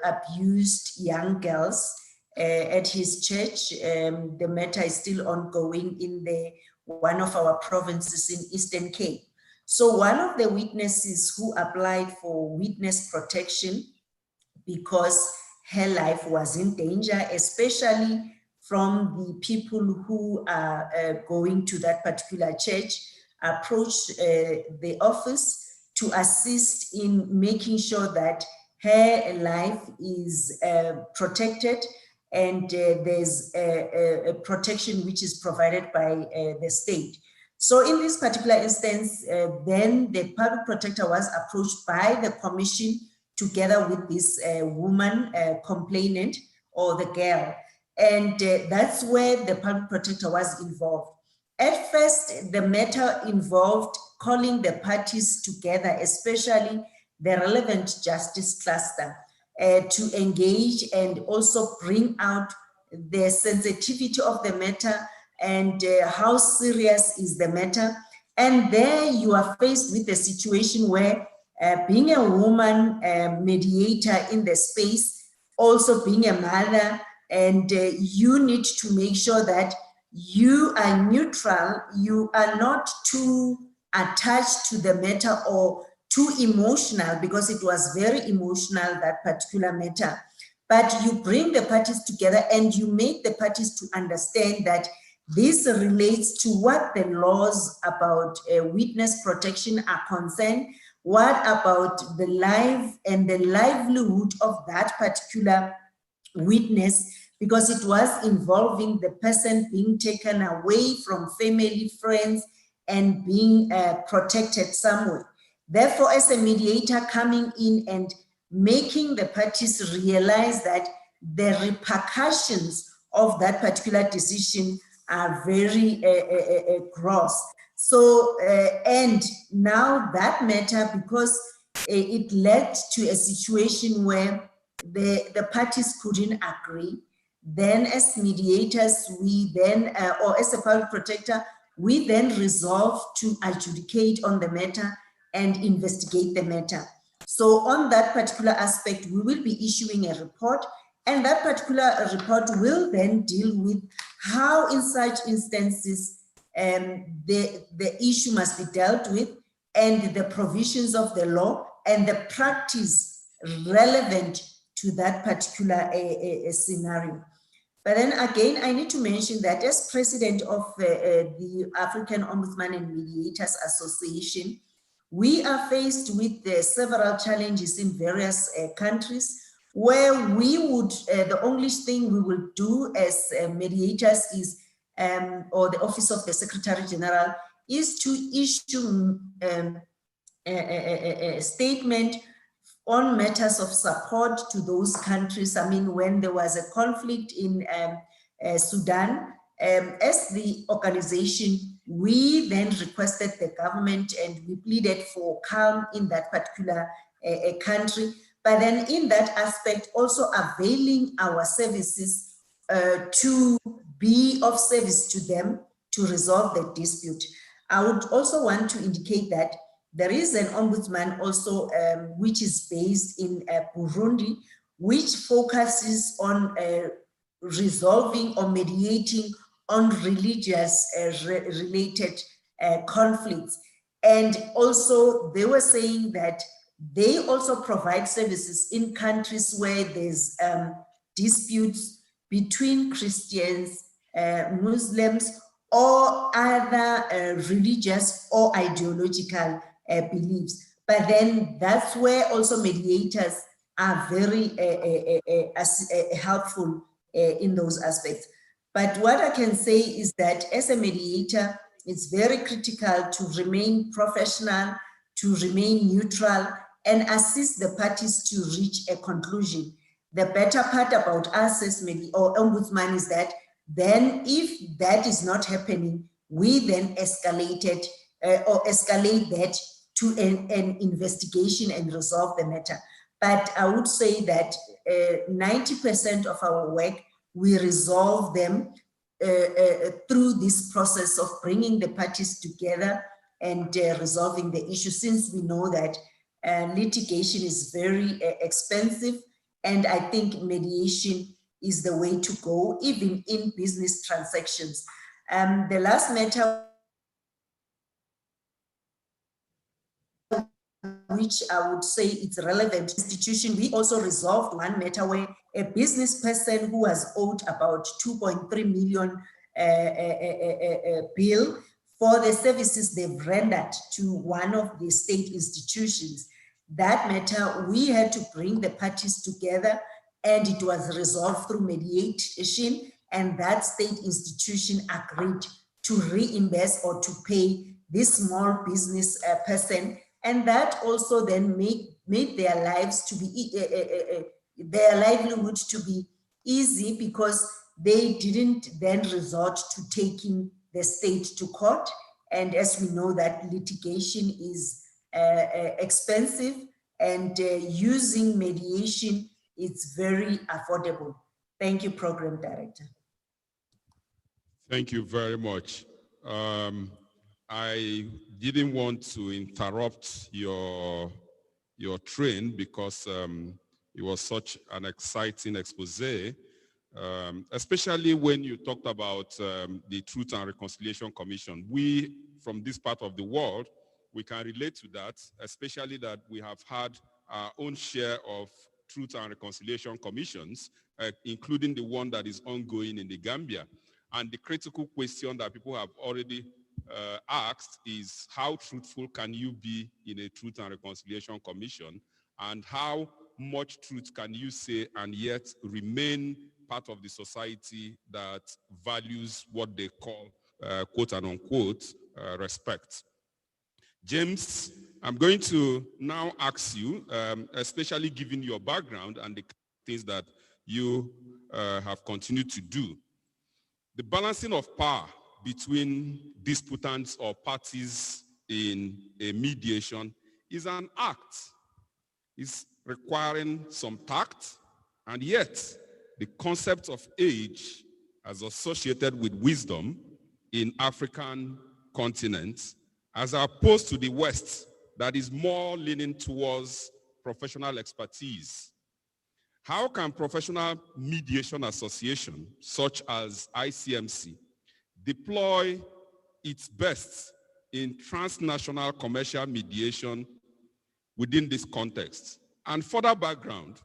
abused young girls at his church. The matter is still ongoing in one of our provinces in Eastern Cape. So one of the witnesses who applied for witness protection because her life was in danger, especially from the people who are going to that particular church, approached the office to assist in making sure that her life is protected and there's a protection which is provided by the state. So in this particular instance, then the public protector was approached by the commission together with this woman complainant or the girl. And that's where the public protector was involved. At first, the matter involved calling the parties together, especially the relevant justice cluster, to engage and also bring out the sensitivity of the matter and how serious is the matter. And there you are faced with a situation where being a woman mediator in the space, also being a mother, and you need to make sure that you are neutral, you are not too attached to the matter or too emotional, because it was very emotional, that particular matter. But you bring the parties together and you make the parties to understand that this relates to what the laws about witness protection are concerned, what about the life and the livelihood of that particular witness, because it was involving the person being taken away from family, friends, and being protected somewhere. Therefore, as a mediator coming in and making the parties realize that the repercussions of that particular decision are very gross. So, and now that matter, because it led to a situation where the parties couldn't agree. Then as mediators, we then, or as a public protector, we then resolve to adjudicate on the matter and investigate the matter. So on that particular aspect, we will be issuing a report, and that particular report will then deal with how in such instances the issue must be dealt with, and the provisions of the law and the practice relevant to that particular scenario. But then again, I need to mention that as president of the African Ombudsman and Mediators Association, we are faced with several challenges in various countries where we would, the only thing we will do as mediators is, or the Office of the Secretary General, is to issue a statement on matters of support to those countries. I mean, when there was a conflict in Sudan, as the organization, we then requested the government and we pleaded for calm in that particular country. But then in that aspect, also availing our services to be of service to them to resolve the dispute. I would also want to indicate that there is an ombudsman also which is based in Burundi, which focuses on resolving or mediating on religious related conflicts. And also they were saying that they also provide services in countries where there's disputes between Christians, Muslims, or other religious or ideological beliefs. But then that's where also mediators are very helpful in those aspects. But what I can say is that as a mediator, it's very critical to remain professional, to remain neutral, and assist the parties to reach a conclusion. The better part about us as ombudsman is that then if that is not happening, we then escalate that to an investigation and resolve the matter. But I would say that 90% of our work, we resolve them through this process of bringing the parties together and resolving the issue, since we know that litigation is very expensive, and I think mediation is the way to go, even in business transactions. The last matter which I would say it's relevant institution, we also resolved one matter where a business person who was owed about 2.3 million bill for the services they've rendered to one of the state institutions. That matter, we had to bring the parties together, and it was resolved through mediation, and that state institution agreed to reimburse or to pay this small business person, and that also then made their lives to be their livelihood to be easy, because they didn't then resort to taking the state to court. And as we know that litigation is expensive, and using mediation, it's very affordable. Thank you, Program Director.
Thank you very much. I didn't want to interrupt your train because it was such an exciting expose, especially when you talked about the Truth and Reconciliation Commission. We, from this part of the world, we can relate to that, especially that we have had our own share of Truth and Reconciliation Commissions, including the one that is ongoing in the Gambia. And the critical question that people have already asked is, how truthful can you be in a Truth and Reconciliation Commission? And how much truth can you say and yet remain part of the society that values what they call, quote and unquote, respect? James, I'm going to now ask you, especially given your background and the things that you have continued to do, the balancing of power between disputants or parties in a mediation is an act is requiring some tact, and yet the concept of age as associated with wisdom in African continents, as opposed to the West that is more leaning towards professional expertise. How can professional mediation association, such as Icmc, deploy its best in transnational commercial mediation within this context? And further background,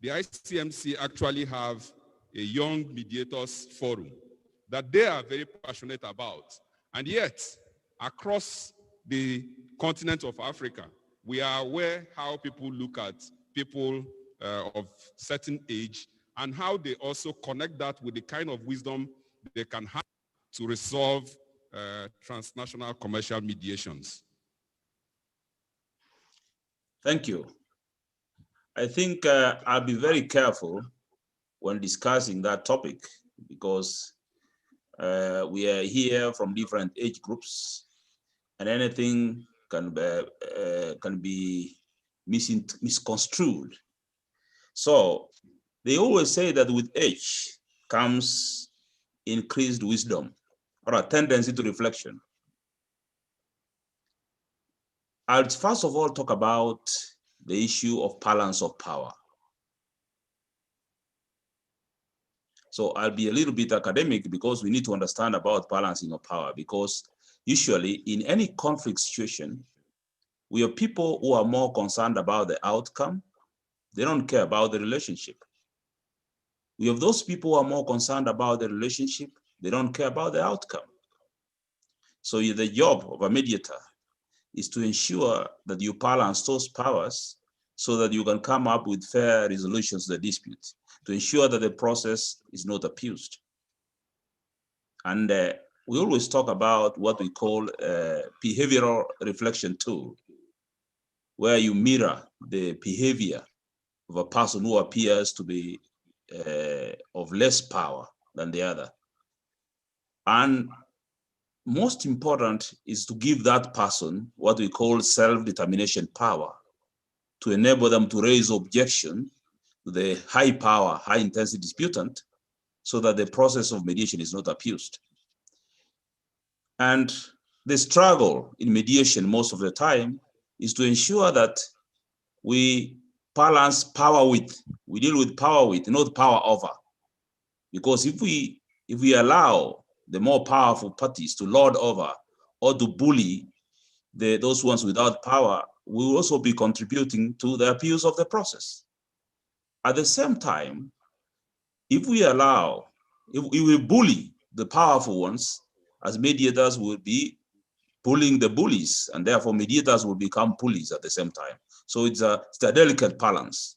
the Icmc actually have a young mediators forum that they are very passionate about. And yet, across the continent of Africa, we are aware how people look at people of certain age and how they also connect that with the kind of wisdom they can have to resolve transnational commercial mediations.
Thank you. I think I'll be very careful when discussing that topic because we are here from different age groups and anything can be misconstrued. So they always say that with age comes increased wisdom or a tendency to reflection. I'll first of all talk about the issue of balance of power. So I'll be a little bit academic because we need to understand about balancing of power, because usually in any conflict situation, we have people who are more concerned about the outcome. They don't care about the relationship. We have those people who are more concerned about the relationship. They don't care about the outcome. So the job of a mediator is to ensure that you balance those powers so that you can come up with fair resolutions to the dispute, to ensure that the process is not abused. And we always talk about what we call a behavioral reflection tool, where you mirror the behavior of a person who appears to be of less power than the other. And most important is to give that person what we call self-determination power, to enable them to raise objection to the high power, high intensity disputant, so that the process of mediation is not abused. And the struggle in mediation most of the time is to ensure that we balance power with, we deal with power with, not power over. Because if we allow the more powerful parties to lord over or to bully those ones without power, we will also be contributing to the abuse of the process. At the same time, if we bully the powerful ones, as mediators will be bullying the bullies, and therefore mediators will become bullies at the same time. So it's a delicate balance.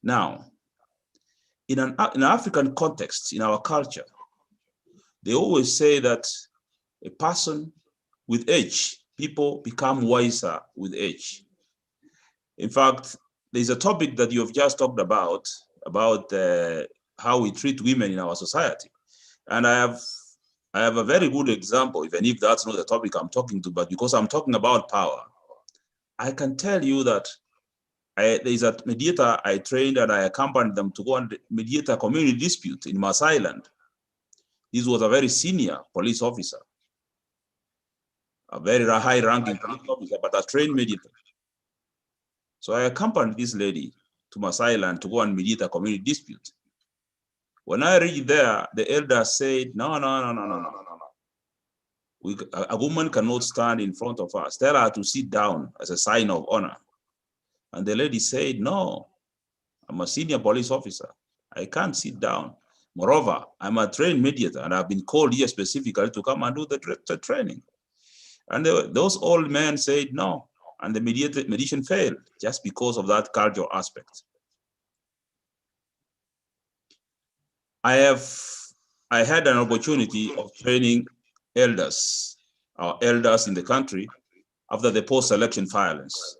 Now, in an African context, in our culture, they always say that a person with age, people become wiser with age. In fact, there's a topic that you have just talked about how we treat women in our society. And I have a very good example, even if that's not the topic I'm talking to, but because I'm talking about power, I can tell you that there's a mediator I trained and I accompanied them to go and mediate a community dispute in Maas Island. This was a very senior police officer, a very high-ranking police officer, but a trained mediator. So I accompanied this lady to Maas Island to go and mediate a community dispute. When I reached there, the elder said, no. A woman cannot stand in front of us. Tell her to sit down as a sign of honor. And the lady said, no, I'm a senior police officer. I can't sit down. Moreover, I'm a trained mediator and I've been called here specifically to come and do the training. And those old men said no. And the mediation failed just because of that cultural aspect. I had an opportunity of training elders, our elders in the country, after the post-election violence.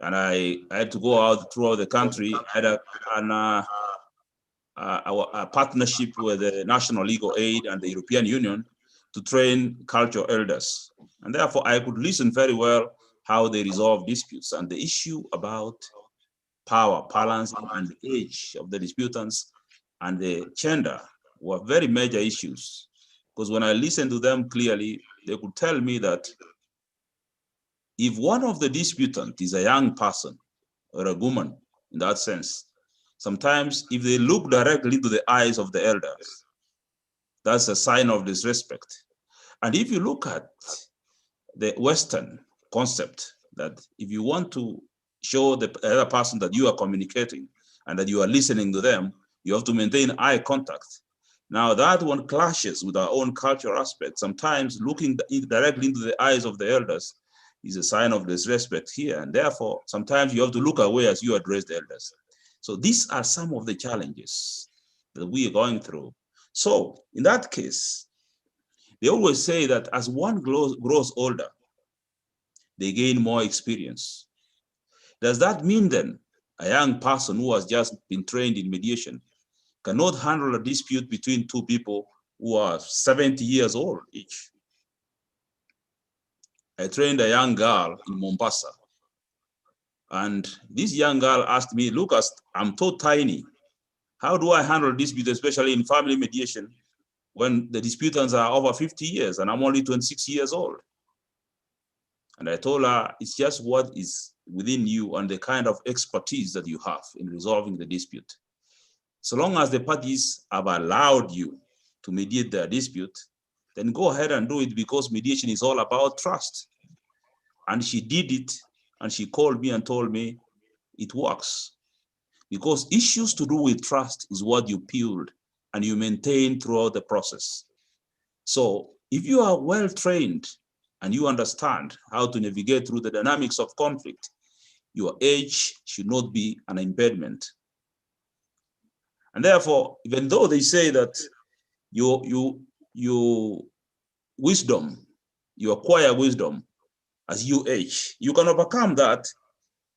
And I had to go out throughout the country. I had a partnership with the National Legal Aid and the European Union to train cultural elders. And therefore, I could listen very well how they resolve disputes, and the issue about power, balance, and the age of the disputants and the gender were very major issues. Because when I listened to them clearly, they could tell me that if one of the disputants is a young person or a woman in that sense, sometimes if they look directly into the eyes of the elders, that's a sign of disrespect. And if you look at the Western concept that if you want to show the other person that you are communicating and that you are listening to them, you have to maintain eye contact. Now that one clashes with our own cultural aspect. Sometimes looking directly into the eyes of the elders is a sign of disrespect here. And therefore, sometimes you have to look away as you address the elders. So these are some of the challenges that we are going through. So in that case, they always say that as one grows older, they gain more experience. Does that mean then a young person who has just been trained in mediation cannot handle a dispute between two people who are 70 years old each? I trained a young girl in Mombasa, and this young girl asked me, Lucas, I'm so tiny. How do I handle disputes, especially in family mediation, when the disputants are over 50 years and I'm only 26 years old? And I told her, it's just what is within you and the kind of expertise that you have in resolving the dispute. So long as the parties have allowed you to mediate their dispute, then go ahead and do it, because mediation is all about trust. And she did it, and she called me and told me it works. Because issues to do with trust is what you build and you maintain throughout the process. So if you are well trained and you understand how to navigate through the dynamics of conflict, your age should not be an impediment. And therefore, even though they say that your wisdom, you acquire wisdom as you age, you can overcome that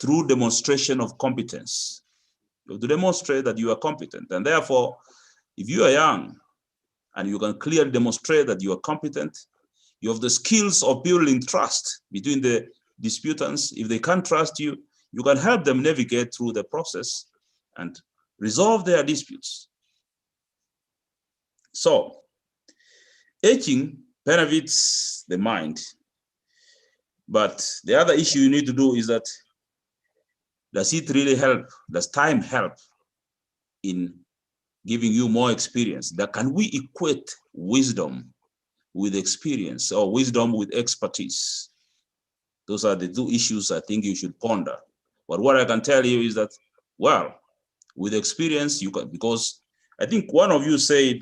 through demonstration of competence. You have to demonstrate that you are competent. And therefore, if you are young and you can clearly demonstrate that you are competent, you have the skills of building trust between the disputants. If they can't trust you, you can help them navigate through the process and resolve their disputes. So, aging benefits the mind. But the other issue you need to do is that, does it really help? Does time help in giving you more experience? That can we equate wisdom with experience, or wisdom with expertise? Those are the two issues I think you should ponder. But what I can tell you is that, well, with experience, you can, because I think one of you said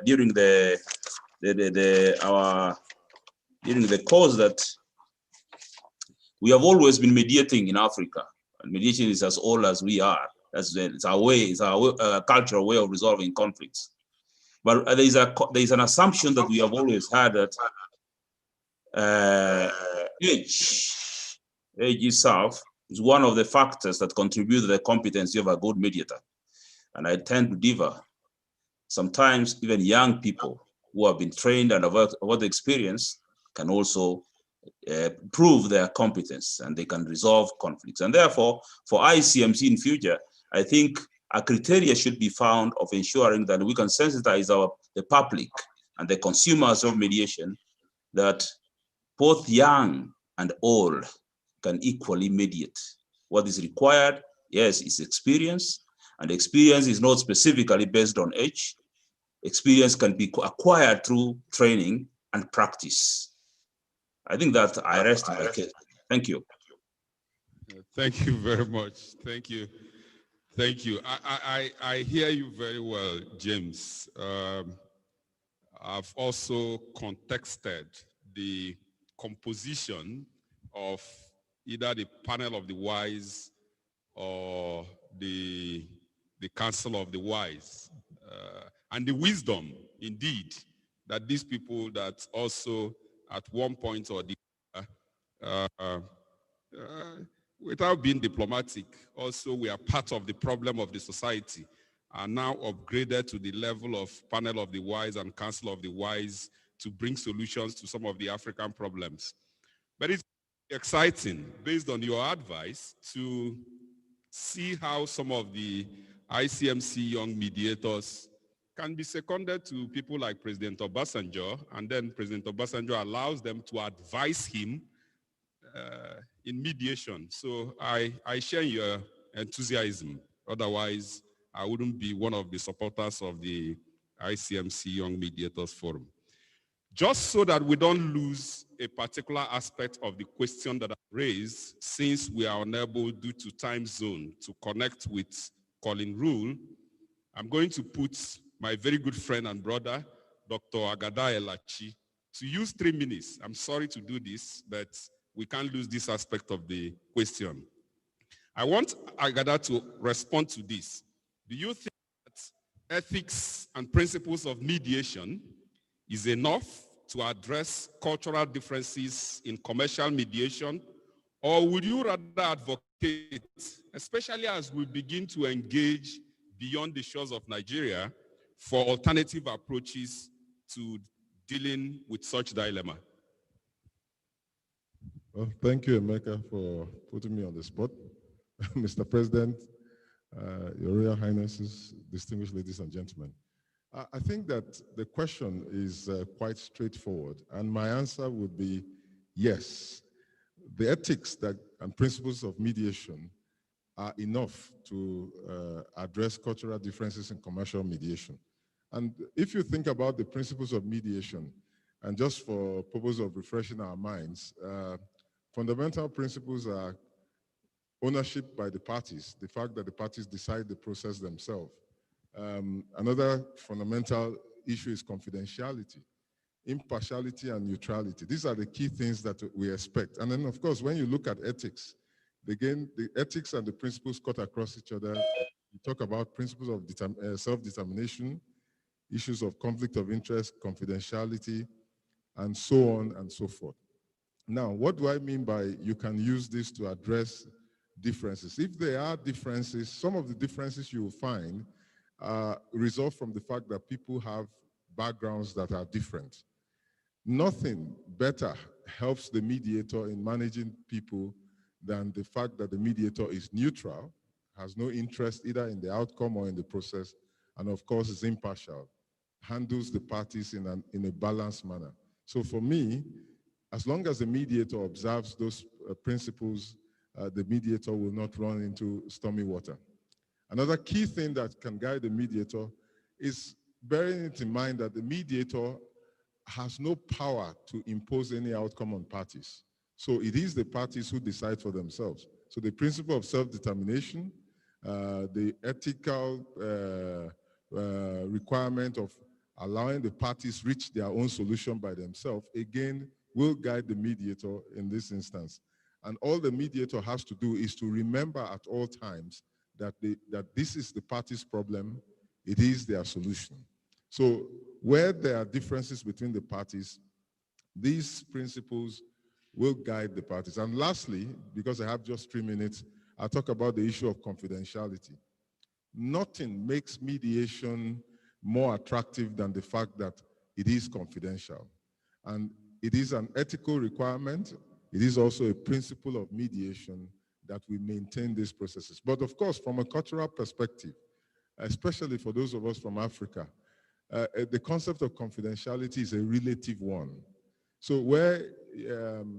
during the course that we have always been mediating in Africa, and mediation is as old as we are. It's our way, it's our cultural way of resolving conflicts. But there's an assumption that we have always had that age itself is one of the factors that contribute to the competency of a good mediator. And I tend to differ. Sometimes even young people who have been trained and have the experience can also prove their competence, and they can resolve conflicts. And therefore, for ICMC in future, I think a criteria should be found of ensuring that we can sensitize the public and the consumers of mediation that both young and old can equally mediate. What is required, yes, is experience, and experience is not specifically based on age. Experience can be acquired through training and practice. I think that I rest my case. Thank you.
Thank you very much. Thank you. Thank you. I hear you very well, James. I've also contexted the composition of either the panel of the wise or the council of the wise, and the wisdom, indeed, that these people that also at one point or the other, without being diplomatic, also we are part of the problem of the society, are now upgraded to the level of panel of the wise and council of the wise to bring solutions to some of the African problems. But it's exciting, based on your advice, to see how some of the ICMC young mediators can be seconded to people like President Obasanjo, and then President Obasanjo allows them to advise him in mediation. So I share your enthusiasm. Otherwise, I wouldn't be one of the supporters of the ICMC Young Mediators Forum. Just so that we don't lose a particular aspect of the question that I raised, since we are unable due to time zone to connect with Colin Rule, I'm going to put my very good friend and brother, Dr. Agada Elachi, to use 3 minutes. I'm sorry to do this, but we can't lose this aspect of the question. I want Agada to respond to this. Do you think that ethics and principles of mediation is enough to address cultural differences in commercial mediation? Or would you rather advocate, especially as we begin to engage beyond the shores of Nigeria, for alternative approaches to dealing with such dilemma?
Well, thank you, Emeka, for putting me on the spot. Mr. President, Your Royal Highnesses, distinguished ladies and gentlemen. I think that the question is quite straightforward, and my answer would be yes. The ethics and principles of mediation are enough to address cultural differences in commercial mediation. And if you think about the principles of mediation, and just for purpose of refreshing our minds, fundamental principles are ownership by the parties, the fact that the parties decide the process themselves. Another fundamental issue is confidentiality, impartiality, and neutrality. These are the key things that we expect. And then, of course, when you look at ethics, again, the ethics and the principles cut across each other. You talk about principles of self-determination, issues of conflict of interest, confidentiality, and so on and so forth. Now, what do I mean by you can use this to address differences? If there are differences, some of the differences you will find result from the fact that people have backgrounds that are different. Nothing better helps the mediator in managing people than the fact that the mediator is neutral, has no interest either in the outcome or in the process, and of course is impartial, handles the parties in a balanced manner. So for me, as long as the mediator observes those principles, the mediator will not run into stormy water. Another key thing that can guide the mediator is bearing it in mind that the mediator has no power to impose any outcome on parties. So it is the parties who decide for themselves. So the principle of self-determination, the ethical requirement of allowing the parties reach their own solution by themselves, again, will guide the mediator in this instance. And all the mediator has to do is to remember at all times that this is the party's problem, it is their solution. So where there are differences between the parties, these principles will guide the parties. And lastly, because I have just 3 minutes, I'll talk about the issue of confidentiality. Nothing makes mediation more attractive than the fact that it is confidential. And it is an ethical requirement. It is also a principle of mediation that we maintain these processes. But of course, from a cultural perspective, especially for those of us from Africa, the concept of confidentiality is a relative one. So where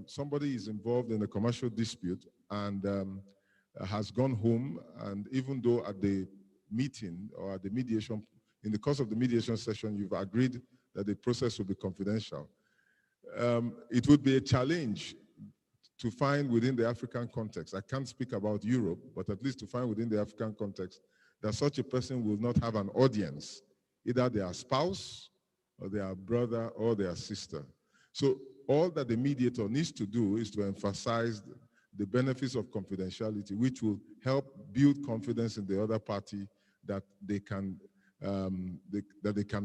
somebody is involved in a commercial dispute and has gone home, and even though at the meeting or at the mediation, in the course of the mediation session, you've agreed that the process will be confidential, it would be a challenge to find within the African context, I can't speak about Europe, but at least to find within the African context, that such a person will not have an audience, either their spouse or their brother or their sister. So all that the mediator needs to do is to emphasize the benefits of confidentiality, which will help build confidence in the other party that they can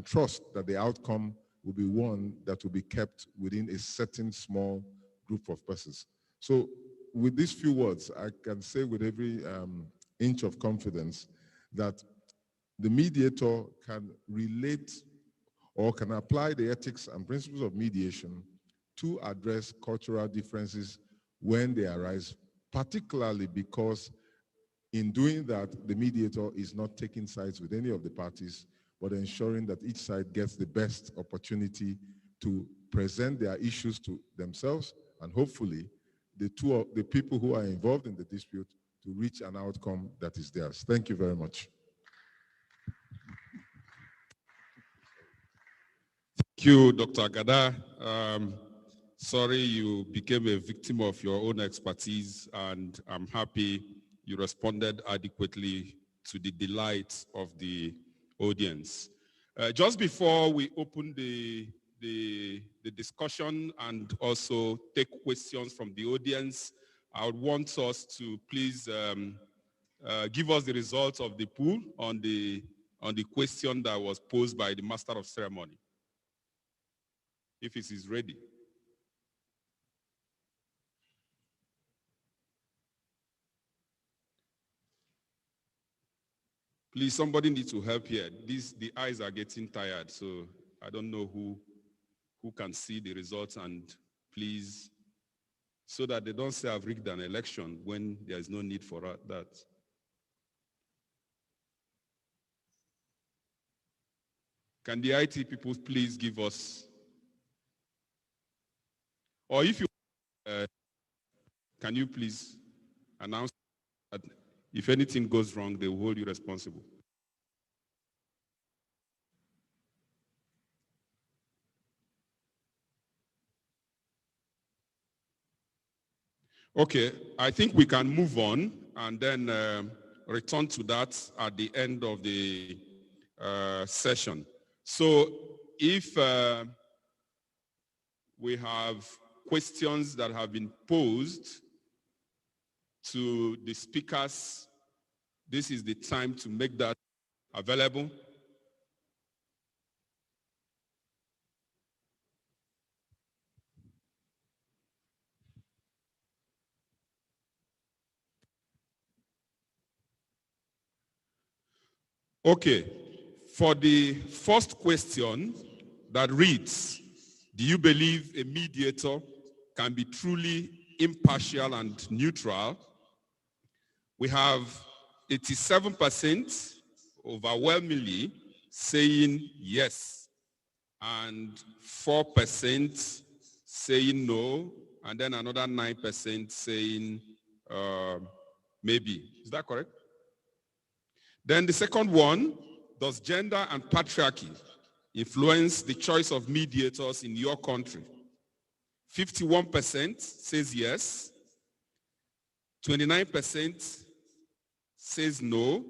trust that the outcome will be one that will be kept within a certain small group of persons. So with these few words, I can say with every inch of confidence that the mediator can relate or can apply the ethics and principles of mediation to address cultural differences
when they arise, particularly because in doing that, the mediator is not taking sides with any of the parties, but ensuring that each side gets the best opportunity to present their issues to themselves and hopefully the people who are involved in the dispute to reach an outcome that is theirs. Thank you very much.
Thank you, Dr. Agada. Sorry you became a victim of your own expertise, and I'm happy you responded adequately to the delight of the audience. Just before we open the discussion and also take questions from the audience, I would want us to please give us the results of the poll on the question that was posed by the Master of Ceremony, if it is ready. Please, somebody needs to help here. The eyes are getting tired, so I don't know who can see the results, and please, so that they don't say I've rigged an election when there is no need for that. Can the IT people please give us, or if you, can you please announce that if anything goes wrong, they will hold you responsible? Okay, I think we can move on and then return to that at the end of the session. So if we have questions that have been posed to the speakers, this is the time to make that available. Okay, for the first question that reads, do you believe a mediator can be truly impartial and neutral? We have 87% overwhelmingly saying yes, and 4% saying no, and then another 9% saying maybe. Is that correct? Then the second one, does gender and patriarchy influence the choice of mediators in your country? 51% says yes, 29% says no,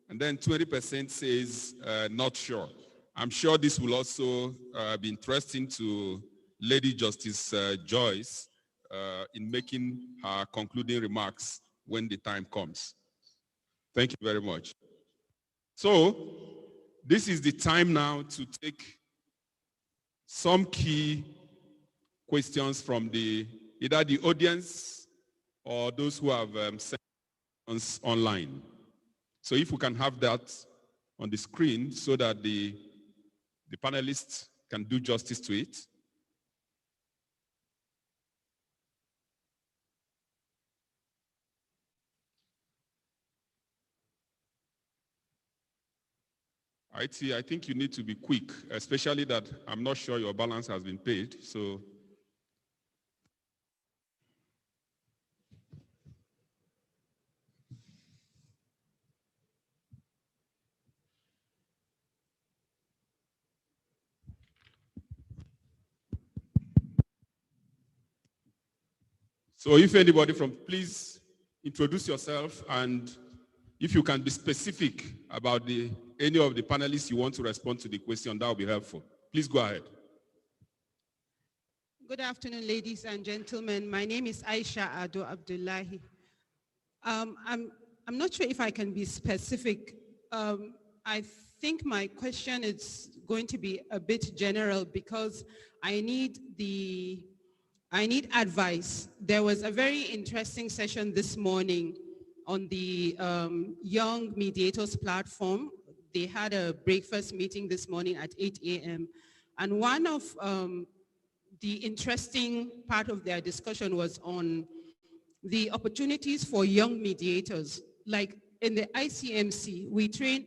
and then 20% says not sure. I'm sure this will also be interesting to Lady Justice Joyce in making her concluding remarks when the time comes. Thank you very much. So this is the time now to take some key questions from either the audience or those who have sent us online. So if we can have that on the screen so that the panelists can do justice to it. I think you need to be quick, especially that I'm not sure your balance has been paid. So if anybody please introduce yourself, and if you can be specific about any of the panelists you want to respond to the question, that will be helpful. Please go ahead.
Good afternoon, ladies and gentlemen. My name is Aisha Ado Abdullahi. I'm not sure if I can be specific. I think my question is going to be a bit general because I need advice. There was a very interesting session this morning on the Young Mediators platform. They had a breakfast meeting this morning at 8 a.m. And one of the interesting part of their discussion was on the opportunities for young mediators. Like in the ICMC, we train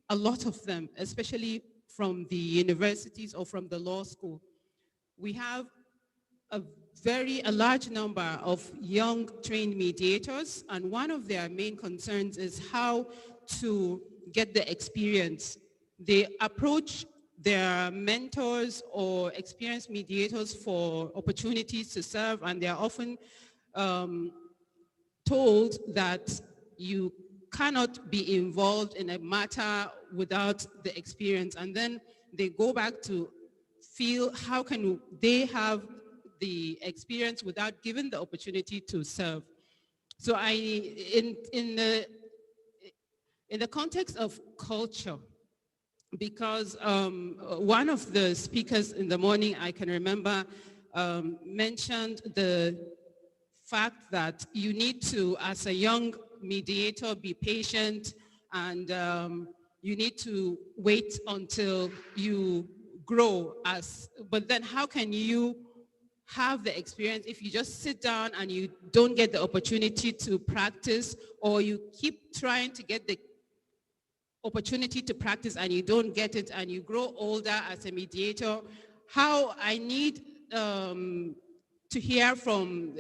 a lot of them, especially from the universities or from the law school. We have a large number of young trained mediators, and one of their main concerns is how to get the experience. They approach their mentors or experienced mediators for opportunities to serve, and they are often told that you cannot be involved in a matter without the experience. And then they go back to feel how can they have the experience without given the opportunity to serve. So in the context of culture, because one of the speakers in the morning, I can remember, mentioned the fact that you need to, as a young mediator, be patient, and you need to wait until you grow. But then how can you have the experience if you just sit down and you don't get the opportunity to practice, or you keep trying to get the opportunity to practice and you don't get it, and you grow older as a mediator? How I need to hear from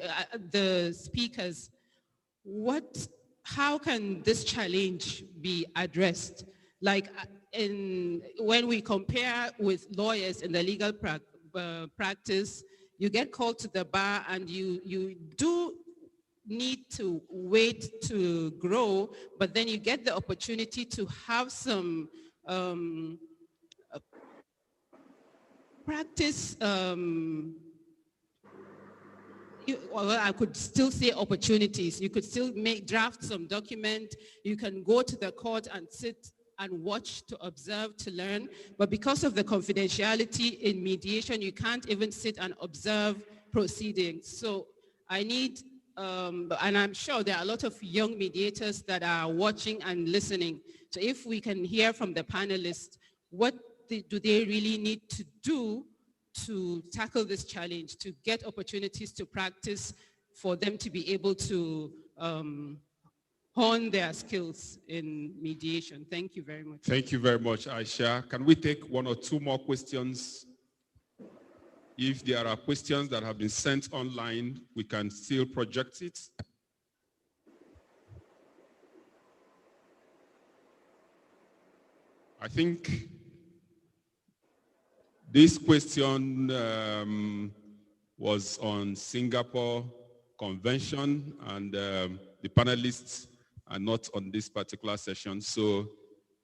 the speakers, how can this challenge be addressed? Like when we compare with lawyers in the legal practice, you get called to the bar and you do need to wait to grow, but then you get the opportunity to have some practice. Well, I could still say opportunities. You could still draft some document. You can go to the court and sit and watch, to observe, to learn. But because of the confidentiality in mediation, you can't even sit and observe proceedings. So I need, and I'm sure there are a lot of young mediators that are watching and listening. So if we can hear from the panelists, what do they really need to do to tackle this challenge, to get opportunities to practice, for them to be able to hone their skills in mediation? Thank you very much.
Thank you very much, Aisha. Can we take one or two more questions? If there are questions that have been sent online, we can still project it. I think this question was on Singapore Convention, and the panelists are not on this particular session. So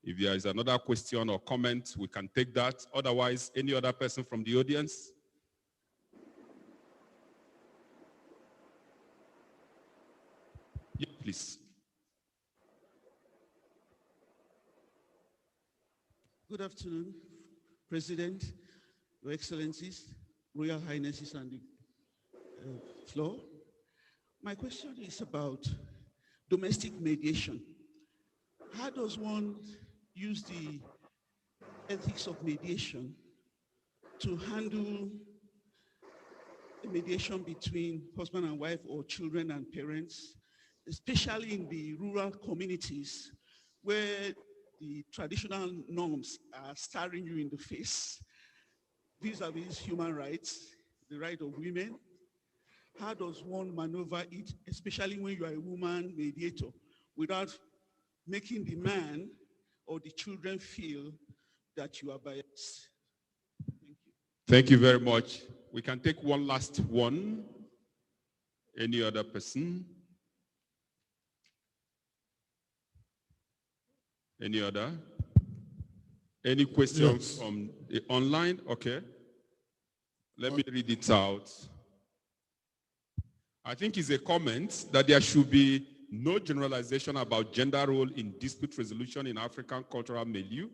if there is another question or comment, we can take that. Otherwise, any other person from the audience? Yeah, please.
Good afternoon, President, Your Excellencies, Royal Highnesses, and the floor. My question is about domestic mediation. How does one use the ethics of mediation to handle the mediation between husband and wife, or children and parents, especially in the rural communities where the traditional norms are staring you in the face vis-a-vis human rights, the right of women? How does one maneuver it, especially when you are a woman mediator, without making the man or the children feel that you are biased? Thank you.
Thank you very much. We can take one last one. Any other person? Any other? Any questions from the online? Okay. Let me read it out. I think it's a comment that there should be no generalization about gender role in dispute resolution in African cultural milieu.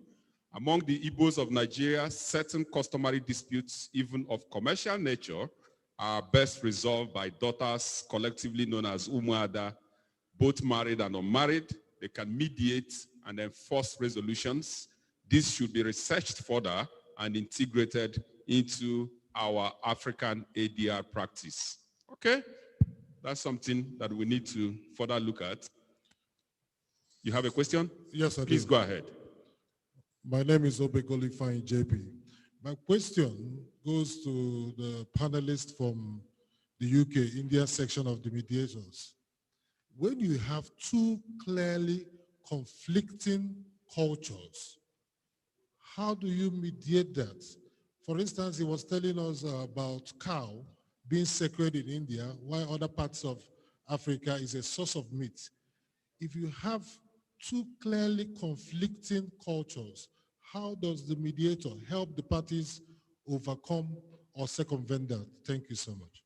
Among the Igbos of Nigeria, certain customary disputes, even of commercial nature, are best resolved by daughters, collectively known as Umuada, both married and unmarried. They can mediate and enforce resolutions. This should be researched further and integrated into our African ADR practice. Okay? That's something that we need to further look at. You have a question?
Yes, I do.
Please go ahead.
My name is Obegoli Fine JP. My question goes to the panelists from the UK, India section of the mediators. When you have two clearly conflicting cultures, how do you mediate that? For instance, he was telling us about cow being sacred in India, while other parts of Africa is a source of meat. If you have two clearly conflicting cultures, how does the mediator help the parties overcome or circumvent that? Thank you so much.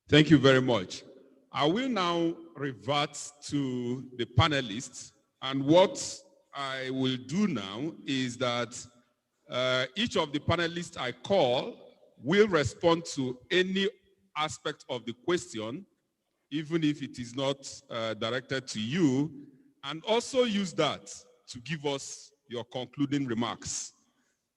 Thank you very much. I will now revert to the panelists, and what I will do now is that each of the panelists I call will respond to any aspect of the question, even if it is not directed to you, and also use that to give us your concluding remarks.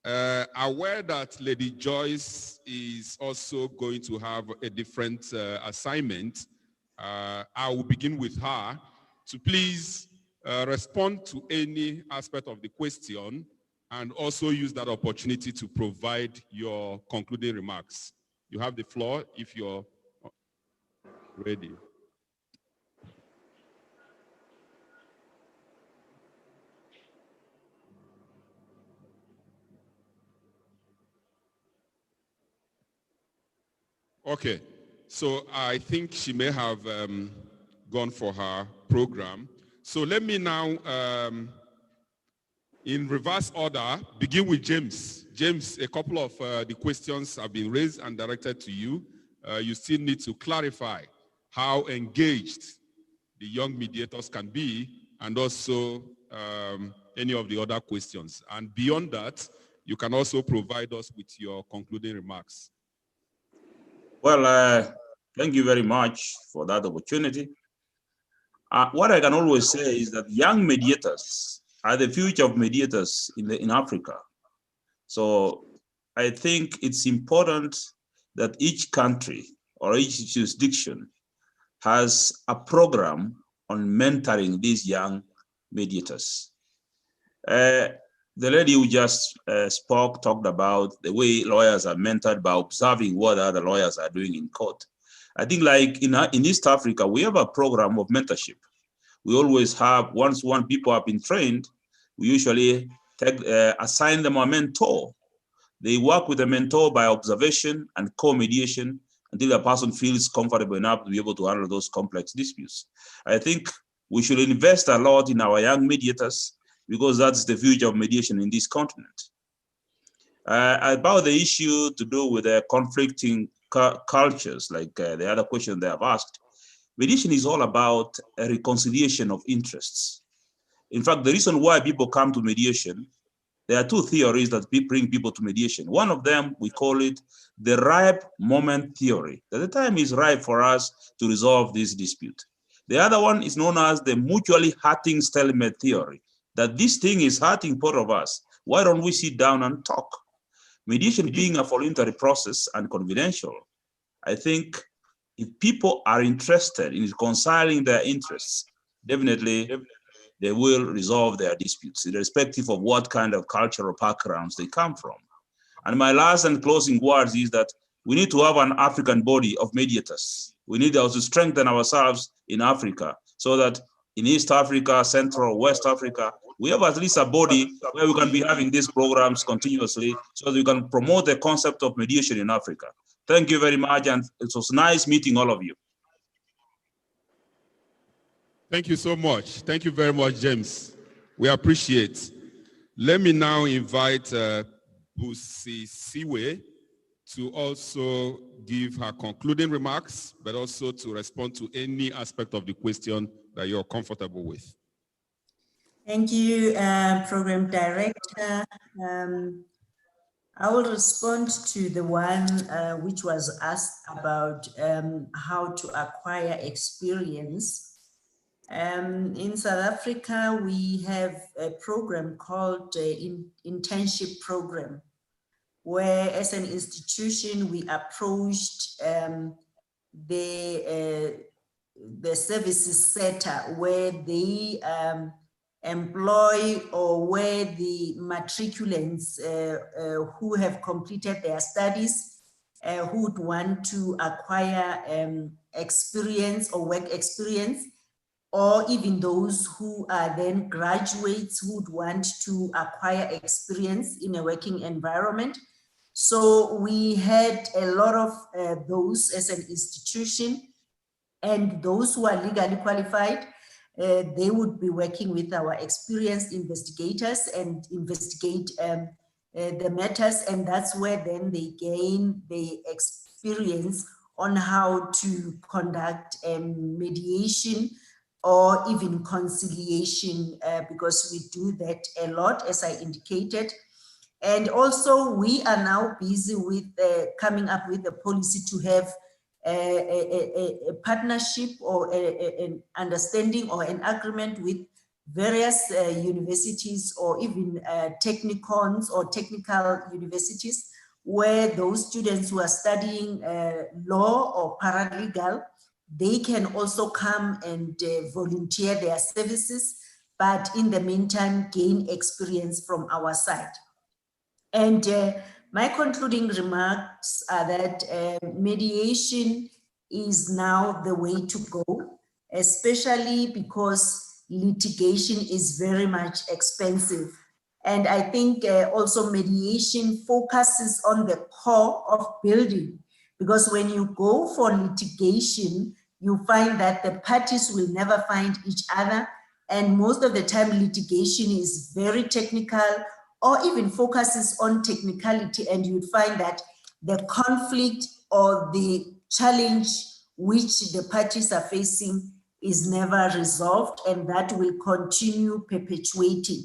Aware that Lady Joyce is also going to have a different assignment, I will begin with her to please respond to any aspect of the question and also use that opportunity to provide your concluding remarks. You have the floor if you're ready. Okay, so I think she may have gone for her program. So let me now, in reverse order, begin with James. James, a couple of the questions have been raised and directed to you. You still need to clarify how engaged the young mediators can be, and also any of the other questions. And beyond that, you can also provide us with your concluding remarks.
Well, thank you very much for that opportunity. What I can always say is that young mediators are the future of mediators in Africa. So I think it's important that each country or each jurisdiction has a program on mentoring these young mediators. The lady who just talked about the way lawyers are mentored by observing what other lawyers are doing in court. I think like in East Africa, we have a program of mentorship. We always have, once people have been trained, we usually assign them a mentor. They work with a mentor by observation and co-mediation until the person feels comfortable enough to be able to handle those complex disputes. I think we should invest a lot in our young mediators, because that's the future of mediation in this continent. About the issue to do with the conflicting cultures, like the other question they have asked, mediation is all about a reconciliation of interests. In fact, the reason why people come to mediation, there are two theories that bring people to mediation. One of them, we call it the ripe moment theory, that the time is ripe for us to resolve this dispute. The other one is known as the mutually hurting stalemate theory, that this thing is hurting both of us. Why don't we sit down and talk? Mediation being a voluntary process and confidential, I think if people are interested in reconciling their interests, definitely they will resolve their disputes, irrespective of what kind of cultural backgrounds they come from. And my last and closing words is that we need to have an African body of mediators. We need also to strengthen ourselves in Africa so that in East Africa, Central, West Africa, we have at least a body where we can be having these programs continuously so that we can promote the concept of mediation in Africa. Thank you very much, and it was nice meeting all of you.
Thank you so much. Thank you very much, James. We appreciate. Let me now invite Busi Siwe to also give her concluding remarks, but also to respond to any aspect of the question that you're comfortable with.
Thank you, Program Director. I will respond to the one which was asked about how to acquire experience. In South Africa, we have a program called internship program, where as an institution, we approached the the services sector where they employ or where the matriculants who have completed their studies who would want to acquire experience or work experience, or even those who are then graduates who would want to acquire experience in a working environment. So we had a lot of those as an institution, and those who are legally qualified, they would be working with our experienced investigators and investigate the matters, and that's where then they gain the experience on how to conduct mediation or even conciliation, because we do that a lot, as I indicated. And also we are now busy with coming up with a policy to have a partnership or an understanding or an agreement with various universities or even technicons or technical universities, where those students who are studying law or paralegal, they can also come and volunteer their services, but in the meantime gain experience from our side. And my concluding remarks are that mediation is now the way to go, especially because litigation is very much expensive. And I think also mediation focuses on the core of building, because when you go for litigation, you find that the parties will never find each other. And most of the time litigation is very technical or even focuses on technicality, and you'd find that the conflict or the challenge which the parties are facing is never resolved, and that will continue perpetuating.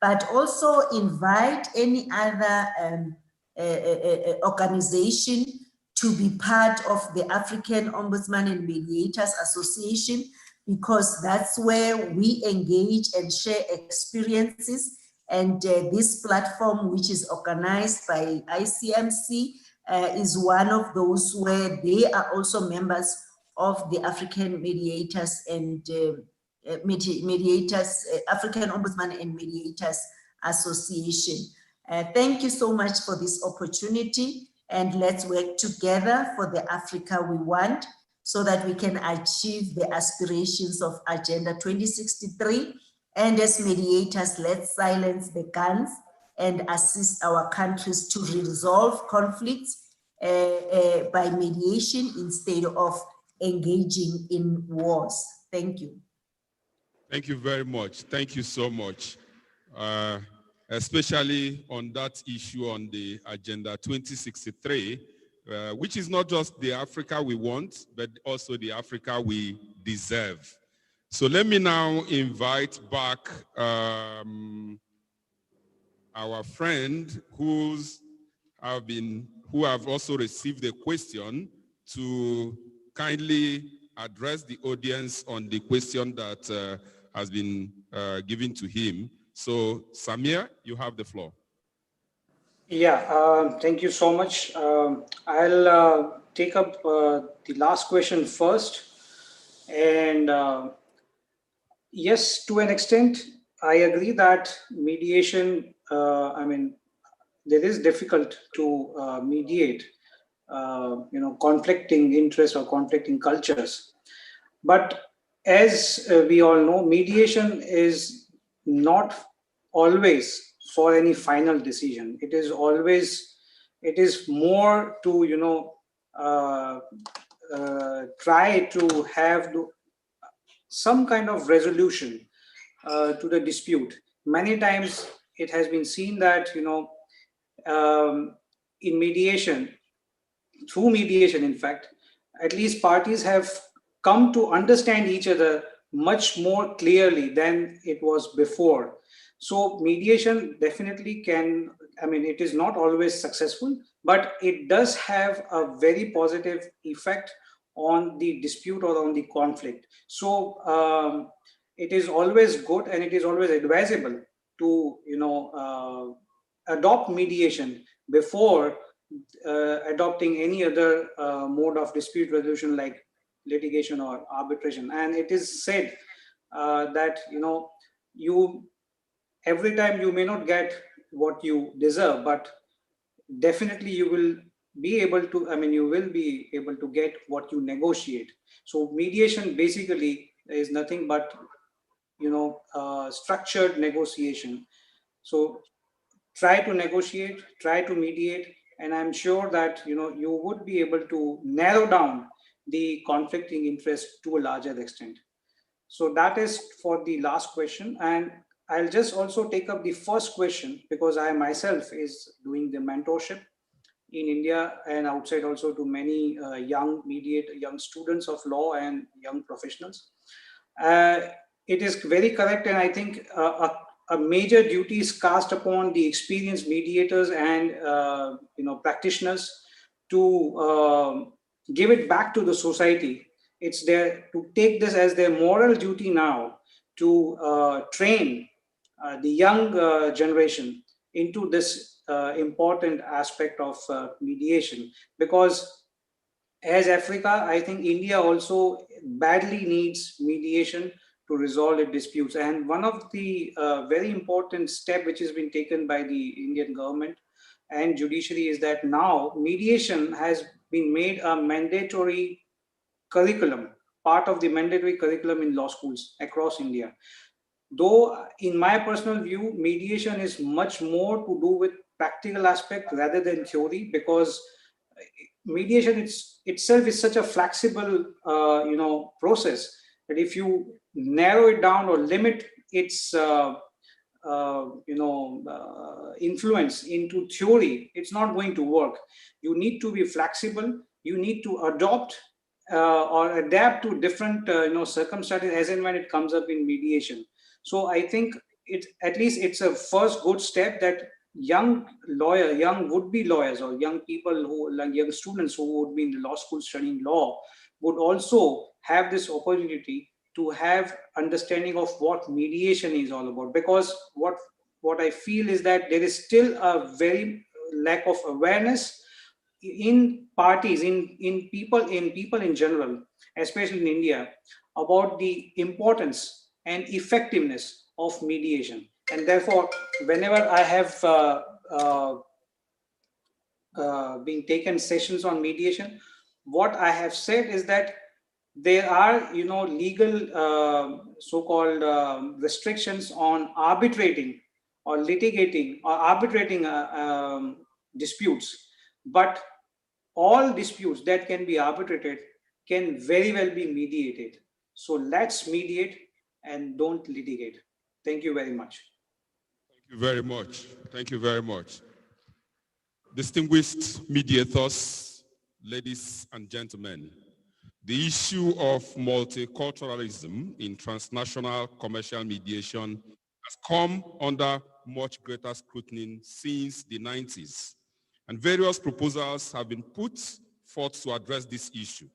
But also invite any other organization to be part of the African Ombudsman and Mediators Association, because that's where we engage and share experiences. And this platform, which is organized by Icmc, is one of those where they are also members of the African Mediators and African Ombudsman and Mediators Association. Thank you so much for this opportunity, and let's work together for the Africa we want, so that we can achieve the aspirations of Agenda 2063. And as mediators, let's silence the guns and assist our countries to resolve conflicts by mediation instead of engaging in wars. Thank you.
Thank you very much. Thank you so much. Especially on that issue on the Agenda 2063, which is not just the Africa we want, but also the Africa we deserve. So let me now invite back our friend who have also received a question to kindly address the audience on the question that has been given to him. So Samir, you have the floor.
Yeah, thank you so much. I'll take up the last question first. And yes, to an extent, I agree that mediation, it is difficult to mediate, conflicting interests or conflicting cultures. But as we all know, mediation is not always for any final decision. It is more to, try to have some kind of resolution to the dispute. Many times it has been seen that, in mediation, through mediation, in fact, at least parties have come to understand each other much more clearly than it was before. So mediation definitely can, it is not always successful, but it does have a very positive effect on the dispute or on the conflict. So it is always good and it is always advisable to, adopt mediation before adopting any other mode of dispute resolution like litigation or arbitration. And it is said that, every time you may not get what you deserve, but definitely you will be able to, you will be able to get what you negotiate. So mediation basically is nothing but, structured negotiation. So try to negotiate, try to mediate, and I'm sure that, you would be able to narrow down the conflicting interest to a larger extent. So that is for the last question. And I'll just also take up the first question because I myself is doing the mentorship in India and outside also to many young students of law and young professionals. Uh, it is very correct, and I think a major duty is cast upon the experienced mediators and practitioners to give it back to the society. It's there to take this as their moral duty now to train the young generation into this important aspect of mediation, because as Africa, I think India also badly needs mediation to resolve its disputes. And one of the very important step which has been taken by the Indian government and judiciary is that now mediation has been made a mandatory curriculum, part of the mandatory curriculum in law schools across India. Though in my personal view, mediation is much more to do with practical aspect rather than theory, because mediation itself is such a flexible process that if you narrow it down or limit its influence into theory, it's not going to work. You need to be flexible. You need to adopt or adapt to different circumstances as and when it comes up in mediation. So I think at least it's a first good step that young would-be lawyers or young people young students who would be in the law school studying law would also have this opportunity to have understanding of what mediation is all about. Because what I feel is that there is still a very lack of awareness in parties, in people in general, especially in India, about the importance and effectiveness of mediation. And therefore, whenever I have been taken sessions on mediation, what I have said is that there are, legal so-called restrictions on arbitrating or litigating or arbitrating disputes, but all disputes that can be arbitrated can very well be mediated. So let's mediate and don't litigate. Thank you very much.
Thank you very much. Thank you very much. Distinguished mediators, ladies and gentlemen, the issue of multiculturalism in transnational commercial mediation has come under much greater scrutiny since the 90s, and various proposals have been put forth to address this issue.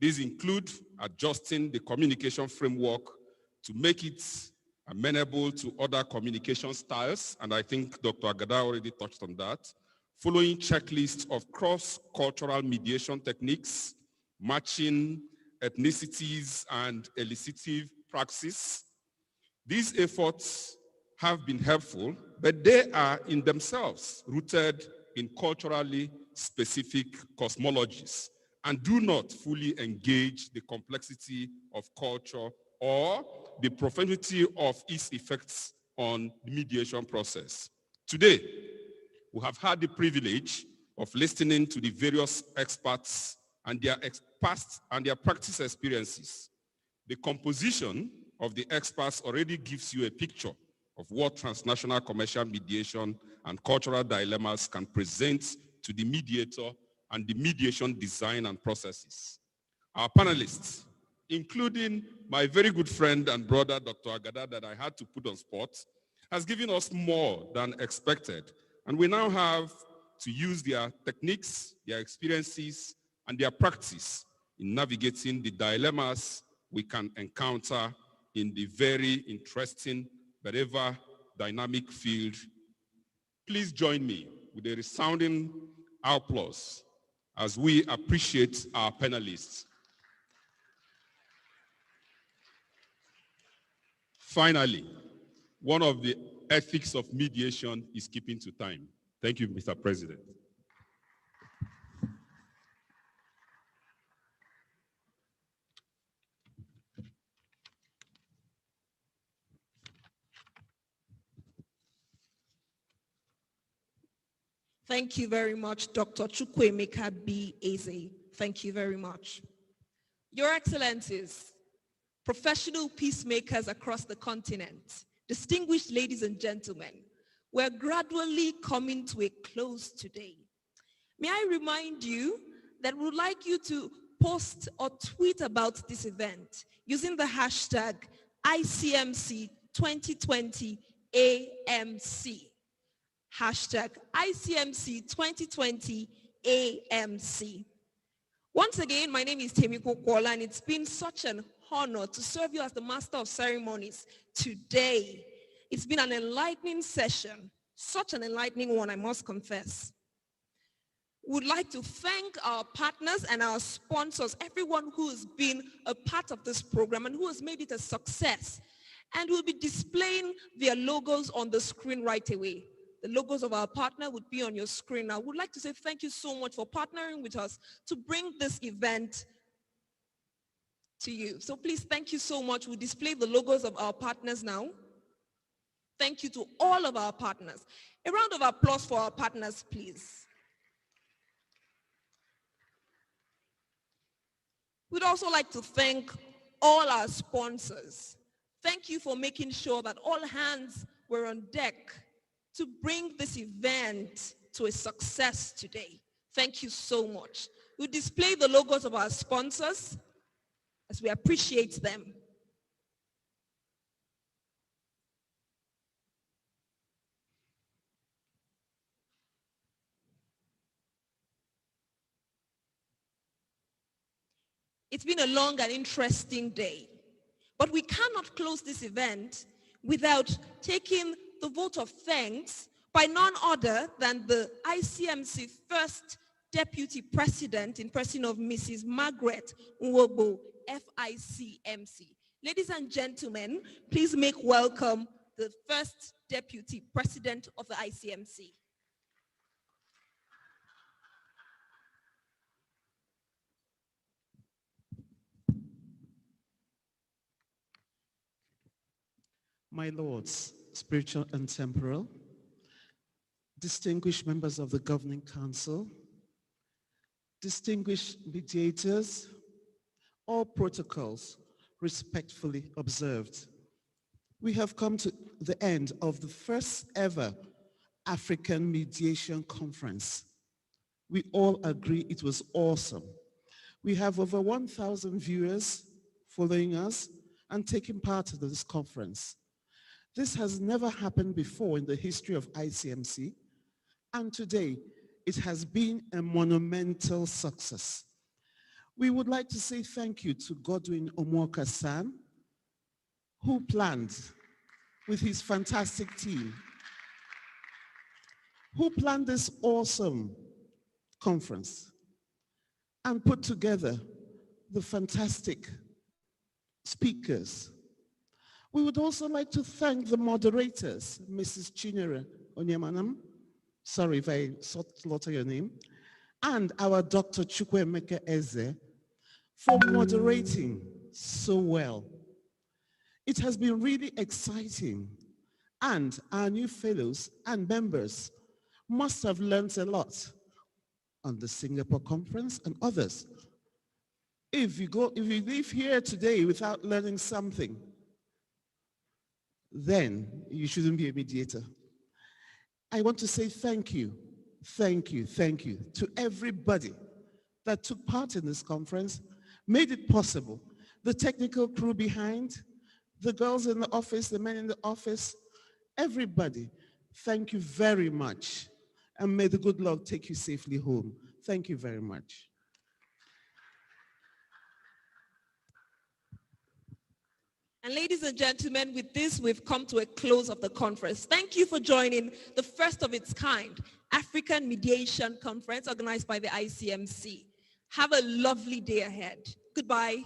These include adjusting the communication framework to make it amenable to other communication styles, and I think Dr. Agada already touched on that, following checklists of cross-cultural mediation techniques, matching ethnicities and elicitive praxis. These efforts have been helpful, but they are in themselves rooted in culturally specific cosmologies and do not fully engage the complexity of culture or the profundity of its effects on the mediation process. Today, we have had the privilege of listening to the various experts and their past and their practice experiences. The composition of the experts already gives you a picture of what transnational commercial mediation and cultural dilemmas can present to the mediator and the mediation design and processes. Our panelists, including my very good friend and brother, Dr. Agada, that I had to put on spot, has given us more than expected. And we now have to use their techniques, their experiences, and their practice in navigating the dilemmas we can encounter in the very interesting but ever dynamic field. Please join me with a resounding applause as we appreciate our panelists. Finally, one of the ethics of mediation is keeping to time. Thank you, Mr. President.
Thank you very much, Dr. Chukwuemeka B. Eze. Thank you very much. Your Excellencies, professional peacemakers across the continent, distinguished ladies and gentlemen, we're gradually coming to a close today. May I remind you that we would like you to post or tweet about this event using the hashtag ICMC 2020 AMC. Hashtag ICMC 2020 AMC. Once again, my name is Temiko Kuala, and it's been such an honor to serve you as the Master of Ceremonies today. It's been an enlightening session, such an enlightening one, I must confess. We'd like to thank our partners and our sponsors, everyone who has been a part of this program and who has made it a success. And we'll be displaying their logos on the screen right away. The logos of our partner would be on your screen now. We'd like to say thank you so much for partnering with us to bring this event to you. So please, thank you so much. We'll display the logos of our partners now. Thank you to all of our partners. A round of applause for our partners, please. We'd also like to thank all our sponsors. Thank you for making sure that all hands were on deck to bring this event to a success today. Thank you so much. We'll display the logos of our sponsors as we appreciate them. It's been a long and interesting day, but we cannot close this event without taking the vote of thanks by none other than the ICMC First Deputy President in person of Mrs. Margaret Nwobo, FICMC. Ladies and gentlemen, please make welcome the First Deputy President of the ICMC.
My lords, spiritual and temporal, distinguished members of the Governing Council, distinguished mediators, all protocols respectfully observed. We have come to the end of the first ever African Mediation Conference. We all agree it was awesome. We have over 1,000 viewers following us and taking part in this conference. This has never happened before in the history of ICMC, and today it has been a monumental success. We would like to say thank you to Godwin Omoka-san, who planned with his fantastic team, who planned this awesome conference and put together the fantastic speakers. We would also like to thank the moderators, Mrs. Chinyere Onyemanam, sorry if I slaughter your name, and our Dr. Chukwuemeka Eze for moderating so well. It has been really exciting, and our new fellows and members must have learned a lot on the Singapore conference and others. If you leave here today without learning something, then you shouldn't be a mediator. I want to say thank you to everybody that took part in this conference, made it possible. The technical crew behind, the girls in the office, the men in the office, everybody, thank you very much. And may the good Lord take you safely home. Thank you very much.
And ladies and gentlemen, with this, we've come to a close of the conference. Thank you for joining the first of its kind African Mediation Conference organized by the ICMC. Have a lovely day ahead. Goodbye.